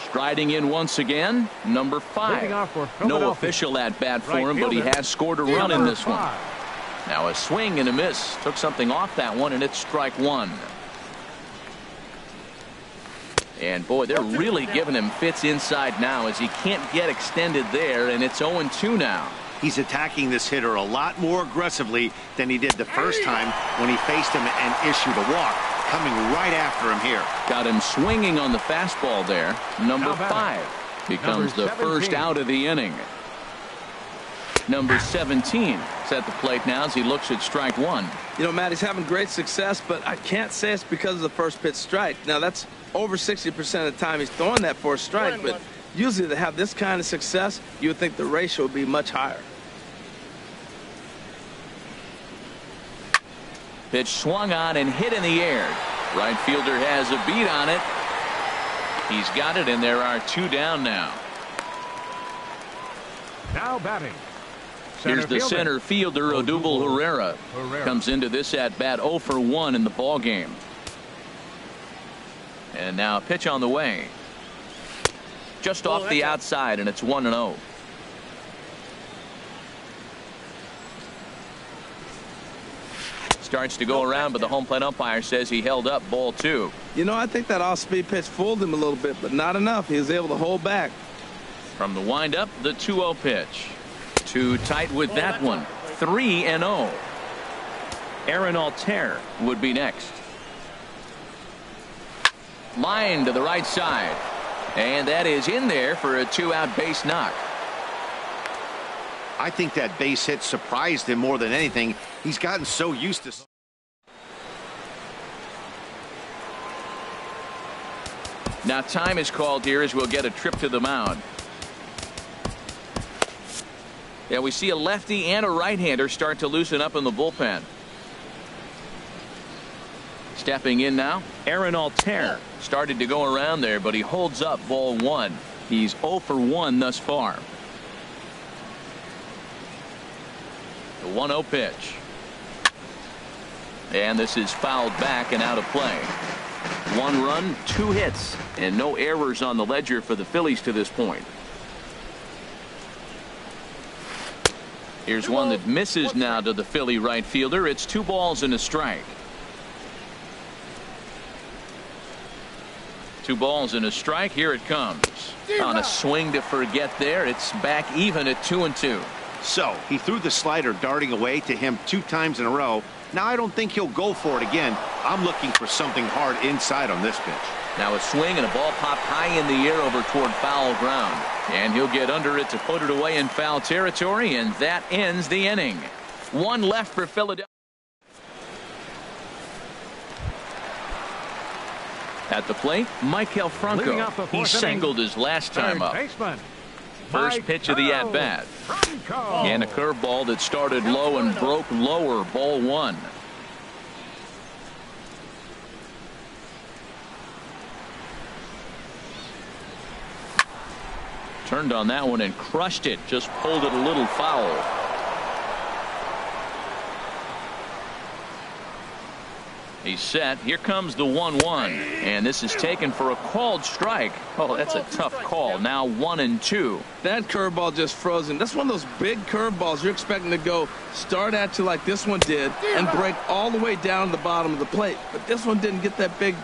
Striding in once again, number 5. No official at bat for him, but he has scored a run in this one. Now a swing and a miss. Took something off that one, and it's strike 1. And boy, they're really giving him fits inside now as he can't get extended there, and it's 0-2 now. He's attacking this hitter a lot more aggressively than he did the first time when he faced him and issued a walk. Coming right after him here. Got him swinging on the fastball there. Number 5 becomes the first out of the inning. Number 17 is at the plate now as he looks at strike 1. You know, Matt, he's having great success, but I can't say it's because of the first pitch strike. Now, that's over 60% of the time he's throwing that for a strike, but usually to have this kind of success, you would think the ratio would be much higher. Pitch swung on and hit in the air. Right fielder has a beat on it. He's got it, and there are 2 down now. Now batting. Here's the center fielder, Odubel Herrera. Comes into this at bat 0 for 1 in the ball game. And now a pitch on the way. Just off the outside, and it's 1-0. Starts to go around, but the home plate umpire says he held up ball 2. You know, I think that off-speed pitch fooled him a little bit, but not enough. He was able to hold back. From the windup, the 2-0 pitch. Too tight with that one. 3-0. Aaron Altair would be next. Line to the right side. And that is in there for a 2-out base knock. I think that base hit surprised him more than anything. He's gotten so used to. Now time is called here as we'll get a trip to the mound. Yeah, we see a lefty and a right-hander start to loosen up in the bullpen. Stepping in now, Aaron Altair. Started to go around there, but he holds up ball 1. He's 0 for 1 thus far. The 1-0 pitch. And this is fouled back and out of play. 1 run, 2 hits, and no errors on the ledger for the Phillies to this point. Here's one that misses now to the Philly right fielder. It's 2 balls and a strike. 2 balls and a strike. Here it comes. On a swing to forget there. It's back even at 2-2. So he threw the slider darting away to him 2 times in a row. Now I don't think he'll go for it again. I'm looking for something hard inside on this pitch. Now a swing and a ball popped high in the air over toward foul ground. And he'll get under it to put it away in foul territory, and that ends the inning. 1 left for Philadelphia. At the plate, Michael Franco. He singled his last time up. First pitch of the at-bat. And a curveball that started low and broke lower. Ball 1. Turned on that one and crushed it. Just pulled it a little foul. He's set. Here comes the 1-1. And this is taken for a called strike. Oh, that's a tough call. Now 1-2. That curveball just froze him. That's one of those big curveballs you're expecting to go start at you like this one did and break all the way down to the bottom of the plate. But this one didn't get that big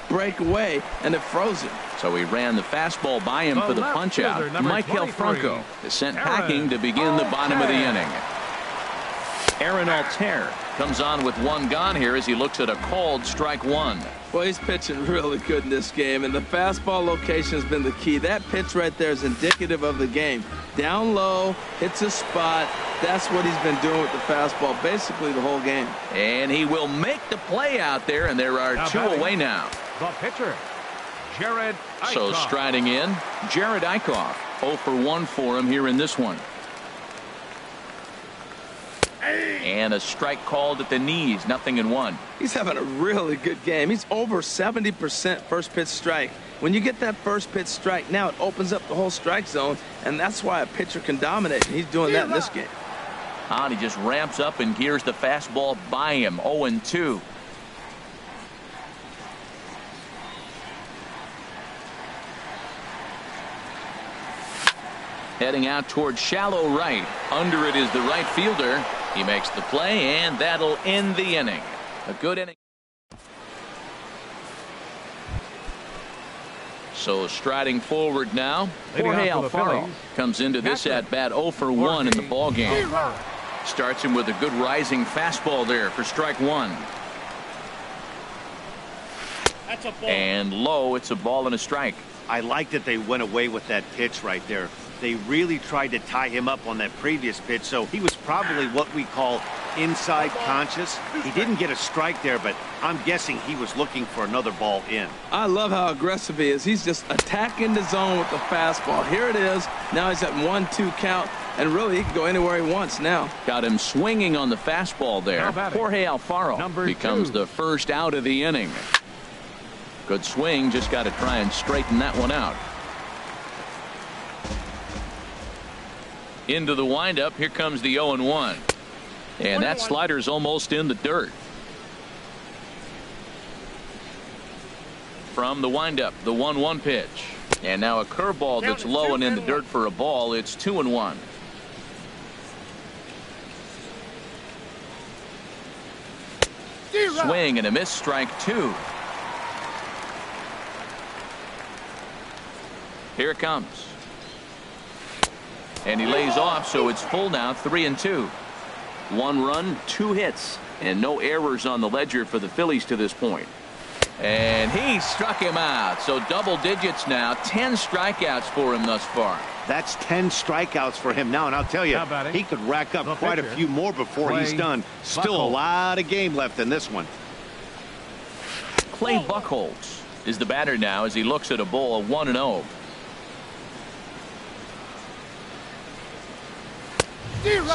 break away, and it froze him. So he ran the fastball by him for the punch-out. Michael Franco is sent packing to begin the bottom of the inning. Aaron Altair comes on with 1 gone here as he looks at a called strike 1. Well, he's pitching really good in this game, and the fastball location has been the key. That pitch right there is indicative of the game. Down low, hits a spot. That's what he's been doing with the fastball basically the whole game. And he will make the play out there, and there are 2 away now. The pitcher, Jared Eichhoff. So striding in, Jared Eichhoff. 0 for 1 for him here in this one. And a strike called at the knees. 0-1. He's having a really good game. He's over 70% first pitch strike. When you get that first pitch strike, now it opens up the whole strike zone, and that's why a pitcher can dominate. He's doing that in this game. He just ramps up and gears the fastball by him. 0-2. Heading out towards shallow right. Under it is the right fielder. He makes the play, and that'll end the inning. A good inning. So striding forward now, Jorge Alfaro comes into this at-bat 0 for 1 in the ballgame. Starts him with a good rising fastball there for strike 1. That's a ball. And low, it's a ball and a strike. I like that they went away with that pitch right there. They really tried to tie him up on that previous pitch, so he was probably what we call inside conscious. He didn't get a strike there, but I'm guessing he was looking for another ball in. I love how aggressive he is. He's just attacking the zone with the fastball. Here it is. Now he's at 1-2 count, and really he can go anywhere he wants now. Got him swinging on the fastball there. Jorge Alfaro becomes the first out of the inning. Good swing, just got to try and straighten that one out. Into the windup, here comes the 0-1. And that slider's almost in the dirt. From the windup, the 1-1 pitch. And now a curveball that's low and in the dirt for a ball. It's 2-1. Swing and a miss, strike 2. Here it comes. And he lays off, so it's full now, 3-2. 1 run, 2 hits, and no errors on the ledger for the Phillies to this point. And he struck him out. So double digits now, 10 strikeouts for him thus far. That's 10 strikeouts for him now, and I'll tell you, he could rack up quite a few more before he's done. Still a lot of game left in this one. Clay Buchholz is the batter now as he looks at a ball of 1-0.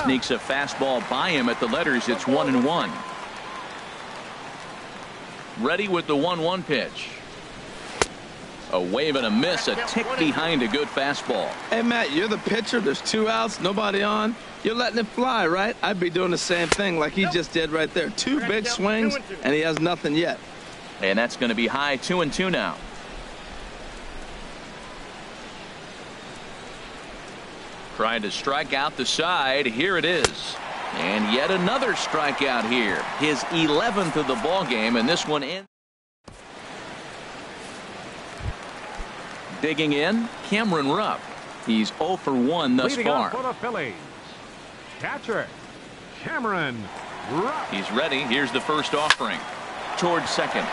Sneaks a fastball by him at the letters. It's 1-1. Ready with the 1-1 pitch. A wave and a miss, a tick behind a good fastball. Hey, Matt, you're the pitcher. There's 2 outs, nobody on. You're letting it fly, right? I'd be doing the same thing like he just did right there. 2 big swings, and he has nothing yet. And that's going to be high, 2-2 now. Trying to strike out the side. Here it is. And yet another strikeout here. His 11th of the ball game, and this one ends. Digging in, Cameron Rupp. He's 0 for 1 thus far. For the Phillies, catcher Cameron Rupp. He's ready. Here's the first offering. Towards second.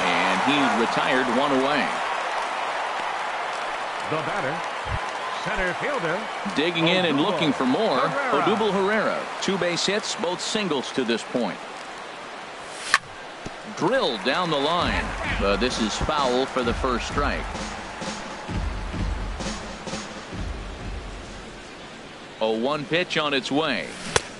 And he's retired, 1 away. The batter, center fielder. Digging in and looking for more. Odubel Herrera. 2 base hits, both singles to this point. Drilled down the line. But this is foul for the first strike. 0-1 pitch on its way.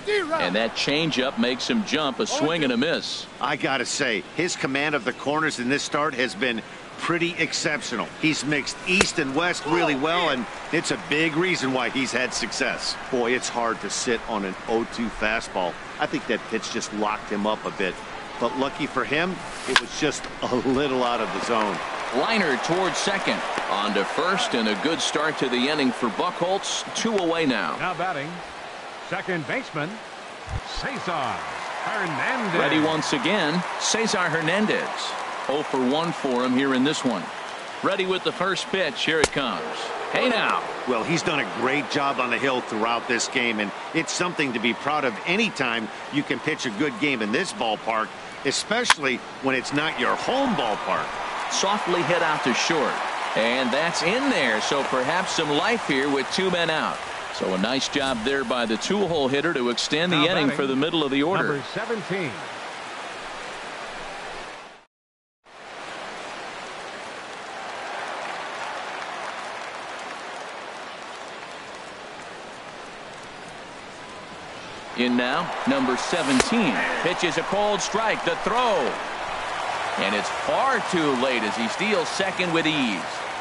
And that changeup makes him jump. A swing and a miss. I gotta say, his command of the corners in this start has been pretty exceptional. He's mixed east and west really well, and it's a big reason why he's had success. Boy, it's hard to sit on an 0-2 fastball. I think that pitch just locked him up a bit. But lucky for him, it was just a little out of the zone. Liner towards second. On to first, and a good start to the inning for Buchholz. 2 away now. Now batting, second baseman, Cesar Hernandez. Ready once again, Cesar Hernandez. 0 for 1 for him here in this one. Ready with the first pitch. Here it comes. Hey now. Well, he's done a great job on the hill throughout this game, and it's something to be proud of anytime you can pitch a good game in this ballpark, especially when it's not your home ballpark. Softly hit out to short. And that's in there, so perhaps some life here with 2 men out. So a nice job there by the 2-hole hitter to extend the inning for the middle of the order. Number 17. In now, number 17. Pitches a cold strike. The throw. And it's far too late as he steals second with ease.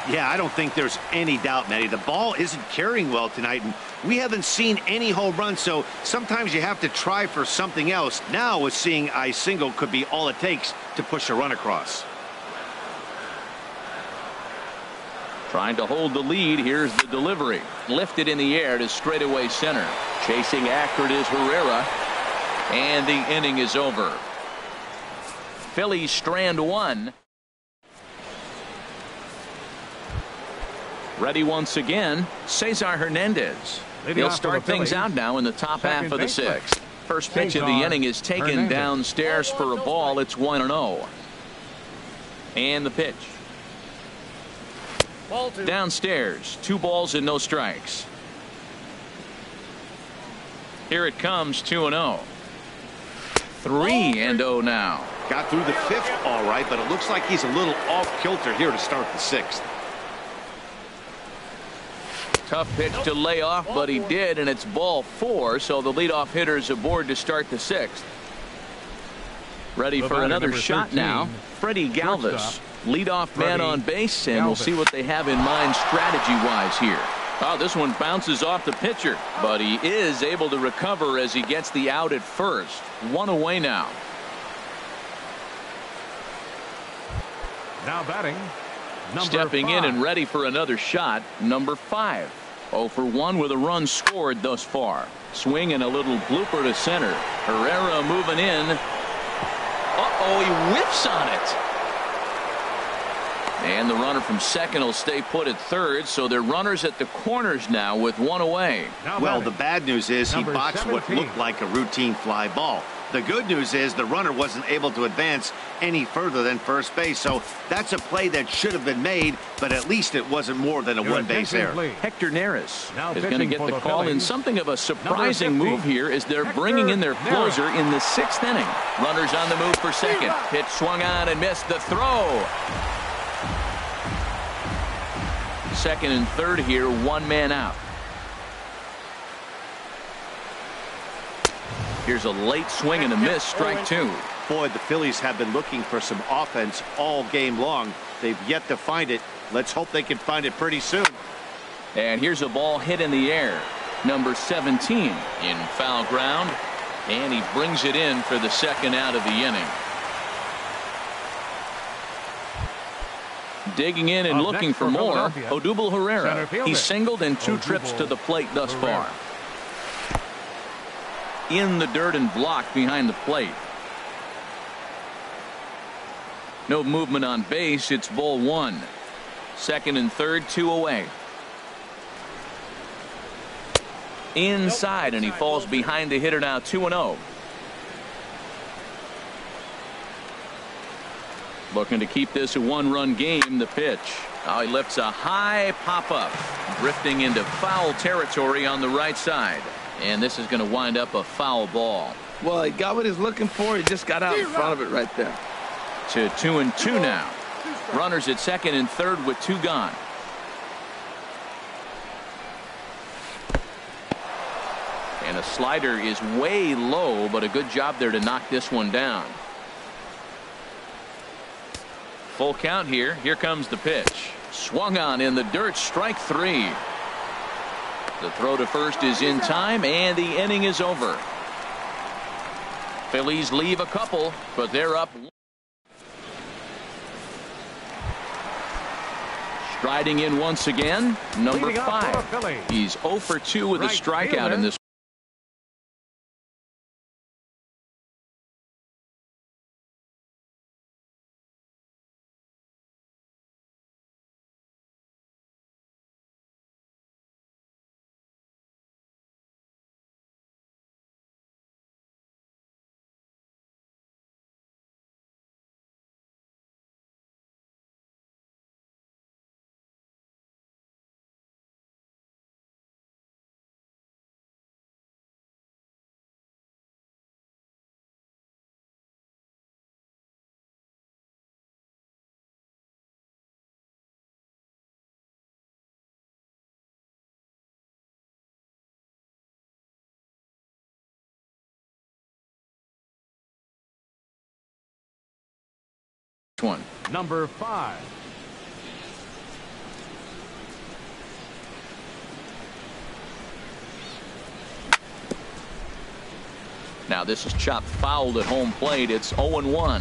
Yeah, I don't think there's any doubt, Matty. The ball isn't carrying well tonight, and we haven't seen any home runs, so sometimes you have to try for something else. Now, with seeing I single could be all it takes to push a run across. Trying to hold the lead. Here's the delivery. Lifted in the air to straightaway center. Chasing after it is Herrera. And the inning is over. Phillies strand 1. Ready once again, Cesar Hernandez. He'll start things out now in the top half of the 6th. First pitch of the inning is taken downstairs for a ball. It's 1-0. And the pitch. Downstairs, 2 balls and no strikes. Here it comes, 2-0. 3-0 now. Got through the 5th all right, but it looks like he's a little off kilter here to start the 6th. Tough pitch to lay off, but he did, and it's ball 4, so the leadoff hitter's aboard to start the 6th. Ready for another shot now. Freddie Galvis, leadoff man on base, and we'll see what they have in mind strategy-wise here. Oh, this one bounces off the pitcher, but he is able to recover as he gets the out at first. 1 away now. Now batting, stepping in and ready for another shot, number 5. 0 for 1 with a run scored thus far. Swing and a little blooper to center. Herrera moving in. Uh-oh, he whiffs on it. And the runner from second will stay put at third, so they're runners at the corners now with 1 away. Well, the bad news is he botched what looked like a routine fly ball. The good news is the runner wasn't able to advance any further than first base, so that's a play that should have been made, but at least it wasn't more than a one-base error. Hector Neris is going to get the call in something of a surprising move here as they're bringing in their closer in the 6th inning. Runners on the move for second. Pitch swung on and missed. The throw. Second and third here, 1 man out. Here's a late swing and a miss, strike 2. Boy, the Phillies have been looking for some offense all game long. They've yet to find it. Let's hope they can find it pretty soon. And here's a ball hit in the air. Number 17 in foul ground. And he brings it in for the second out of the inning. Digging in and looking for more, Odubel Herrera. He's singled in 2 trips to the plate thus far. In the dirt and blocked behind the plate. No movement on base. It's ball 1. Second and third, 2 away. Inside, and he falls behind the hitter now, 2-0. Looking to keep this a 1-run game. The pitch. Oh, he lifts a high pop-up. Drifting into foul territory on the right side. And this is going to wind up a foul ball. Well, he got what he's looking for. He just got out in front of it right there. To 2-2 now. Runners at second and third with 2 gone. And a slider is way low, but a good job there to knock this one down. Full count here. Here comes the pitch. Swung on in the dirt. Strike 3. The throw to first is in time, and the inning is over. Phillies leave a couple, but they're up. Striding in once again, number 5. He's 0 for 2 with a strikeout in this. One. Number 5. Now this is chopped fouled at home plate. It's 0-1.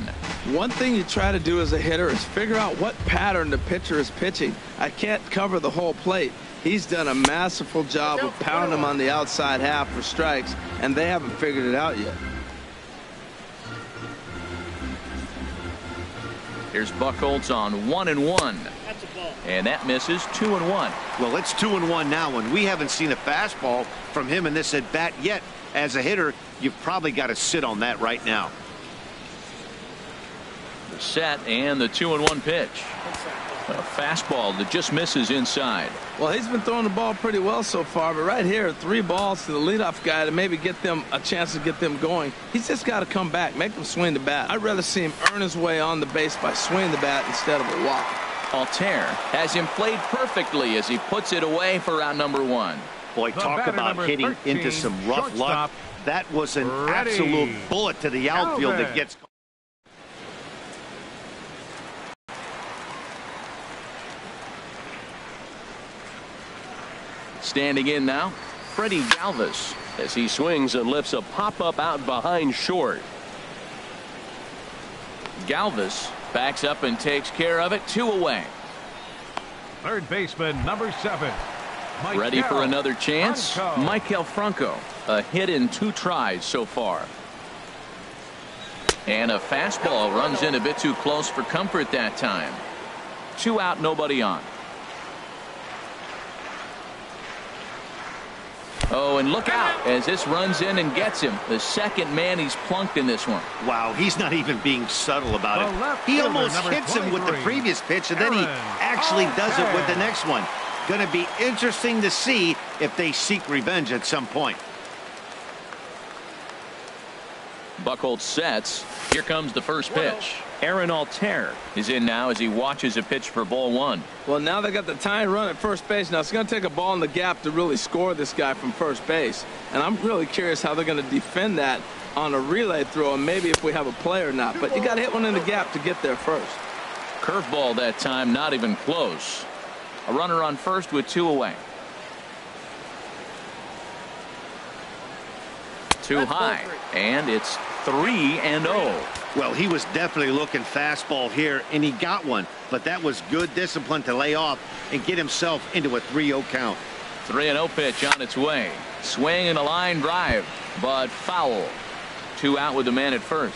One thing you try to do as a hitter is figure out what pattern the pitcher is pitching. I can't cover the whole plate. He's done a masterful job of pounding him on the outside half for strikes, and they haven't figured it out yet. Here's Buchholz on 1-1. And that misses. 2-1. Well, it's 2-1 now, and we haven't seen a fastball from him in this at bat yet. As a hitter, you've probably got to sit on that right now. The set and the 2-1 pitch. A fastball that just misses inside. Well, he's been throwing the ball pretty well so far, but right here, 3 balls to the leadoff guy to maybe get them a chance to get them going. He's just got to come back, make them swing the bat. I'd rather see him earn his way on the base by swinging the bat instead of a walk. Altair has him played perfectly as he puts it away for out number 1. Boy, talk about hitting 13, into some rough luck. That was an absolute bullet to the outfield that gets. Standing in now, Freddie Galvis, as he swings and lifts a pop-up out behind short. Galvis backs up and takes care of it. 2 away. Third baseman, number 7. Ready for another chance? Maikel Franco. A hit in 2 tries so far. And a fastball runs in a bit too close for comfort that time. 2 out, nobody on. Oh, and look out as this runs in and gets him. The second man he's plunked in this one. Wow, he's not even being subtle about it. He almost hits him with the previous pitch, and then he actually does it with the next one. Going to be interesting to see if they seek revenge at some point. Buchholz sets. Here comes the first pitch. Aaron Altair is in now as he watches a pitch for ball 1. Well, now they got the tying run at first base. Now it's going to take a ball in the gap to really score this guy from first base. And I'm really curious how they're going to defend that on a relay throw and maybe if we have a play or not. But you got to hit one in the gap to get there first. Curveball that time, not even close. A runner on first with 2 away. Too high, and it's 3-0. Well, he was definitely looking fastball here, and he got one. But that was good discipline to lay off and get himself into a 3-0 count. 3-0 pitch on its way. Swing and a line drive, but foul. 2 out with the man at first.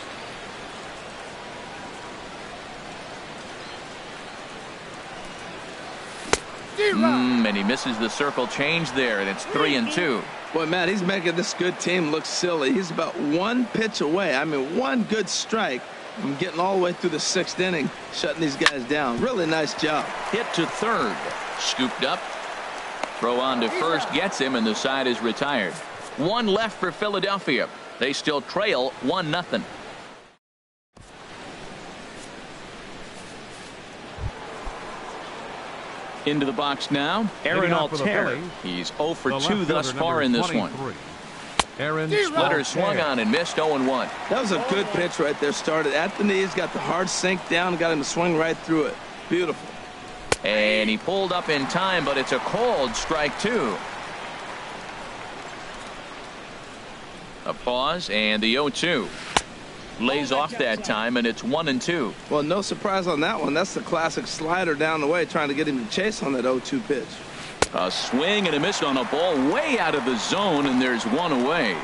And he misses the circle change there, and it's 3-2. Boy, Matt, he's making this good team look silly. He's about 1 pitch away. I mean, 1 good strike from getting all the way through the 6th inning, shutting these guys down. Really nice job. Hit to third. Scooped up. Throw on to first gets him, and the side is retired. 1 left for Philadelphia. They still trail 1-0. Into the box now, Aaron Altair. He's 0 for 2 thus far in this one. Aaron Splitter swung on and missed 0-1. That was a good pitch right there. Started at the knees, got the hard sink down, got him to swing right through it. Beautiful. And he pulled up in time, but it's a called strike 2. A pause and the 0-2. Lays off that time, and it's 1-2. Well, no surprise on that one. That's the classic slider down the way, trying to get him to chase on that 0-2 pitch. A swing and a miss on a ball way out of the zone, and there's 1 away.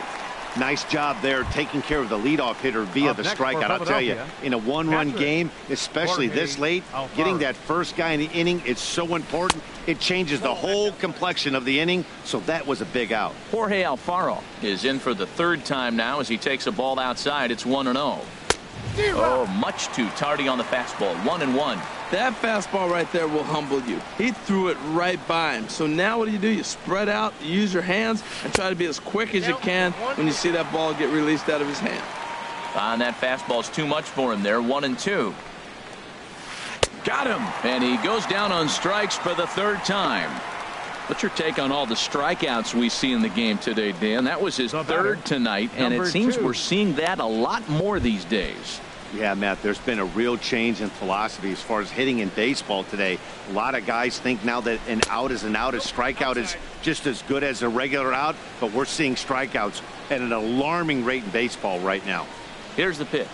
Nice job there taking care of the leadoff hitter via the strikeout. I'll tell you, in a 1-run game, especially this late, getting that first guy in the inning is so important. It changes the whole complexion of the inning, so that was a big out. Jorge Alfaro is in for the 3rd time now as he takes a ball outside. It's 1-0. Oh, much too tardy on the fastball. 1-1. That fastball right there will humble you. He threw it right by him. So now what do? You spread out, you use your hands, and try to be as quick as you can when you see that ball get released out of his hand. And that fastball's too much for him there. 1-2. Got him. And he goes down on strikes for the 3rd time. What's your take on all the strikeouts we see in the game today, Dan? That was his 3rd tonight, and it seems we're seeing that a lot more these days. Yeah, Matt, there's been a real change in philosophy as far as hitting in baseball today. A lot of guys think now that an out is an out. A strikeout is just as good as a regular out, but we're seeing strikeouts at an alarming rate in baseball right now. Here's the pitch.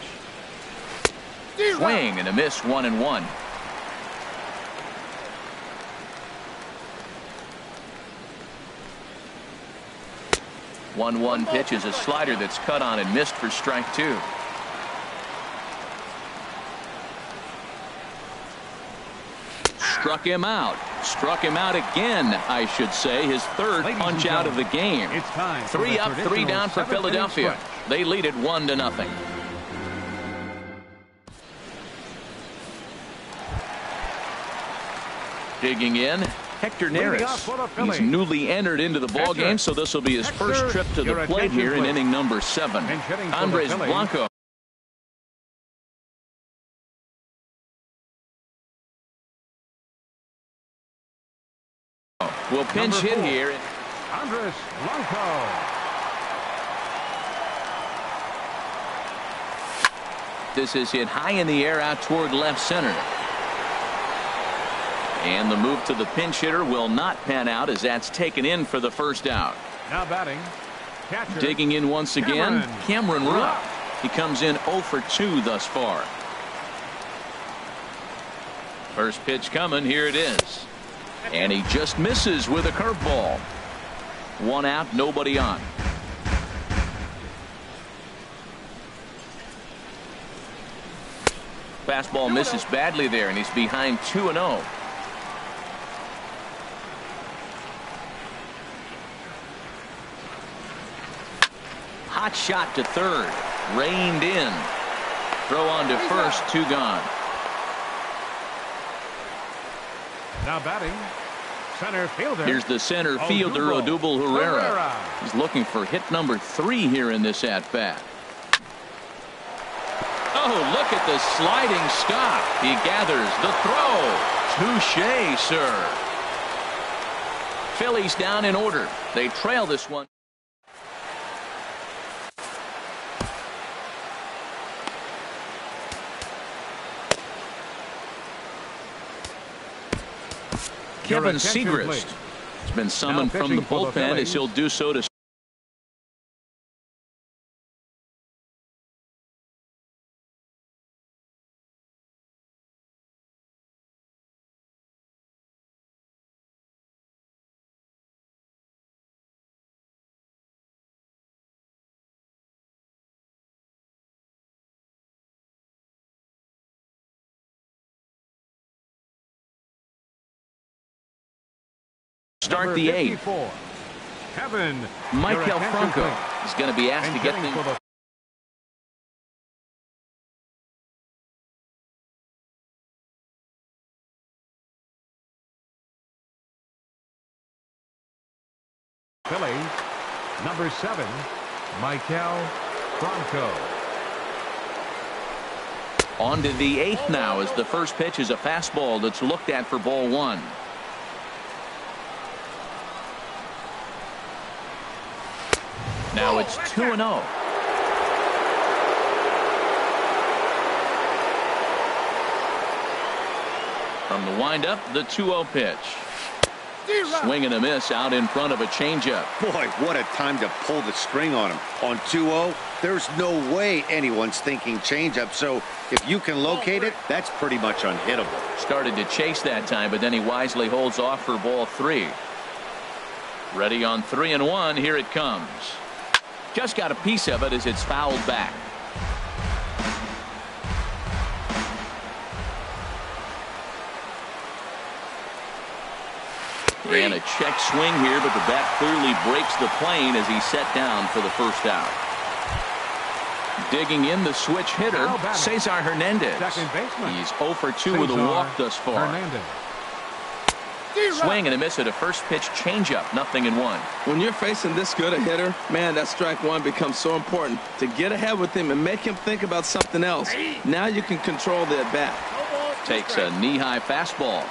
Swing and a miss. 1-1. One pitch is a slider that's cut on and missed for strike 2. Struck him out. Struck him out again, I should say. His 3rd punch out of the game. 3 up, 3 down for Philadelphia. They lead it 1-0. Digging in, Hector Neris. He's newly entered into the ball game, so this will be his first trip to the plate here in inning number 7. Andres Blanco. Will pinch hit here. Andres Blanco. This is hit high in the air out toward left center. And the move to the pinch hitter will not pan out as that's taken in for the 1st out. Now batting. Catcher. Digging in once again, Cameron Rupp. He comes in 0 for 2 thus far. First pitch coming. Here it is. And he just misses with a curveball. 1 out, nobody on. Fastball misses badly there, and he's behind 2-0. Hot shot to third. Reined in. Throw on to first. 2 gone. Now batting. Center fielder. Here's the center fielder, Odubel Herrera. He's looking for hit number 3 here in this at-bat. Oh, look at the sliding stop. He gathers the throw. Touché, sir. Phillies down in order. They trail this one. Kevin Segrist has been summoned from the bullpen as he'll do so to start the eighth. Michael Franco is going to be asked to get things. Phillies, number 7, Michael Franco. On to the eighth now as the first pitch is a fastball that's looked at for ball 1. Now it's 2-0. From the windup, the 2-0 pitch. Swing and a miss out in front of a changeup. Boy, what a time to pull the string on him. On 2-0, there's no way anyone's thinking changeup. So if you can locate it, that's pretty much unhittable. Started to chase that time, but then he wisely holds off for ball 3. Ready on 3-1. Here it comes. Just got a piece of it as it's fouled back. And a check swing here, but the bat clearly breaks the plane as he's set down for the first out. Digging in the switch hitter, Cesar Hernandez. He's 0 for 2 with a walk thus far. Swing and a miss at a first pitch changeup, 0-1. When you're facing this good a hitter, man, that strike one becomes so important to get ahead with him and make him think about something else. Now you can control the at bat. Takes a knee-high fastball.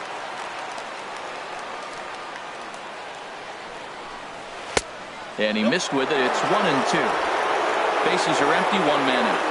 And he missed with it. It's 1-2. Bases are empty, 1 man out.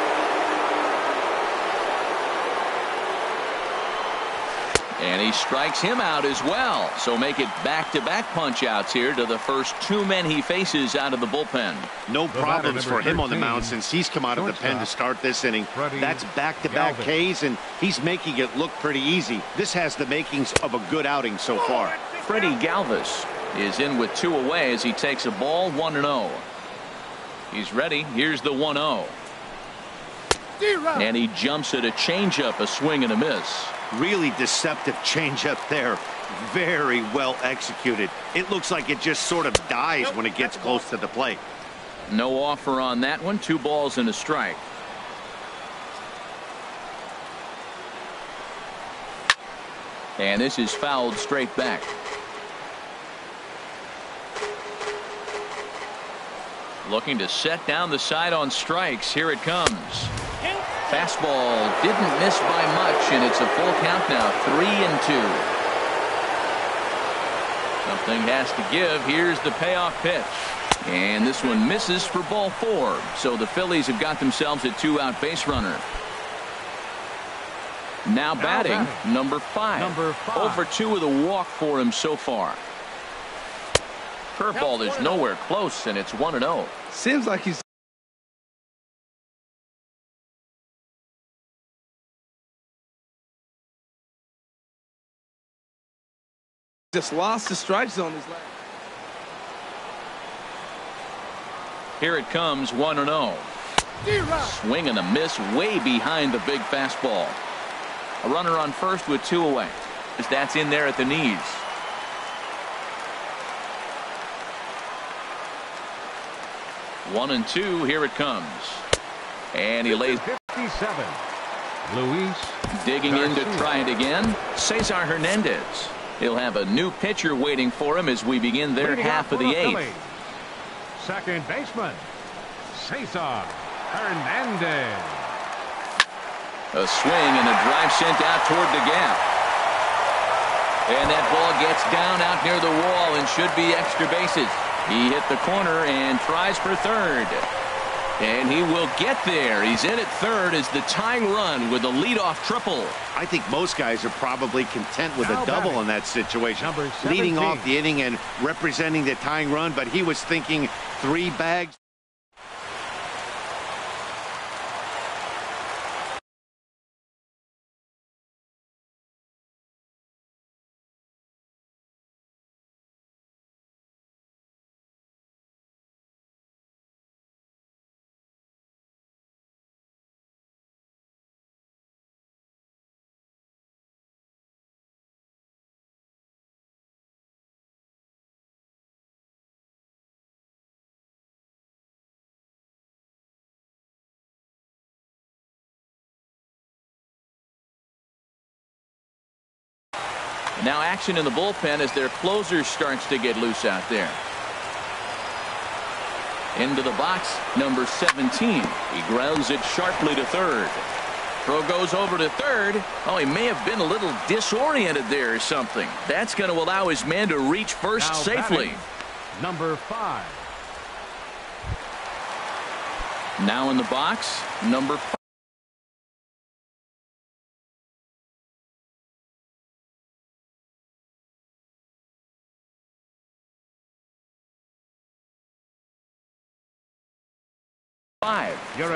And he strikes him out as well. So make it back-to-back punch-outs here to the first 2 men he faces out of the bullpen. No problems for him on the mound since he's come out of the pen to start this inning. That's back-to-back Ks, and he's making it look pretty easy. This has the makings of a good outing so far. Freddie Galvis is in with 2 away as he takes a ball, 1-0. He's ready. Here's the 1-0. And he jumps at a changeup, a swing and a miss. Really deceptive changeup there. Very well executed. It looks like it just sort of dies when it gets close to the plate. No offer on that one. 2 balls and a strike. And this is fouled straight back. Looking to set down the side on strikes. Here it comes. Fastball didn't miss by much, and it's a full count now, 3-2. Something has to give. Here's the payoff pitch. And this one misses for ball 4. So the Phillies have got themselves a 2-out base runner. Now batting, number 5. 0 for 2 with a walk for him so far. Curveball is nowhere close, and it's 1-0. Seems like he's just lost the strike zone. Here it comes, 1-0. Swing and a miss way behind the big fastball. A runner on first with 2 away. That's in there at the knees. One and 2. Here it comes. And he lays 57. Luis digging in to try it again. Cesar Hernandez. He'll have a new pitcher waiting for him as we begin their half of the 8th. Second baseman, Cesar Hernandez. A swing and a drive sent out toward the gap. And that ball gets down out near the wall and should be extra bases. He hit the corner and tries for third. And he will get there. He's in at third as the tying run with a leadoff triple. I think most guys are probably content with a double in that situation. Leading off the inning and representing the tying run, but he was thinking 3 bags. Now action in the bullpen as their closer starts to get loose out there. Into the box, number 17. He grounds it sharply to third. Throw goes over to third. Oh, he may have been a little disoriented there or something. That's going to allow his man to reach first safely. Batting, number 5. Now in the box, number 5.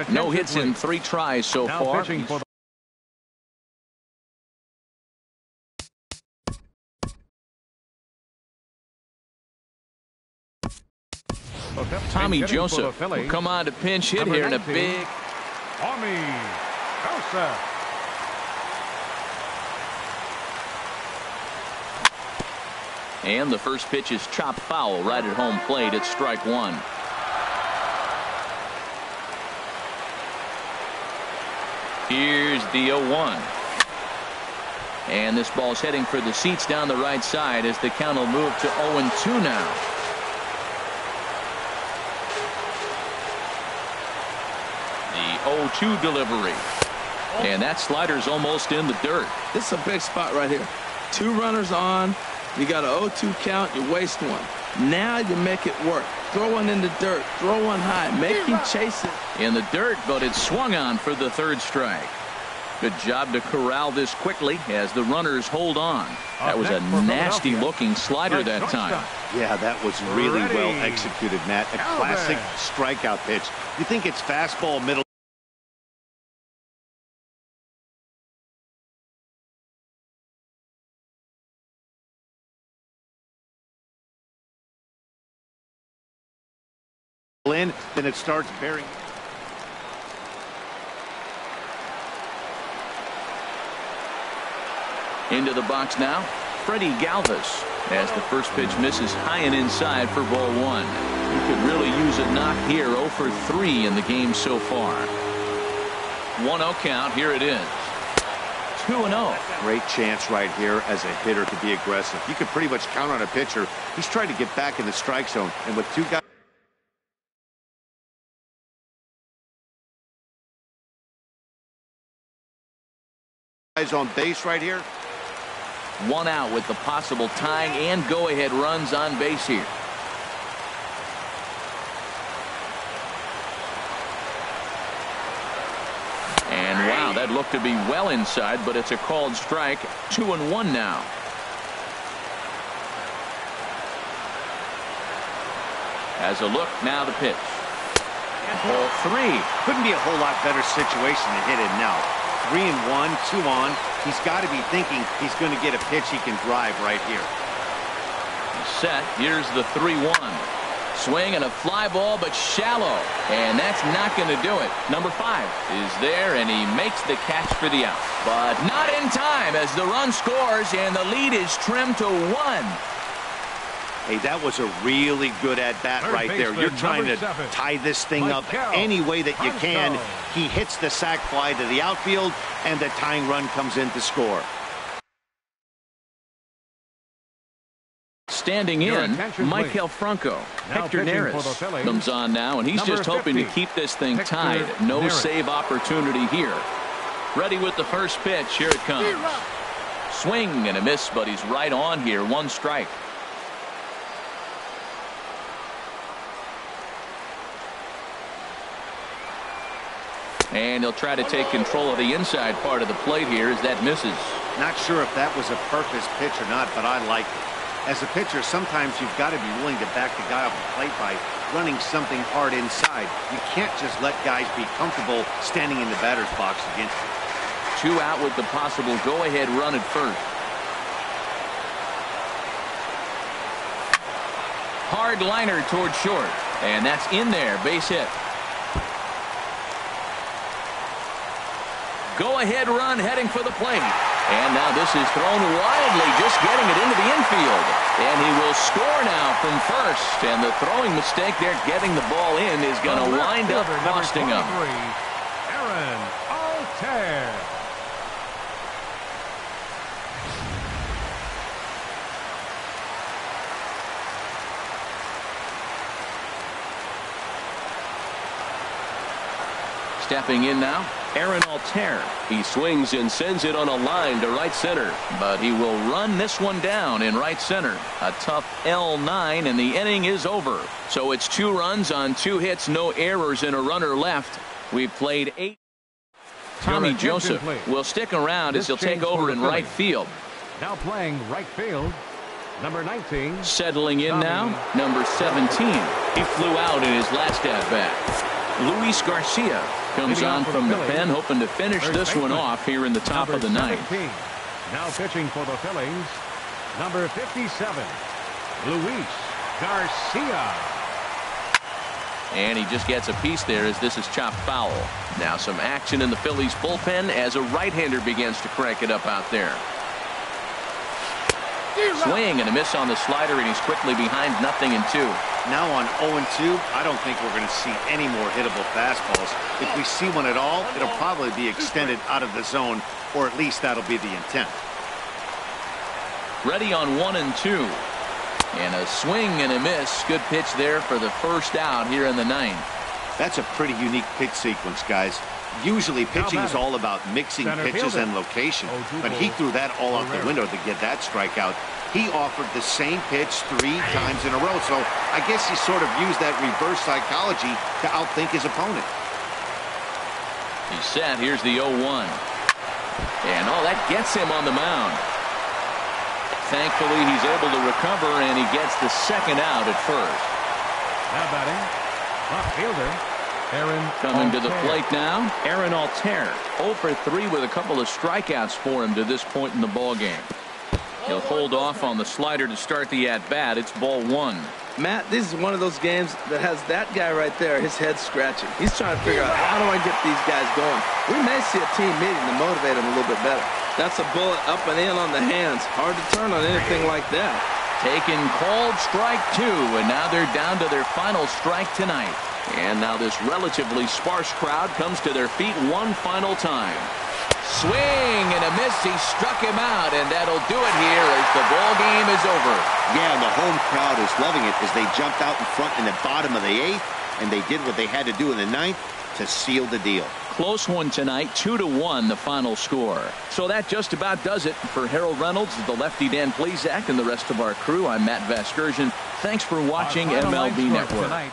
No hits in 3 tries so far. Tommy Joseph will come on to pinch hit here in a big. Tommy Joseph. And the first pitch is chopped foul right at home plate. It's strike 1. Here's the 0-1. And this ball's heading for the seats down the right side as the count will move to 0-2 now. The 0-2 delivery. And that slider's almost in the dirt. This is a big spot right here. 2 runners on. You got an 0-2 count. You waste one. Now you make it work. Throw one in the dirt. Throw one high. Make him chase it. In the dirt, but it's swung on for the 3rd strike. Good job to corral this quickly as the runners hold on. That was a nasty-looking slider that time. Yeah, that was really well executed, Matt. A classic strikeout pitch. You think it's fastball middle. In, then it starts bearing. Into the box now, Freddie Galvis as the first pitch misses high and inside for ball 1. He could really use a knock here. 0 for 3 in the game so far. 1-0 count. Here it is. 2-0. Great chance right here as a hitter to be aggressive. You could pretty much count on a pitcher. He's trying to get back in the strike zone, and with 2 guys on base right here. 1 out with the possible tying and go-ahead runs on base here. And wow, that looked to be well inside, but it's a called strike. 2-1 now. As a look, now the pitch. And ball 3. Couldn't be a whole lot better situation to hit it now. 3-1, 2 on. He's got to be thinking he's going to get a pitch he can drive right here. Set. Here's the 3-1. Swing and a fly ball, but shallow. And that's not going to do it. Number 5 is there, and he makes the catch for the out. But not in time as the run scores, and the lead is trimmed to 1. Hey, that was a really good at-bat right there. You're trying to tie this thing up any way that you can. He hits the sac fly to the outfield, and the tying run comes in to score. Standing in, Michael Franco. Hector Neris comes on now, and he's just hoping to keep this thing tied. No save opportunity here. Ready with the first pitch. Here it comes. Swing and a miss, but he's right on here. 1 strike. And he'll try to take control of the inside part of the plate here as that misses. Not sure if that was a purpose pitch or not, but I like it. As a pitcher, sometimes you've got to be willing to back the guy off the plate by running something hard inside. You can't just let guys be comfortable standing in the batter's box against you. 2 out with the possible go-ahead run at first. Hard liner toward short, and that's in there. Base hit. Go-ahead run heading for the plate. And now this is thrown wildly, just getting it into the infield. And he will score now from first. And the throwing mistake there, getting the ball in, is going to wind up costing him. Aaron Altair. Stepping in now, Aaron Altair. He swings and sends it on a line to right center. But he will run this one down in right center. A tough L9, and the inning is over. So it's 2 runs on 2 hits, no errors, and a runner left. We've played 8. Tommy Joseph will stick around as he'll take over in right field. Now playing right field, number 19. Settling in now, number 17. He flew out in his last at-bat. Luis Garcia comes on from the pen, hoping to finish this one off here in the top of the 9th. Now pitching for the Phillies, number 57, Luis Garcia. And he just gets a piece there as this is chopped foul. Now some action in the Phillies bullpen as a right-hander begins to crank it up out there. Swing and a miss on the slider, and he's quickly behind 0-2. Now on 0-2, I don't think we're going to see any more hittable fastballs. If we see one at all, it'll probably be extended out of the zone, or at least that'll be the intent. Ready on 1-2. And a swing and a miss. Good pitch there for the first out here in the 9th. That's a pretty unique pitch sequence, guys. Usually pitching is all about mixing pitches and location, but he threw that all out the window to get that strikeout. He offered the same pitch 3 times in a row, so I guess he sort of used that reverse psychology to outthink his opponent. He's set. Here's the 0-1. And that gets him on the mound. Thankfully, he's able to recover, and he gets the second out at first. Now batting, left fielder, Aaron coming Altair. to the plate now, Aaron Altair. 0 for 3 with a couple of strikeouts for him to this point in the ball game. He'll hold off on the slider to start the at-bat. It's ball 1. Matt, this is one of those games that has that guy right there, his head scratching. He's trying to figure out, how do I get these guys going? We may see a team meeting to motivate them a little bit better. That's a bullet up and in on the hands. Hard to turn on anything like that. Taken called strike 2, and now they're down to their final strike tonight. And now this relatively sparse crowd comes to their feet one final time. Swing and a miss. He struck him out, and that'll do it here as the ball game is over. Yeah, the home crowd is loving it as they jumped out in front in the bottom of the 8th, and they did what they had to do in the 9th to seal the deal. Close one tonight, 2-1 the final score. So that just about does it for Harold Reynolds, the lefty Dan Plesac, and the rest of our crew. I'm Matt Vasgersian. Thanks for watching MLB Network.